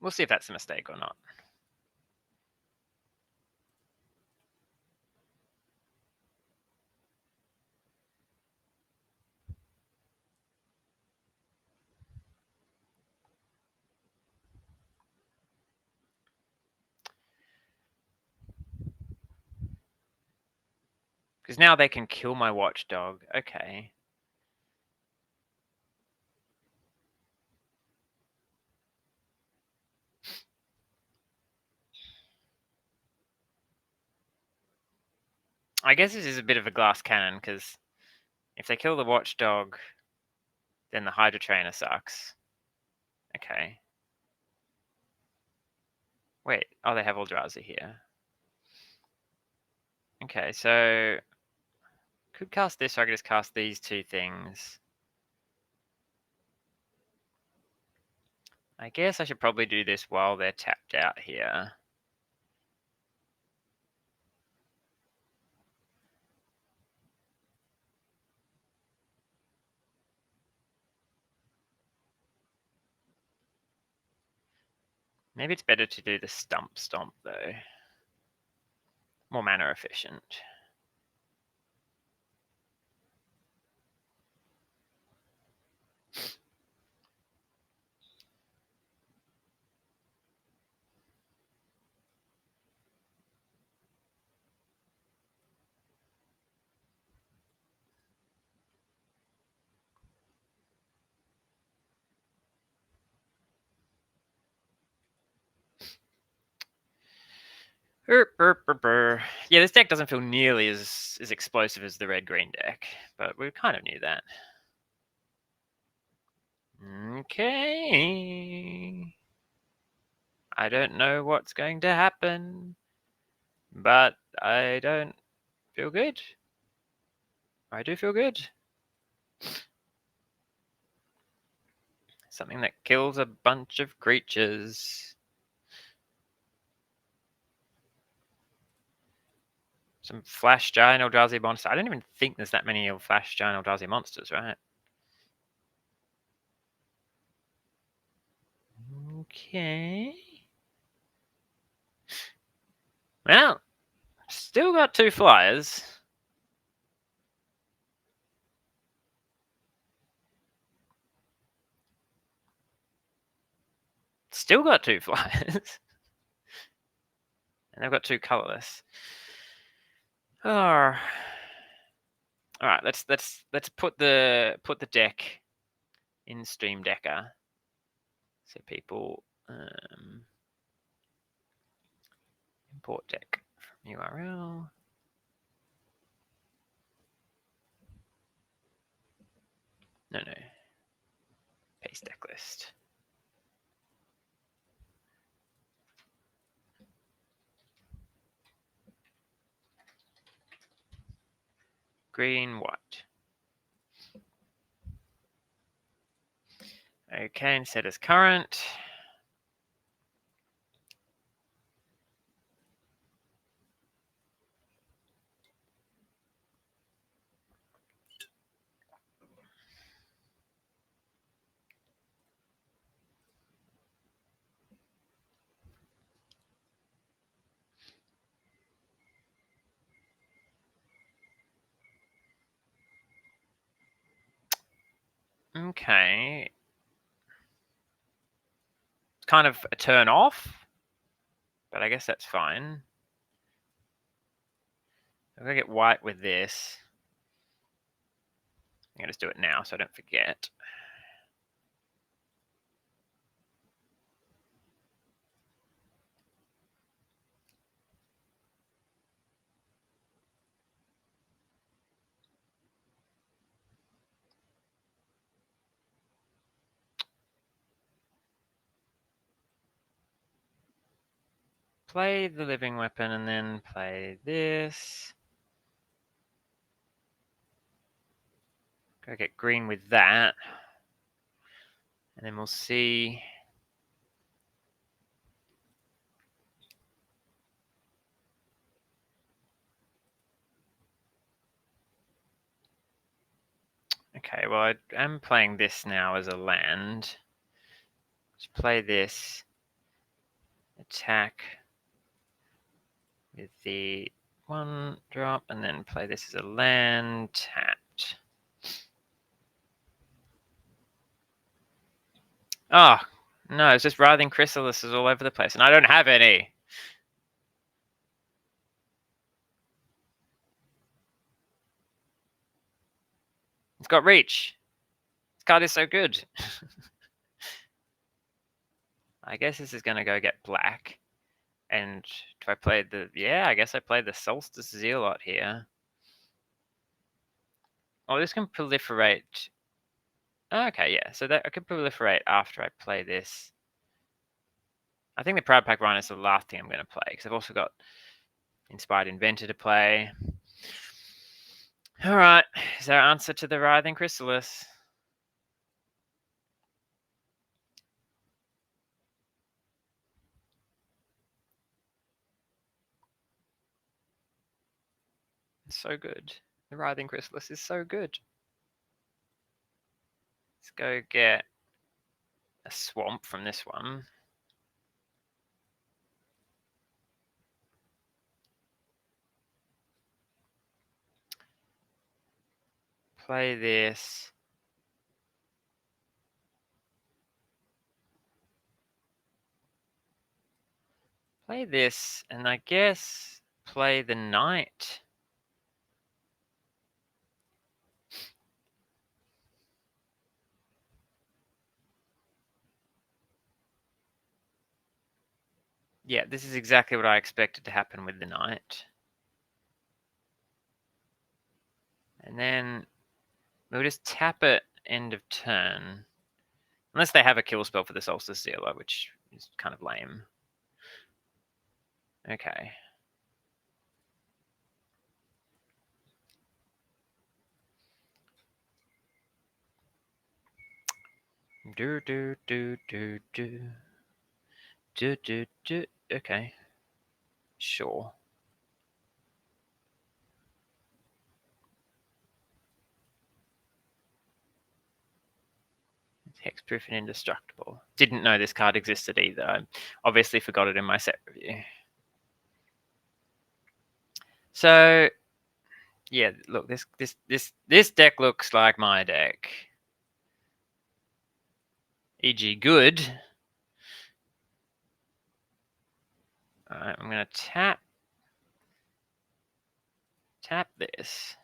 We'll see if that's a mistake or not. Because now they can kill my watchdog. Okay. I guess this is a bit of a glass cannon, because if they kill the watchdog, then the Hydra Trainer sucks. Okay. Wait. Oh, they have Eldrazi here. Okay, so could cast this, or I could just cast these 2 things. I guess I should probably do this while they're tapped out here. Maybe it's better to do the Stomp though. More mana efficient. Yeah, this deck doesn't feel nearly as explosive as the red-green deck, but we kind of knew that. Okay. I don't know what's going to happen, but I don't feel good. I do feel good. Something that kills a bunch of creatures. Some Flash Giant Eldrazi monster. I don't even think there's that many Flash Giant Eldrazi monsters, right? Okay. Well, still got 2 flyers. Still got 2 flyers. And I've got 2 colorless. Oh. All right, let's put the deck in Stream Decker, so people import deck from URL. No, paste deck list. Green, white. Okay, and set as current. Okay. It's kind of a turn off, but I guess that's fine. I'm gonna get white with this. I'm gonna just do it now so I don't forget. play the living weapon and then play this. Go get green with that. And then we'll see. Okay, well, I am playing this now as a land. Let's play this. Attack with the 1 drop, and then play this as a land tapped. Oh, no, it's just writhing chrysalises all over the place, and I don't have any. It's got reach. This card is so good. I guess this is going to go get black. And do I play the... Yeah, I guess I play the Solstice Zealot here. Oh, this can proliferate. Okay, yeah. So that I could proliferate after I play this. I think the Proud Pack Rhino is the last thing I'm going to play, because I've also got Inspired Inventor to play. All right. Is our answer to the Writhing Chrysalis? It's so good. The Writhing Chrysalis is so good. Let's go get a swamp from this one. Play this. Play this, and I guess play the knight. Yeah, this is exactly what I expected to happen with the knight. And then we'll just tap it end of turn. Unless they have a kill spell for the Solstice Sealer, which is kind of lame. Okay. Do do do do do. Do do do. Okay. Sure. Hexproof and indestructible. Didn't know this card existed either. I obviously forgot it in my set review. So yeah, look, this deck looks like my deck. E.g. good. Alright, I'm gonna tap this.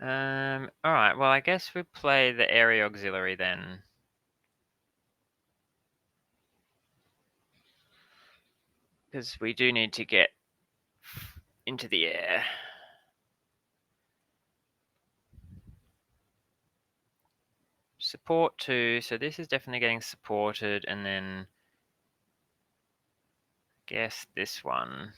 Alright, well I guess we play the Area Auxiliary then. Because we do need to get into the air. Support 2, so this is definitely getting supported, and then I guess this one.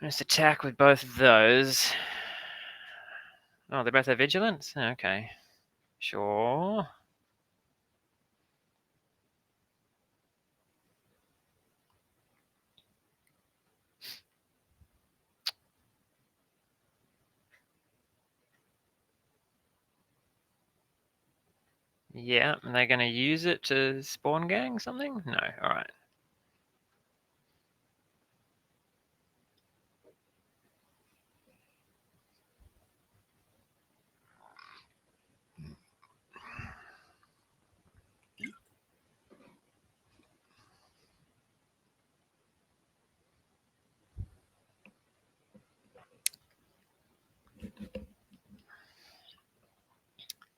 Let's attack with both of those. Oh, they both have vigilance? Okay. Sure. Yeah, and they're going to use it to spawn gang something? No, alright.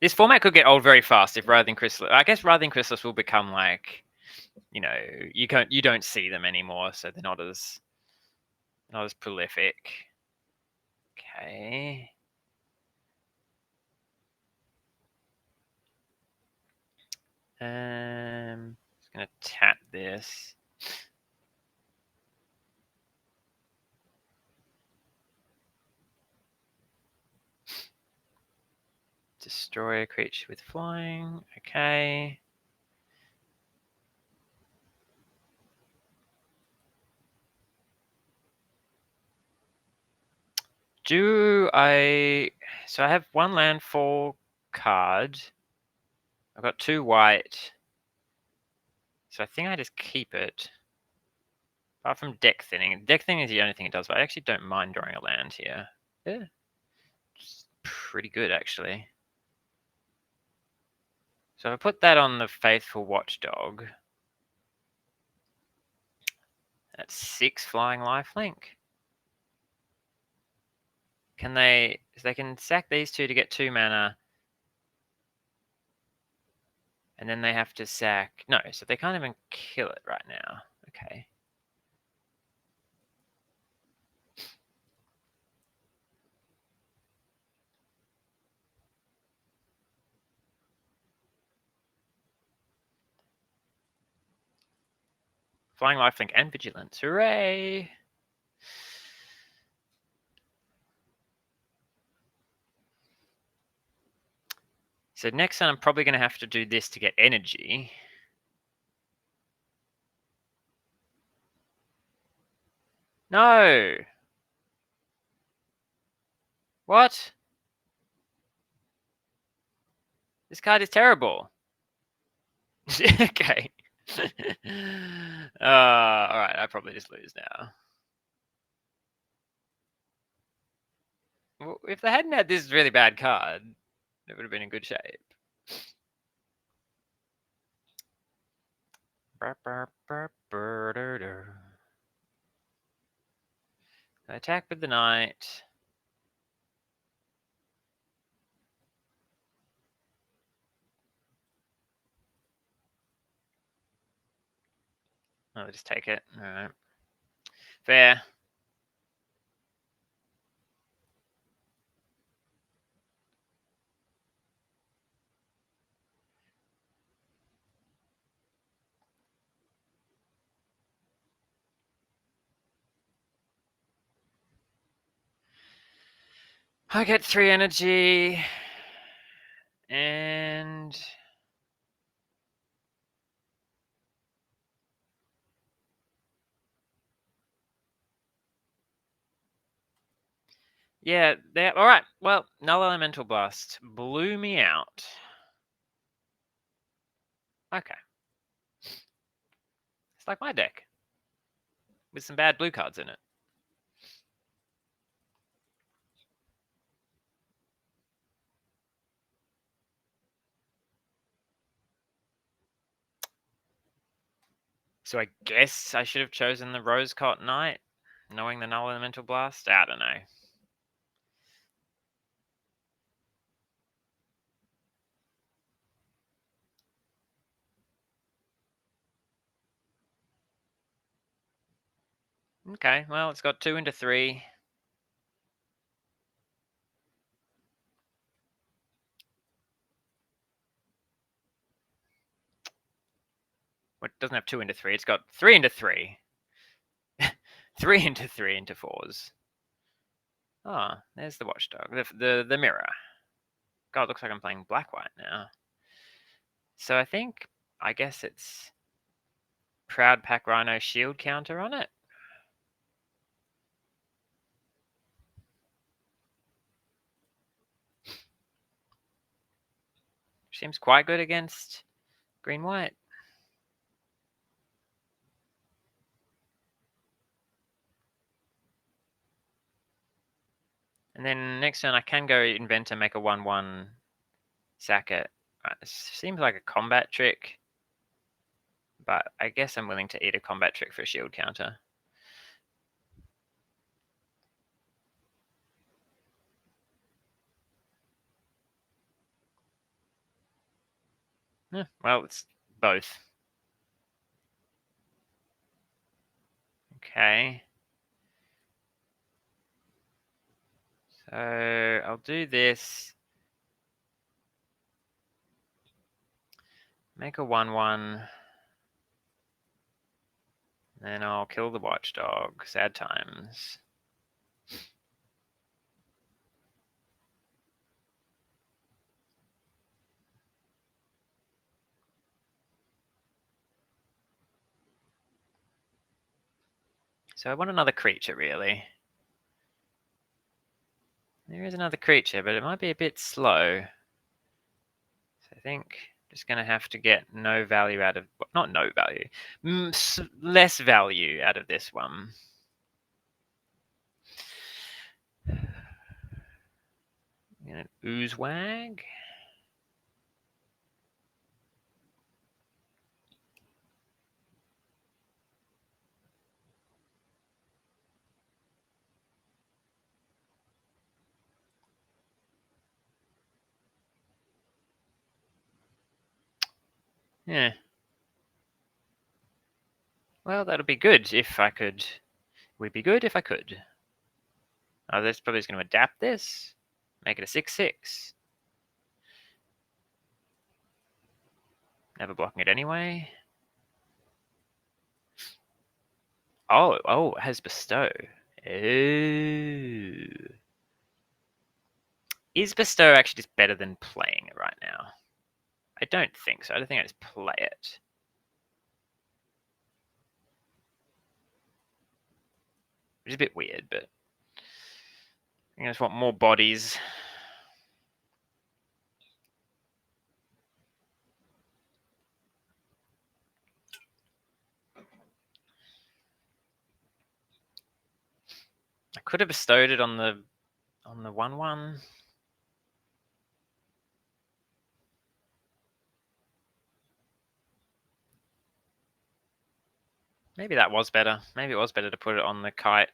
This format could get old very fast if Writhing Chrysalis... I guess Writhing Chrysalis will become like you know, you don't see them anymore, so they're not as prolific. Okay. Just gonna tap this. Destroy a creature with flying. Okay. So I have 1 land, 4 card. I've got 2 white. So I think I just keep it. Apart from deck thinning. Deck thinning is the only thing it does, but I actually don't mind drawing a land here. Yeah. It's pretty good, actually. So I put that on the Faithful Watchdog. That's 6 flying lifelink. Can they... So they can sack these 2 to get 2 mana. And then they have to sack... No, so they can't even kill it right now. Okay. Flying lifelink and vigilance. Hooray! So next turn I'm probably going to have to do this to get energy. No! What? This card is terrible. Okay. Alright, I probably just lose now. Well, if they hadn't had this really bad card, it would have been in good shape. Attack with the knight. I'll just take it. Alright. Fair. I get 3 energy. And... yeah, all right. Well, Null Elemental Blast blew me out. Okay. It's like my deck. With some bad blue cards in it. So I guess I should have chosen the Rose-Cot Knight, knowing the Null Elemental Blast? I don't know. Okay, well, it's got 2 into 3. Well, it doesn't have 2 into 3. It's got 3 into 3. 3 into 3 into 4s. Oh, there's the Watchdog. The mirror. God, looks like I'm playing black-white now. So I guess it's Proud Pack Rhino shield counter on it. Seems quite good against green-white. And then next turn I can go Inventor, make a 1/1, sack it. It seems like a combat trick, but I guess I'm willing to eat a combat trick for a shield counter. Yeah, well, it's both. Okay. So I'll do this. Make a 1/1. Then I'll kill the watchdog. Sad times. So I want another creature, really. There is another creature, but it might be a bit slow. So I think I'm just going to have to get no value out of... Not no value. Less value out of this one. An Oozewag. Yeah. Well, that'll be good if I could. Would be good if I could. Oh, this probably is going to adapt this. Make it a 6/6. Never blocking it anyway. Oh, it has Bestow. Ooh. Is Bestow actually just better than playing it right now? I don't think so. I don't think I just play it. Which is a bit weird, but I just want more bodies. I could have bestowed it on the 1/1. Maybe that was better. Maybe it was better to put it on the kite.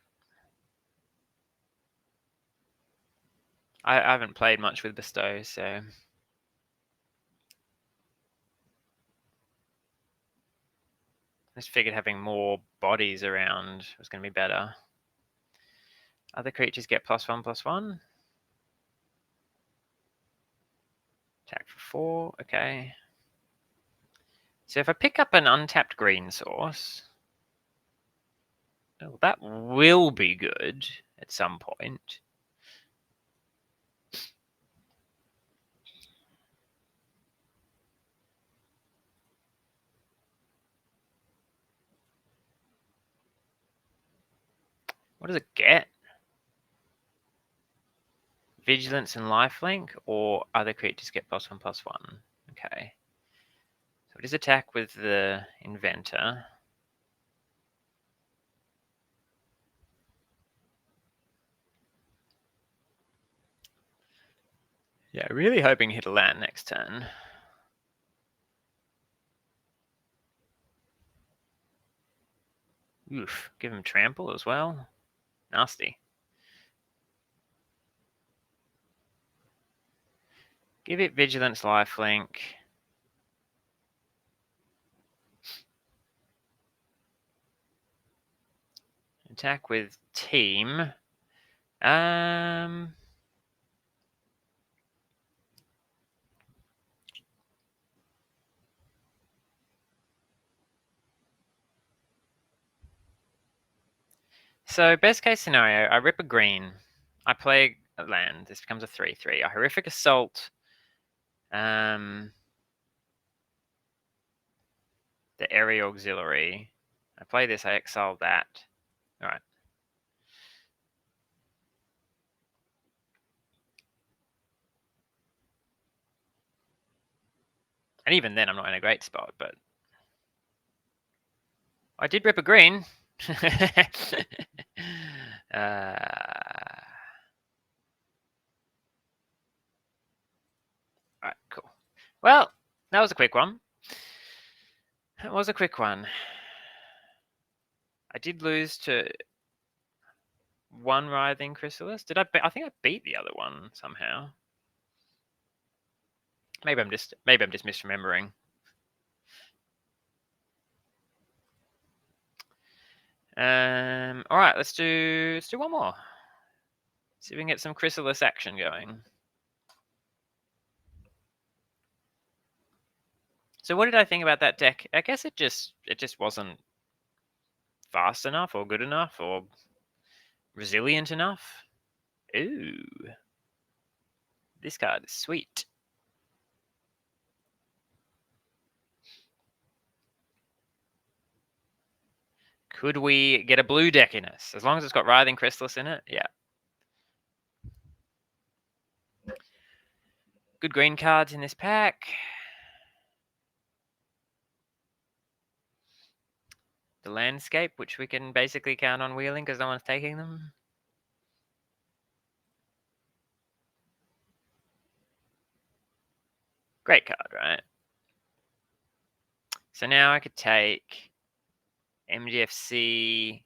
I haven't played much with Bestow, so I just figured having more bodies around was going to be better. Other creatures get +1/+1. Attack for 4. Okay. So if I pick up an untapped green source, oh, that will be good at some point. What does it get? Vigilance and lifelink, or other creatures get +1/+1. Okay. So it is attack with the inventor. Yeah, really hoping hit a land next turn. Oof, give him trample as well. Nasty. Give it vigilance lifelink. Attack with team. So best case scenario, I rip a green. I play a land. This becomes a 3/3. A horrific assault. The area auxiliary. I play this. I exile that. All right. And even then, I'm not in a great spot, but I did rip a green. Alright, cool. Well, that was a quick one. That was a quick one. I did lose to one Writhing Chrysalis. Did I? I think I beat the other one somehow. Maybe I'm just misremembering. All right, let's do one more. See if we can get some Chrysalis action going. So what did I think about that deck? I guess it just wasn't fast enough or good enough or resilient enough. Ooh. This card is sweet. Could we get a blue deck in us? As long as it's got Writhing Chrysalis in it, yeah. Good green cards in this pack. The Landscape, which we can basically count on wheeling because no one's taking them. Great card, right? So now I could take MGFC,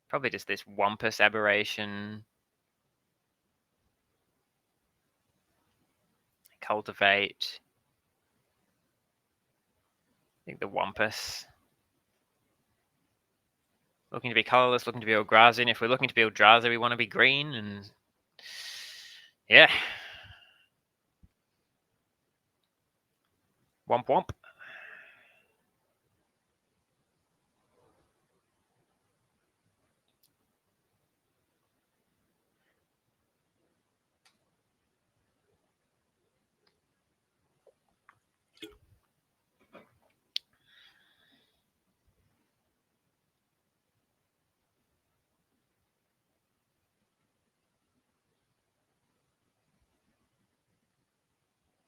probably just this Wampus Aberration. Cultivate. I think the Wampus. Looking to be colorless, looking to be Eldrazi. And if we're looking to be Eldrazi, we want to be green. And yeah. Womp womp.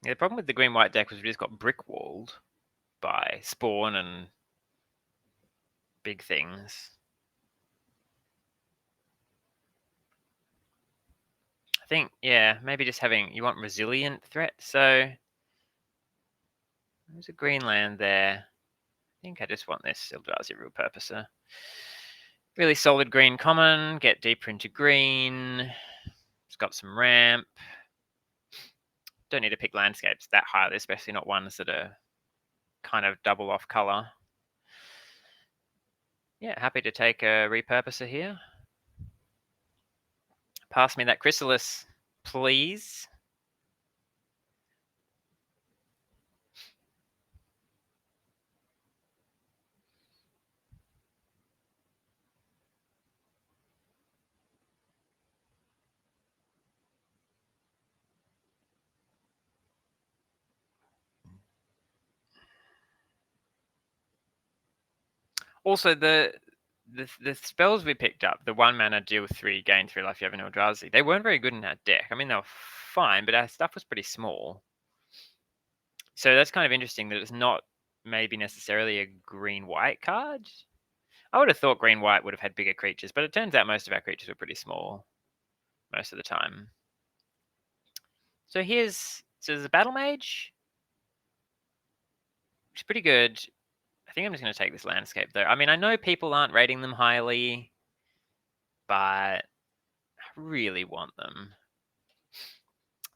Yeah, the problem with the green-white deck was we just got brick-walled by Spawn and big things. I think, yeah, maybe just having, you want resilient threat. So there's a green land there. I think I just want this Eldrazi Real Purposer. Really solid green common, get deeper into green. It's got some ramp. Don't need to pick landscapes that highly, especially not ones that are kind of double off color. Yeah, happy to take a repurposer here. Pass me that Chrysalis, please. Also, the spells we picked up, the 1 mana deal 3, gain 3 life, you have an Eldrazi, they weren't very good in that deck. I mean, they were fine, but our stuff was pretty small. So that's kind of interesting that it's not maybe necessarily a green-white card. I would have thought green-white would have had bigger creatures, but it turns out most of our creatures were pretty small most of the time. So there's a Battle Mage, which is pretty good. I think I'm just going to take this Landscape, though. I mean, I know people aren't rating them highly, but I really want them.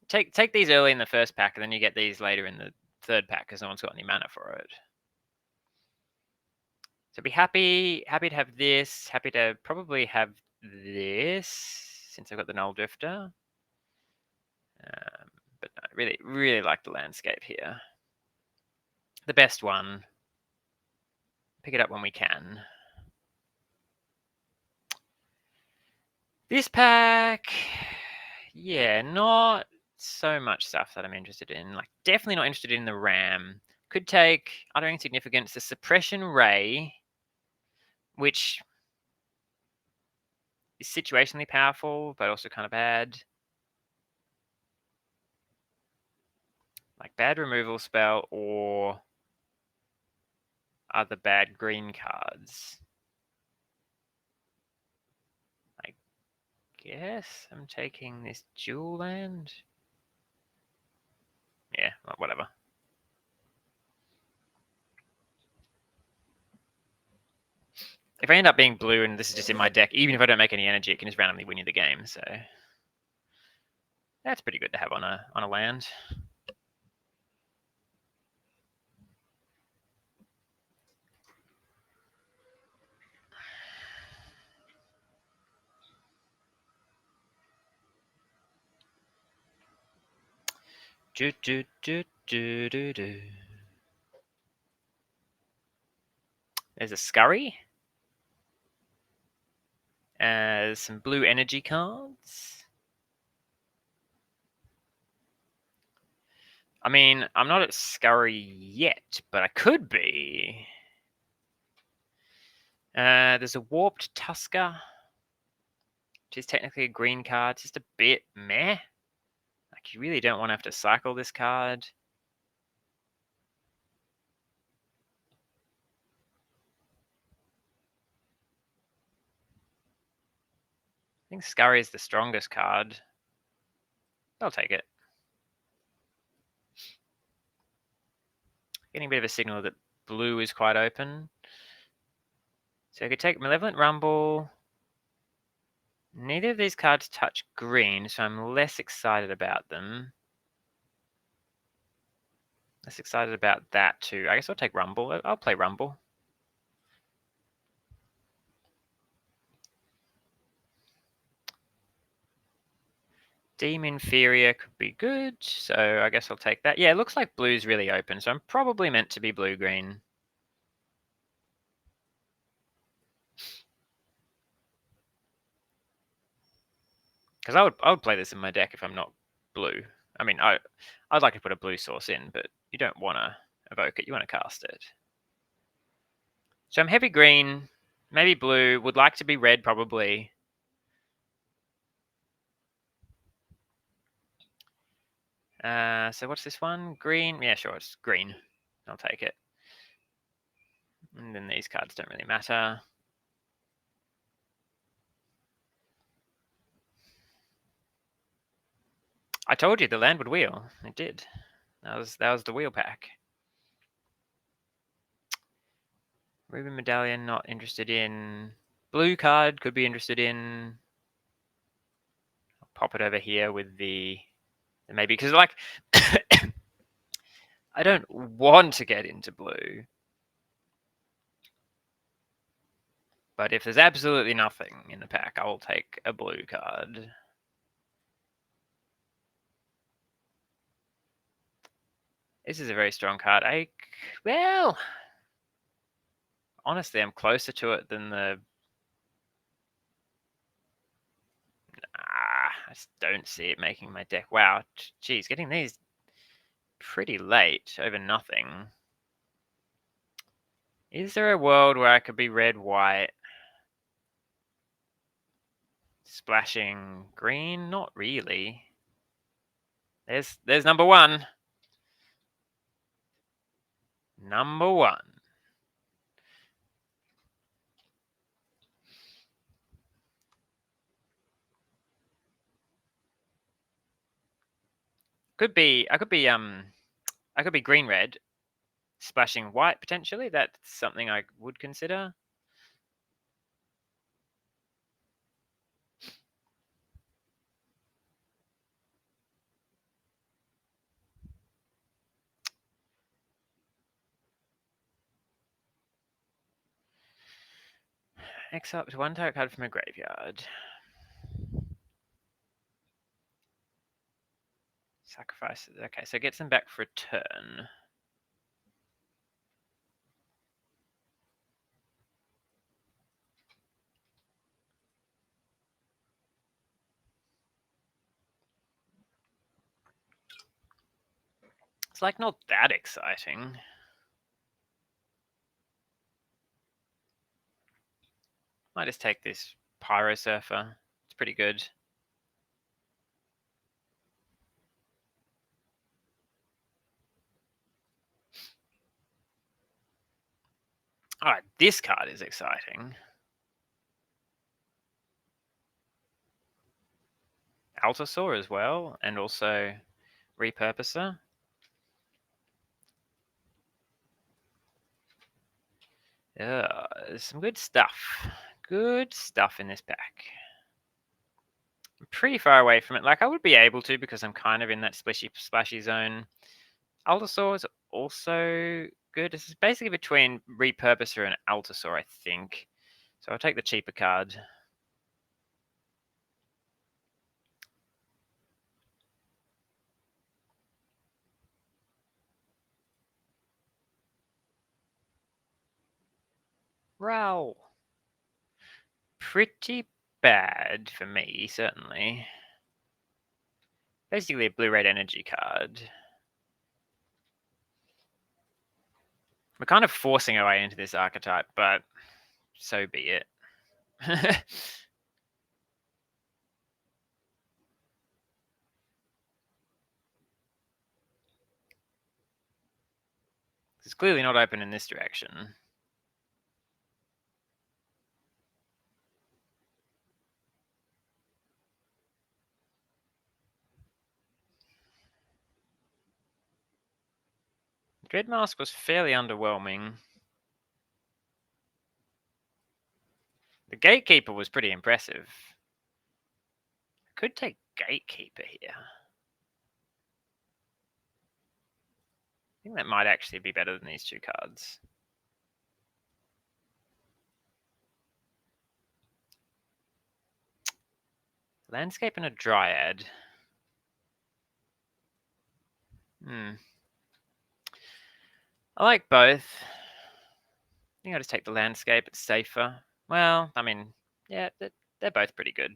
Take these early in the first pack, and then you get these later in the third pack because no one's got any mana for it. So be happy to have this. Happy to probably have this since I've got the Null Drifter. But no, really like the Landscape here. The best one. Pick it up when we can. This pack, yeah, not so much stuff that I'm interested in. Like, definitely not interested in the Ram. Could take Uttering Significance, the Suppression Ray, which is situationally powerful, but also kind of bad. Like bad removal spell or other bad green cards. I guess I'm taking this dual land. Yeah, whatever. If I end up being blue and this is just in my deck, even if I don't make any energy, it can just randomly win you the game. So that's pretty good to have on a land. Do, do, do, do, do, do. There's a Scurry. Some blue energy cards. I mean, I'm not at Scurry yet, but I could be. There's a Warped Tusker, which is technically a green card. Just a bit meh. Like, you really don't want to have to cycle this card. I think Scurry is the strongest card. I'll take it. Getting a bit of a signal that blue is quite open. So I could take Malevolent Rumble. Neither of these cards touch green, so I'm less excited about them. Less excited about that too. I guess I'll take Rumble. I'll play Rumble. Deem Inferior could be good, so I guess I'll take that. Yeah, it looks like blue's really open, so I'm probably meant to be blue-green. Because I would play this in my deck if I'm not blue. I mean, I'd like to put a blue source in, but you don't want to evoke it. You want to cast it. So I'm heavy green, maybe blue. Would like to be red, probably. So what's this one? Green? Yeah, sure, it's green. I'll take it. And then these cards don't really matter. I told you the land would wheel. It did. That was the wheel pack. Ruby Medallion, not interested in. Blue card, could be interested in. I'll pop it over here with the maybe, because like I don't want to get into blue. But if there's absolutely nothing in the pack, I will take a blue card. This is a very strong card. Well, honestly, I'm closer to it than the. I just don't see it making my deck. Wow, geez, getting these pretty late over nothing. Is there a world where I could be red, white, splashing green? Not really. There's number one. Number one. I could be green red, splashing white potentially. That's something I would consider. Exile up to one target card from a graveyard. Sacrifices. Okay, so it gets them back for a turn. It's like not that exciting. Might just take this Pyro Surfer. It's pretty good. Alright, this card is exciting. Altasaur as well, and also Repurposer. Yeah, there's some good stuff. Good stuff in this pack. I'm pretty far away from it. Like, I would be able to because I'm kind of in that splashy zone. Altasaur is also good. This is basically between Repurposer and Altasaur, I think. So I'll take the cheaper card. Ral. Pretty bad for me, certainly. Basically a blue-red energy card. We're kind of forcing our way into this archetype, but so be it. It's clearly not open in this direction. Dreadmask was fairly underwhelming. The Gatekeeper was pretty impressive. I could take Gatekeeper here. I think that might actually be better than these two cards. Landscape and a Dryad. I like both. I think I'll just take the Landscape. It's safer. Well, I mean, yeah, they're both pretty good.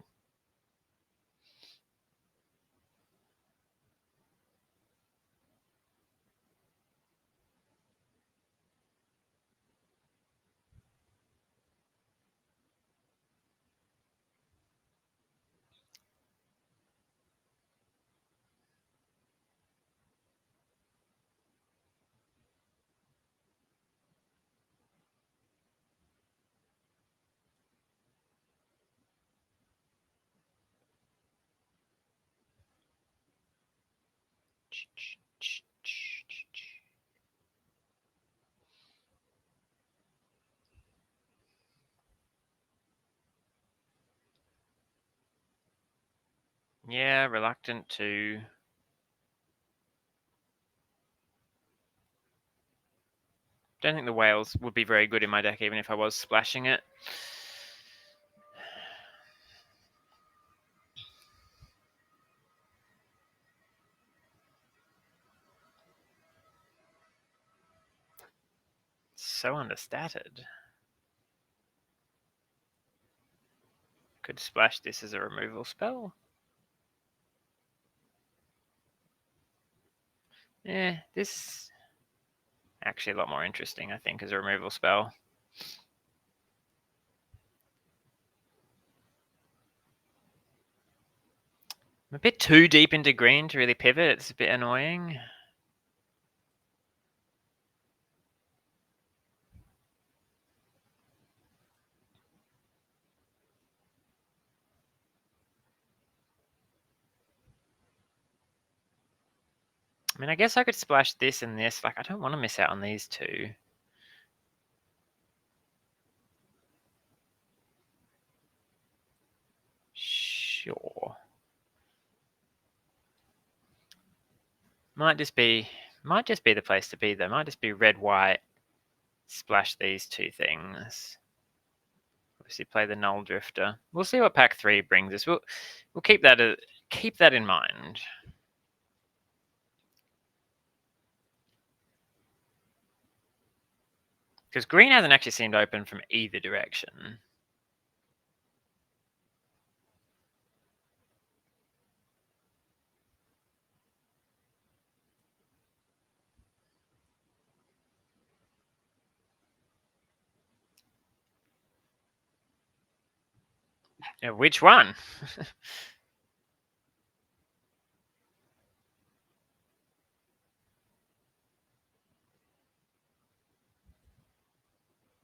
Yeah, reluctant to. Don't think the whales would be very good in my deck, even if I was splashing it. So understated. Could splash this as a removal spell. Yeah, this actually a lot more interesting, I think, as a removal spell. I'm a bit too deep into green to really pivot. It's a bit annoying. I mean, I guess I could splash this and this. Like, I don't want to miss out on these two. Sure. Might just be the place to be though. Might just be red, white, splash these two things. Obviously play the Null Drifter. We'll see what pack 3 brings us. We'll keep that in mind. Because green hasn't actually seemed open from either direction. Yeah, which one?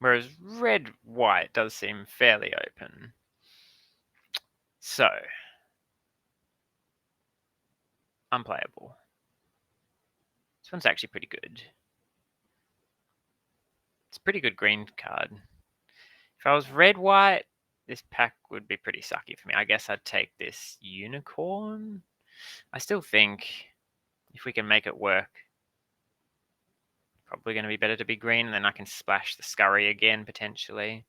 Whereas red, white does seem fairly open. So, unplayable. This one's actually pretty good. It's a pretty good green card. If I was red, white, this pack would be pretty sucky for me. I guess I'd take this unicorn. I still think if we can make it work, probably going to be better to be green, and then I can splash the scurry again, potentially.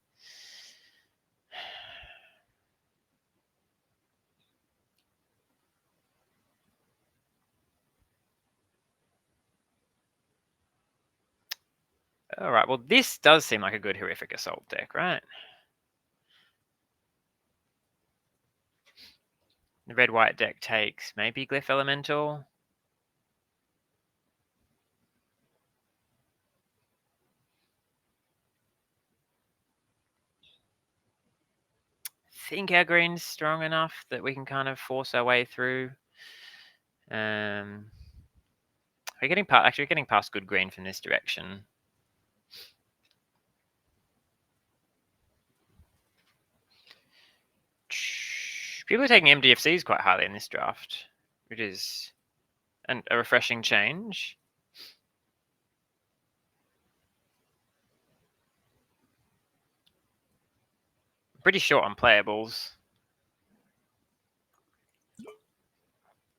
All right, well, this does seem like a good Horrific Assault deck, right? The red-white deck takes maybe Glyph Elemental. Think our green's strong enough that we can kind of force our way through. We're getting past good green from this direction. People are taking MDFCs quite highly in this draft, which is a refreshing change. Pretty short on playables.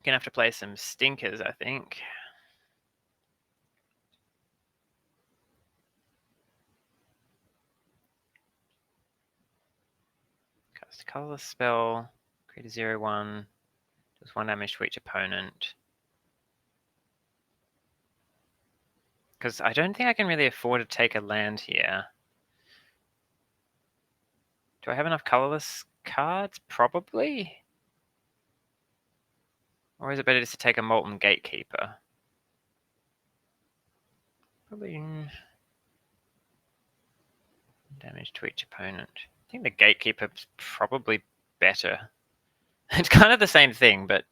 Gonna have to play some stinkers, I think. Cast a colorless spell, create a 0/1, does 1 damage to each opponent. Because I don't think I can really afford to take a land here. Do I have enough colorless cards? Probably. Or is it better just to take a Molten Gatekeeper? Probably damage to each opponent. I think the Gatekeeper's probably better. It's kind of the same thing, but...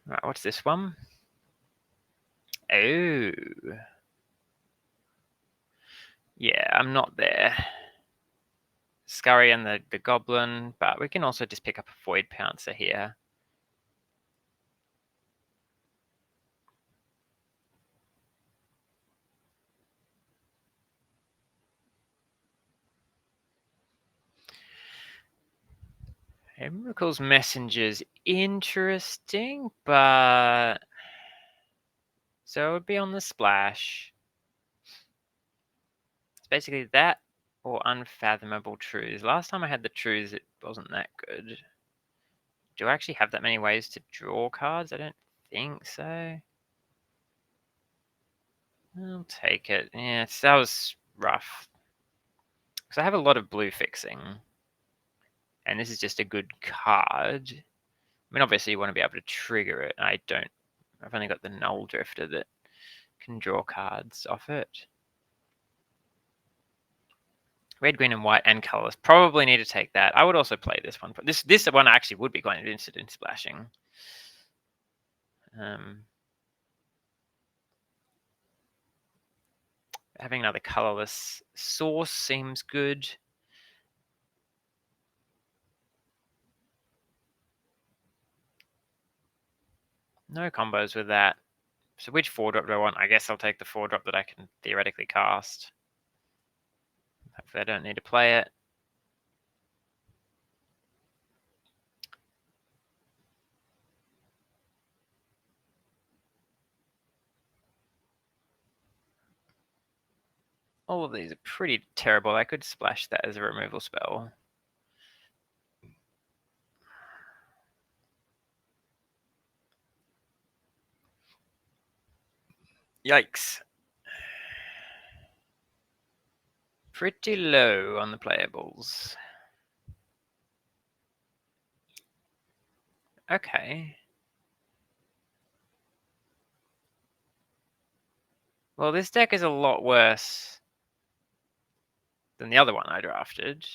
Right, what's this one? Oh. Yeah, I'm not there. Scurry and the Goblin, but we can also just pick up a Void Pouncer here. Miracle's Messenger's interesting, but... So it would be on the splash. It's basically that or Unfathomable Truths. Last time I had the Truths, it wasn't that good. Do I actually have that many ways to draw cards? I don't think so. I'll take it. Yeah, that was rough. Because I have a lot of blue fixing. And this is just a good card. I mean, obviously you want to be able to trigger it. I don't. I've only got the Null Drifter that can draw cards off it. Red, green, and white, and colorless. Probably need to take that. I would also play this one. This one actually would be quite interested in splashing. Having another colorless source seems good. No combos with that. So which 4-drop do I want? I guess I'll take the 4-drop that I can theoretically cast. Hopefully I don't need to play it. All of these are pretty terrible. I could splash that as a removal spell. Yikes. Pretty low on the playables. Okay. Well, this deck is a lot worse than the other one I drafted.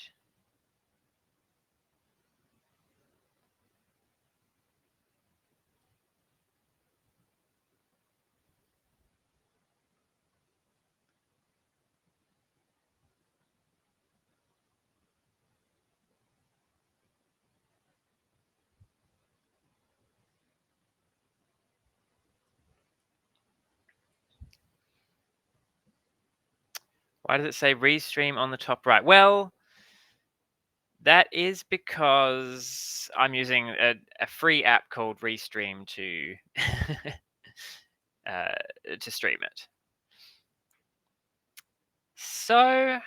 Why does it say restream on the top right? Well, that is because I'm using a free app called Restream to to stream it. So,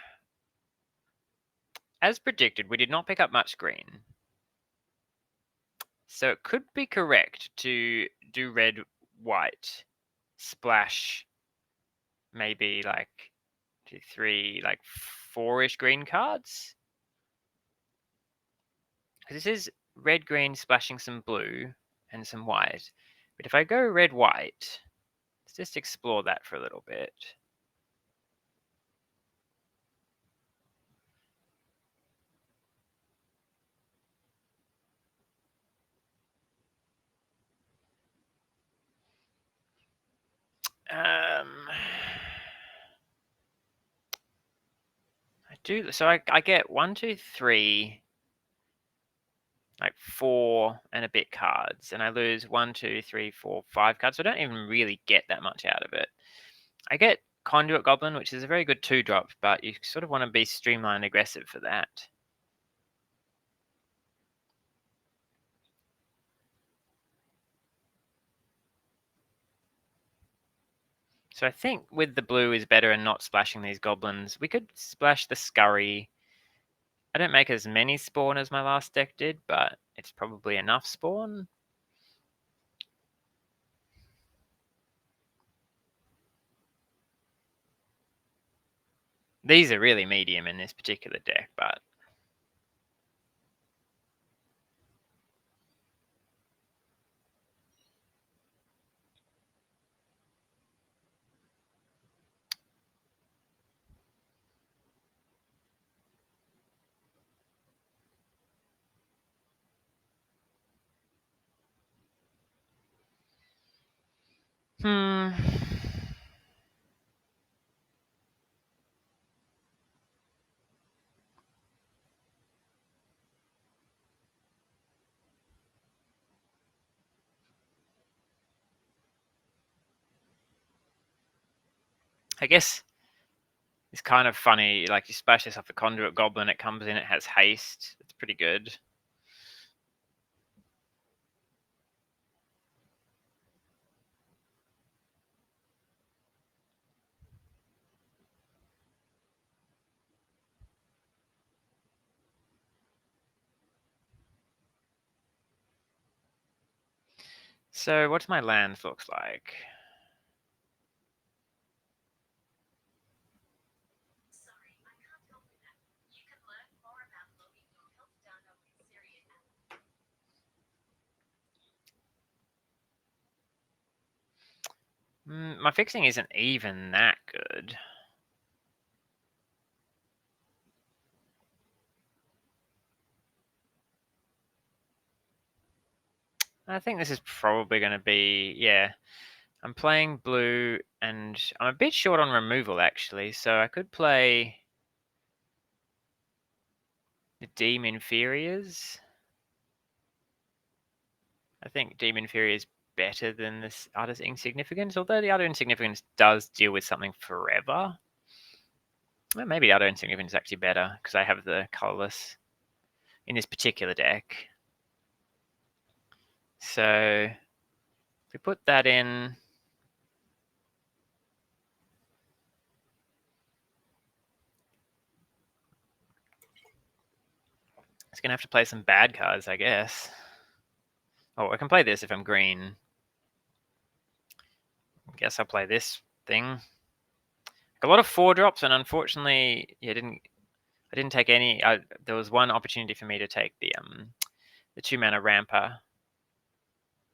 as predicted, we did not pick up much green. So it could be correct to do red, white, splash, maybe like 2, 3, like 4-ish green cards. Because this is red, green, splashing some blue and some white. But if I go red, white, let's just explore that for a little bit. So I get 1, 2, 3, like 4 and a bit cards, and I lose 1, 2, 3, 4, 5 cards. So I don't even really get that much out of it. I get Conduit Goblin, which is a very good 2-drop, but you sort of want to be streamlined aggressive for that. So I think with the blue is better and not splashing these goblins. We could splash the Scurry. I don't make as many spawn as my last deck did, but it's probably enough spawn. These are really medium in this particular deck, but I guess it's kind of funny. Like you splash this off a Conduit Goblin, it comes in, it has haste. It's pretty good. So what's my lands looks like? My fixing isn't even that good. I think this is probably going to be, yeah. I'm playing blue, and I'm a bit short on removal, actually, so I could play the Deem Inferiors. I think Deem Inferior is better than this Artist Insignificance, although the other Insignificance does deal with something forever. Well, maybe the other Insignificance is actually better, because I have the colorless in this particular deck. So if we put that in, it's going to have to play some bad cards, I guess. Oh, I can play this if I'm green. I guess I'll play this thing. A lot of 4-drops, and unfortunately, I didn't take any. There was one opportunity for me to take the 2-mana Ramper.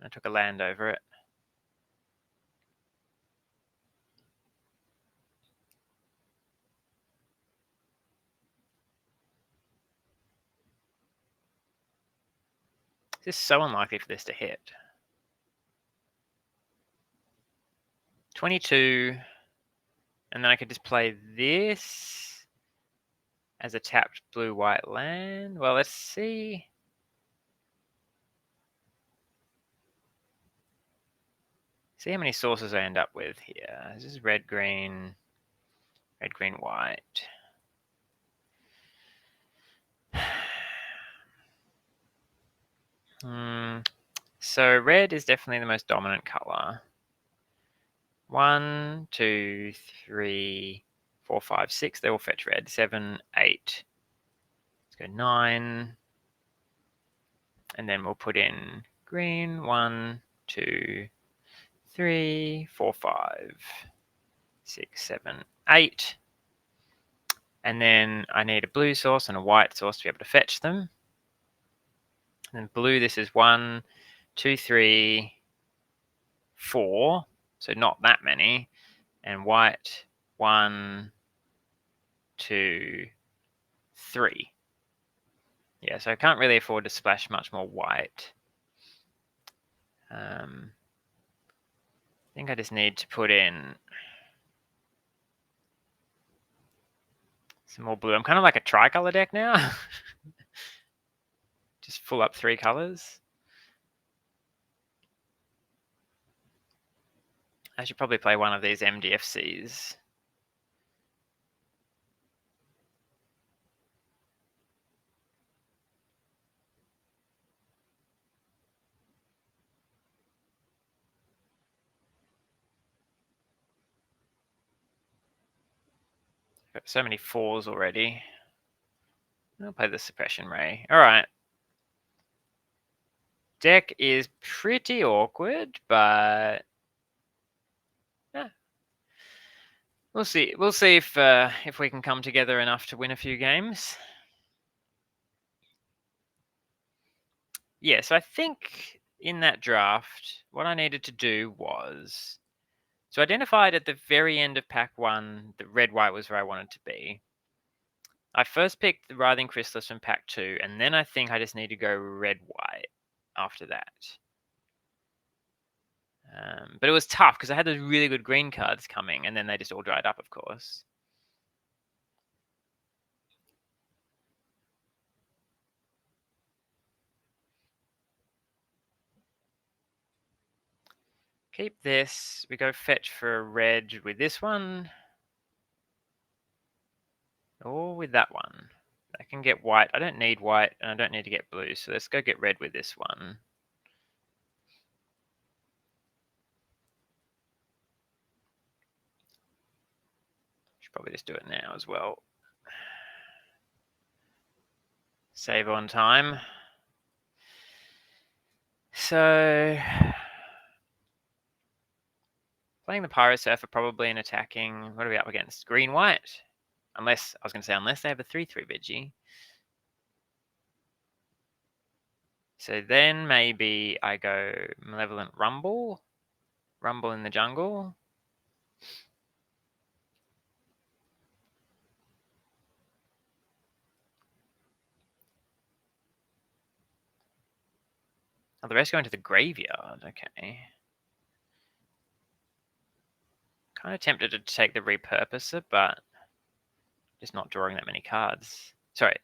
I took a land over it. It's just so unlikely for this to hit. 22, and then I could just play this as a tapped blue-white land. Well, let's see. See how many sources I end up with here. This is red, green, white. So red is definitely the most dominant color. 1, 2, 3, 4, 5, 6. They all fetch red. 7, 8. Let's go 9. And then we'll put in green. 1, 2, 3, 4, 5, 6, 7, 8. And then I need a blue source and a white source to be able to fetch them. And blue, this is 1, 2, 3, 4. So not that many. And white, 1, 2, 3. Yeah, so I can't really afford to splash much more white. I think I just need to put in some more blue. I'm kind of like a tricolor deck now. Just full up 3 colors. I should probably play one of these MDFCs. Got so many 4s already. I'll play the Suppression Ray. All right. Deck is pretty awkward, but yeah. We'll see. We'll see if we can come together enough to win a few games. Yeah, so I think in that draft, what I needed to do was so identified at the very end of pack 1 that red-white was where I wanted to be. I first picked the Writhing Chrysalis from pack 2, and then I think I just need to go red-white after that. But it was tough because I had those really good green cards coming, and then they just all dried up, of course. Keep this. We go fetch for a red with this one. Or with that one. I can get white. I don't need white, and I don't need to get blue, so let's go get red with this one. Should probably just do it now as well. Save on time. So playing the Pyro Surfer probably and attacking. What are we up against? Green white. Unless I was going to say unless they have a 3/3 Veggie. So then maybe I go Malevolent Rumble. Rumble in the jungle. Oh, the rest go into the graveyard. Okay. Kind of tempted to take the Repurposer, but just not drawing that many cards. Sorry,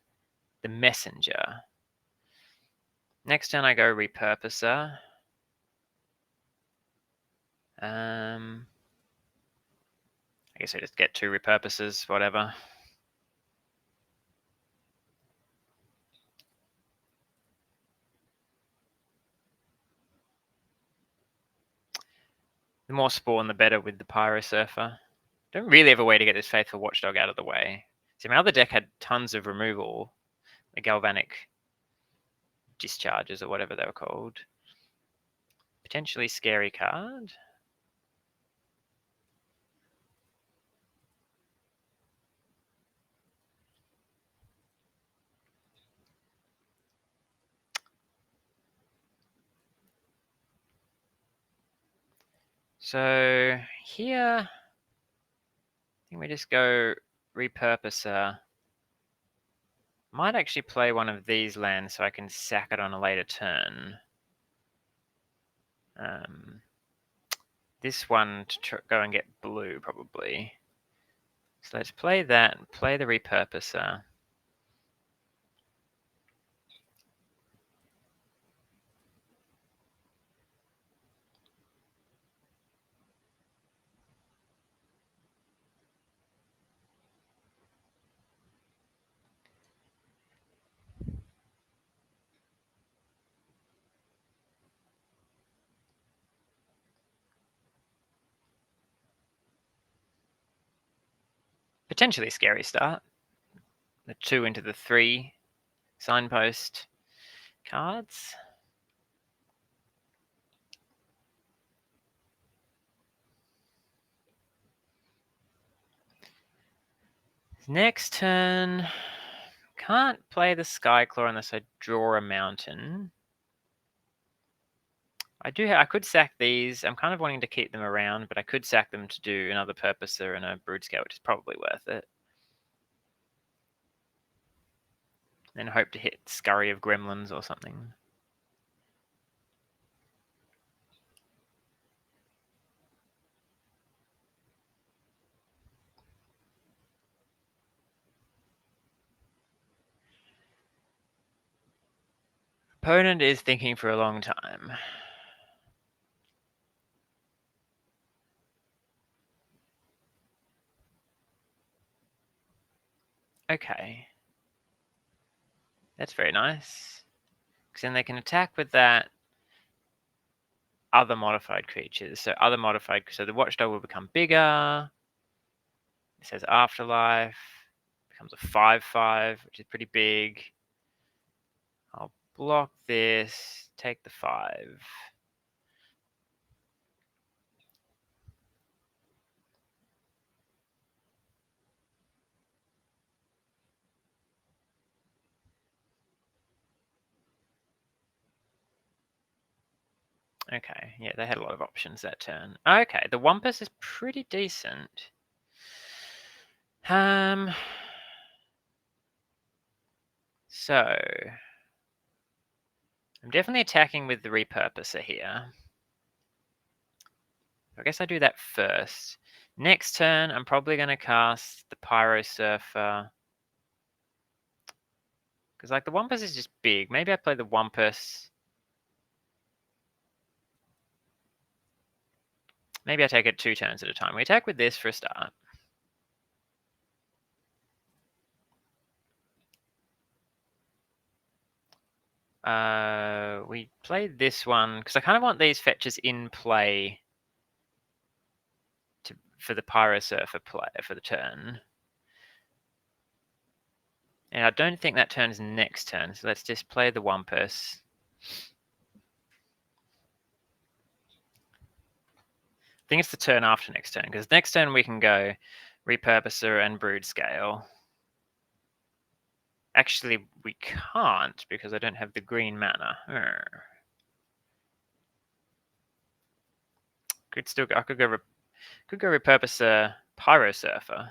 the Messenger. Next turn I go Repurposer. I guess I just get 2 Repurposers, whatever. The more spawn, the better with the Pyro Surfer. Don't really have a way to get this Faithful Watchdog out of the way. See, my other deck had tons of removal, the Galvanic Discharges or whatever they were called. Potentially scary card. So here, I think we just go Repurposer. Might actually play one of these lands so I can sack it on a later turn. This one to go and get blue, probably. So let's play that and play the Repurposer. Potentially scary start. The 2 into the 3 signpost cards. Next turn, can't play the Skyclaw unless I draw a mountain. I could sack these. I'm kind of wanting to keep them around, but I could sack them to do another Purposer and a Brood Scale, which is probably worth it. And hope to hit Scurry of Gremlins or something. Opponent is thinking for a long time. Okay. That's very nice. Because then they can attack with that other modified creatures. So the Watchdog will become bigger. It says Afterlife. Becomes a 5/5, which is pretty big. I'll block this, take the 5. Okay, yeah, they had a lot of options that turn. Okay, the Wumpus is pretty decent. So I'm definitely attacking with the Repurposer here. I guess I do that first. Next turn, I'm probably going to cast the Pyro Surfer. Because, like, the Wumpus is just big. Maybe I play the Wumpus. Maybe I take it 2 turns at a time. We attack with this for a start. We play this one because I kind of want these fetches in play for the Pyro Surfer play for the turn. And I don't think that turn is next turn, so let's just play the Wumpus. I think it's the turn after next turn, because next turn we can go Repurposer and Brood Scale. Actually, we can't because I don't have the green mana. I could go Repurposer Pyro Surfer.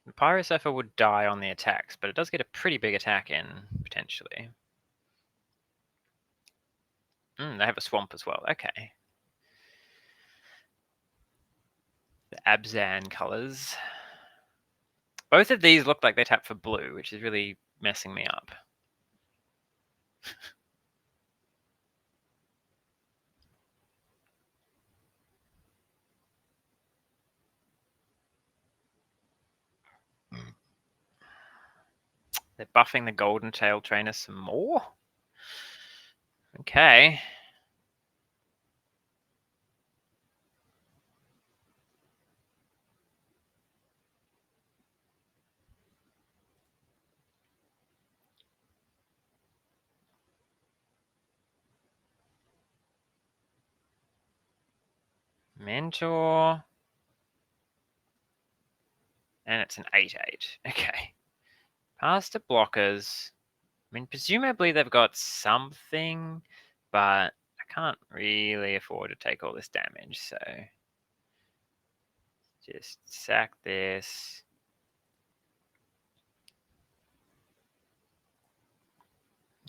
The Pyro Surfer would die on the attacks, but it does get a pretty big attack in, potentially. They have a swamp as well. Okay. The Abzan colors. Both of these look like they tap for blue, which is really messing me up. They're buffing the Golden Tail Trainer some more? Okay. Mentor. And it's an 8/8. Okay. Pass to blockers. I mean, presumably they've got something, but I can't really afford to take all this damage, so just sack this.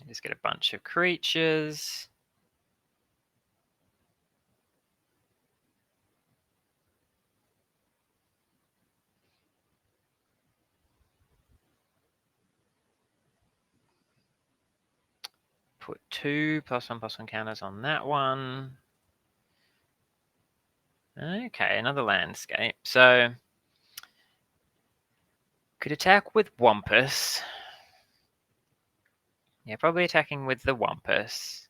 Just get a bunch of creatures. Put 2 +1/+1 counters on that one. Okay, another landscape. So could attack with Wumpus. Yeah, probably attacking with the Wumpus.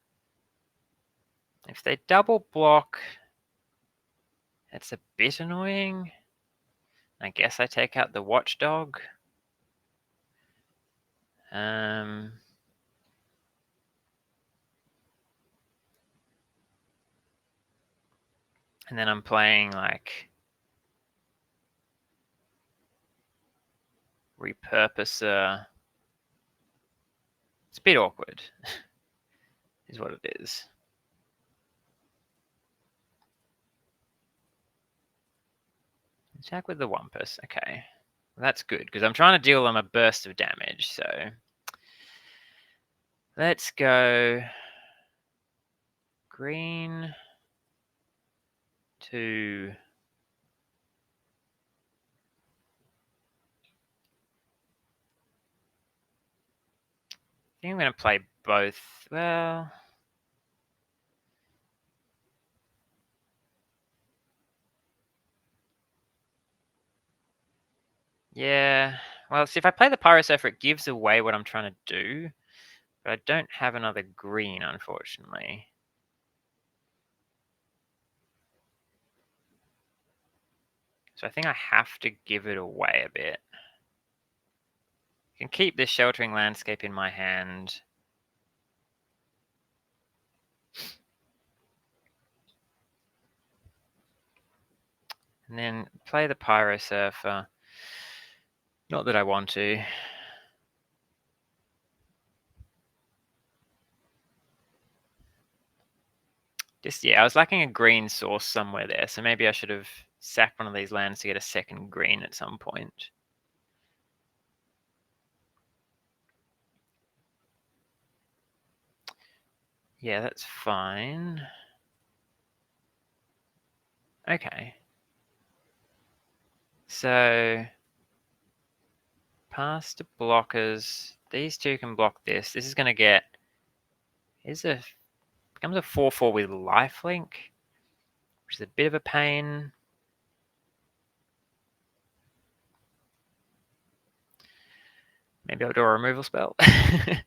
If they double block, it's a bit annoying. I guess I take out the Watchdog. And then I'm playing like Repurposer. It's a bit awkward, is what it is. Attack with the Wampus. Okay. Well, that's good, because I'm trying to deal them a burst of damage, so let's go green to I think I'm going to play both. Well, yeah. Well, see, if I play the Pyrosurfer, it gives away what I'm trying to do, but I don't have another green, unfortunately. So I think I have to give it away a bit. I can keep this Sheltering Landscape in my hand. And then play the Pyrosurfer. Not that I want to. Just, yeah, I was lacking a green source somewhere there, so maybe I should have sacked one of these lands to get a second green at some point. Yeah, that's fine. Okay. So pass to blockers. These two can block this. This is going to get becomes a 4/4 with lifelink, which is a bit of a pain. Maybe I'll do a removal spell. I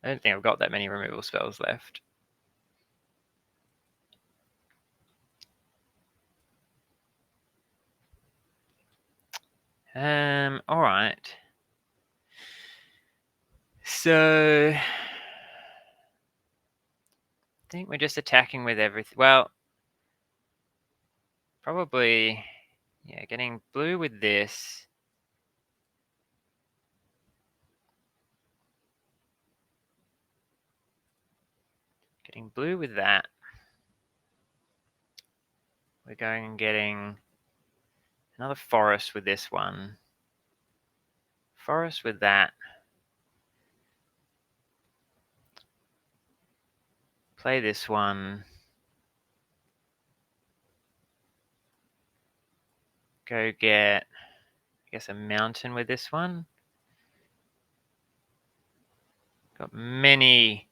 don't think I've got that many removal spells left. All right. So I think we're just attacking with everything. Well, probably, yeah, getting blue with this. Getting blue with that. We're going and getting another forest with this one. Forest with that. Play this one. Go get, I guess, a mountain with this one. Got many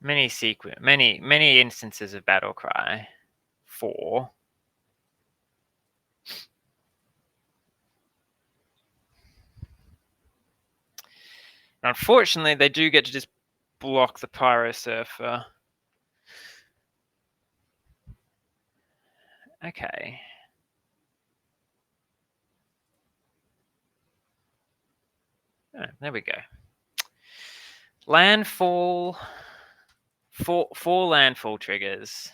instances of battle cry. 4. Unfortunately, they do get to just block the Pyrosurfer. Okay. Oh, there we go. Landfall. Four landfall triggers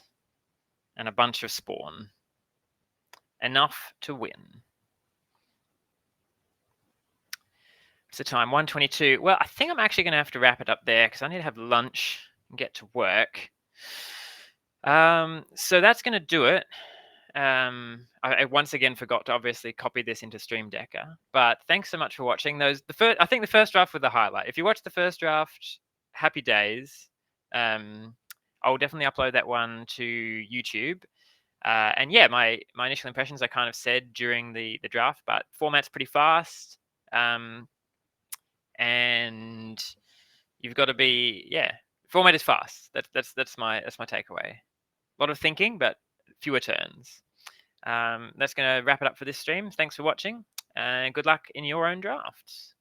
and a bunch of spawn. Enough to win. What's the time? 1:22. Well, I think I'm actually going to have to wrap it up there because I need to have lunch and get to work. So that's going to do it. I once again forgot to obviously copy this into Stream Decker, but thanks so much for watching. I think the first draft was the highlight. If you watched the first draft, happy days. I'll definitely upload that one to YouTube. And yeah, my initial impressions I kind of said during the draft, but format's pretty fast. And you've got to be, yeah, format is fast. That's my takeaway. A lot of thinking, but fewer turns. That's going to wrap it up for this stream. Thanks for watching, and good luck in your own drafts.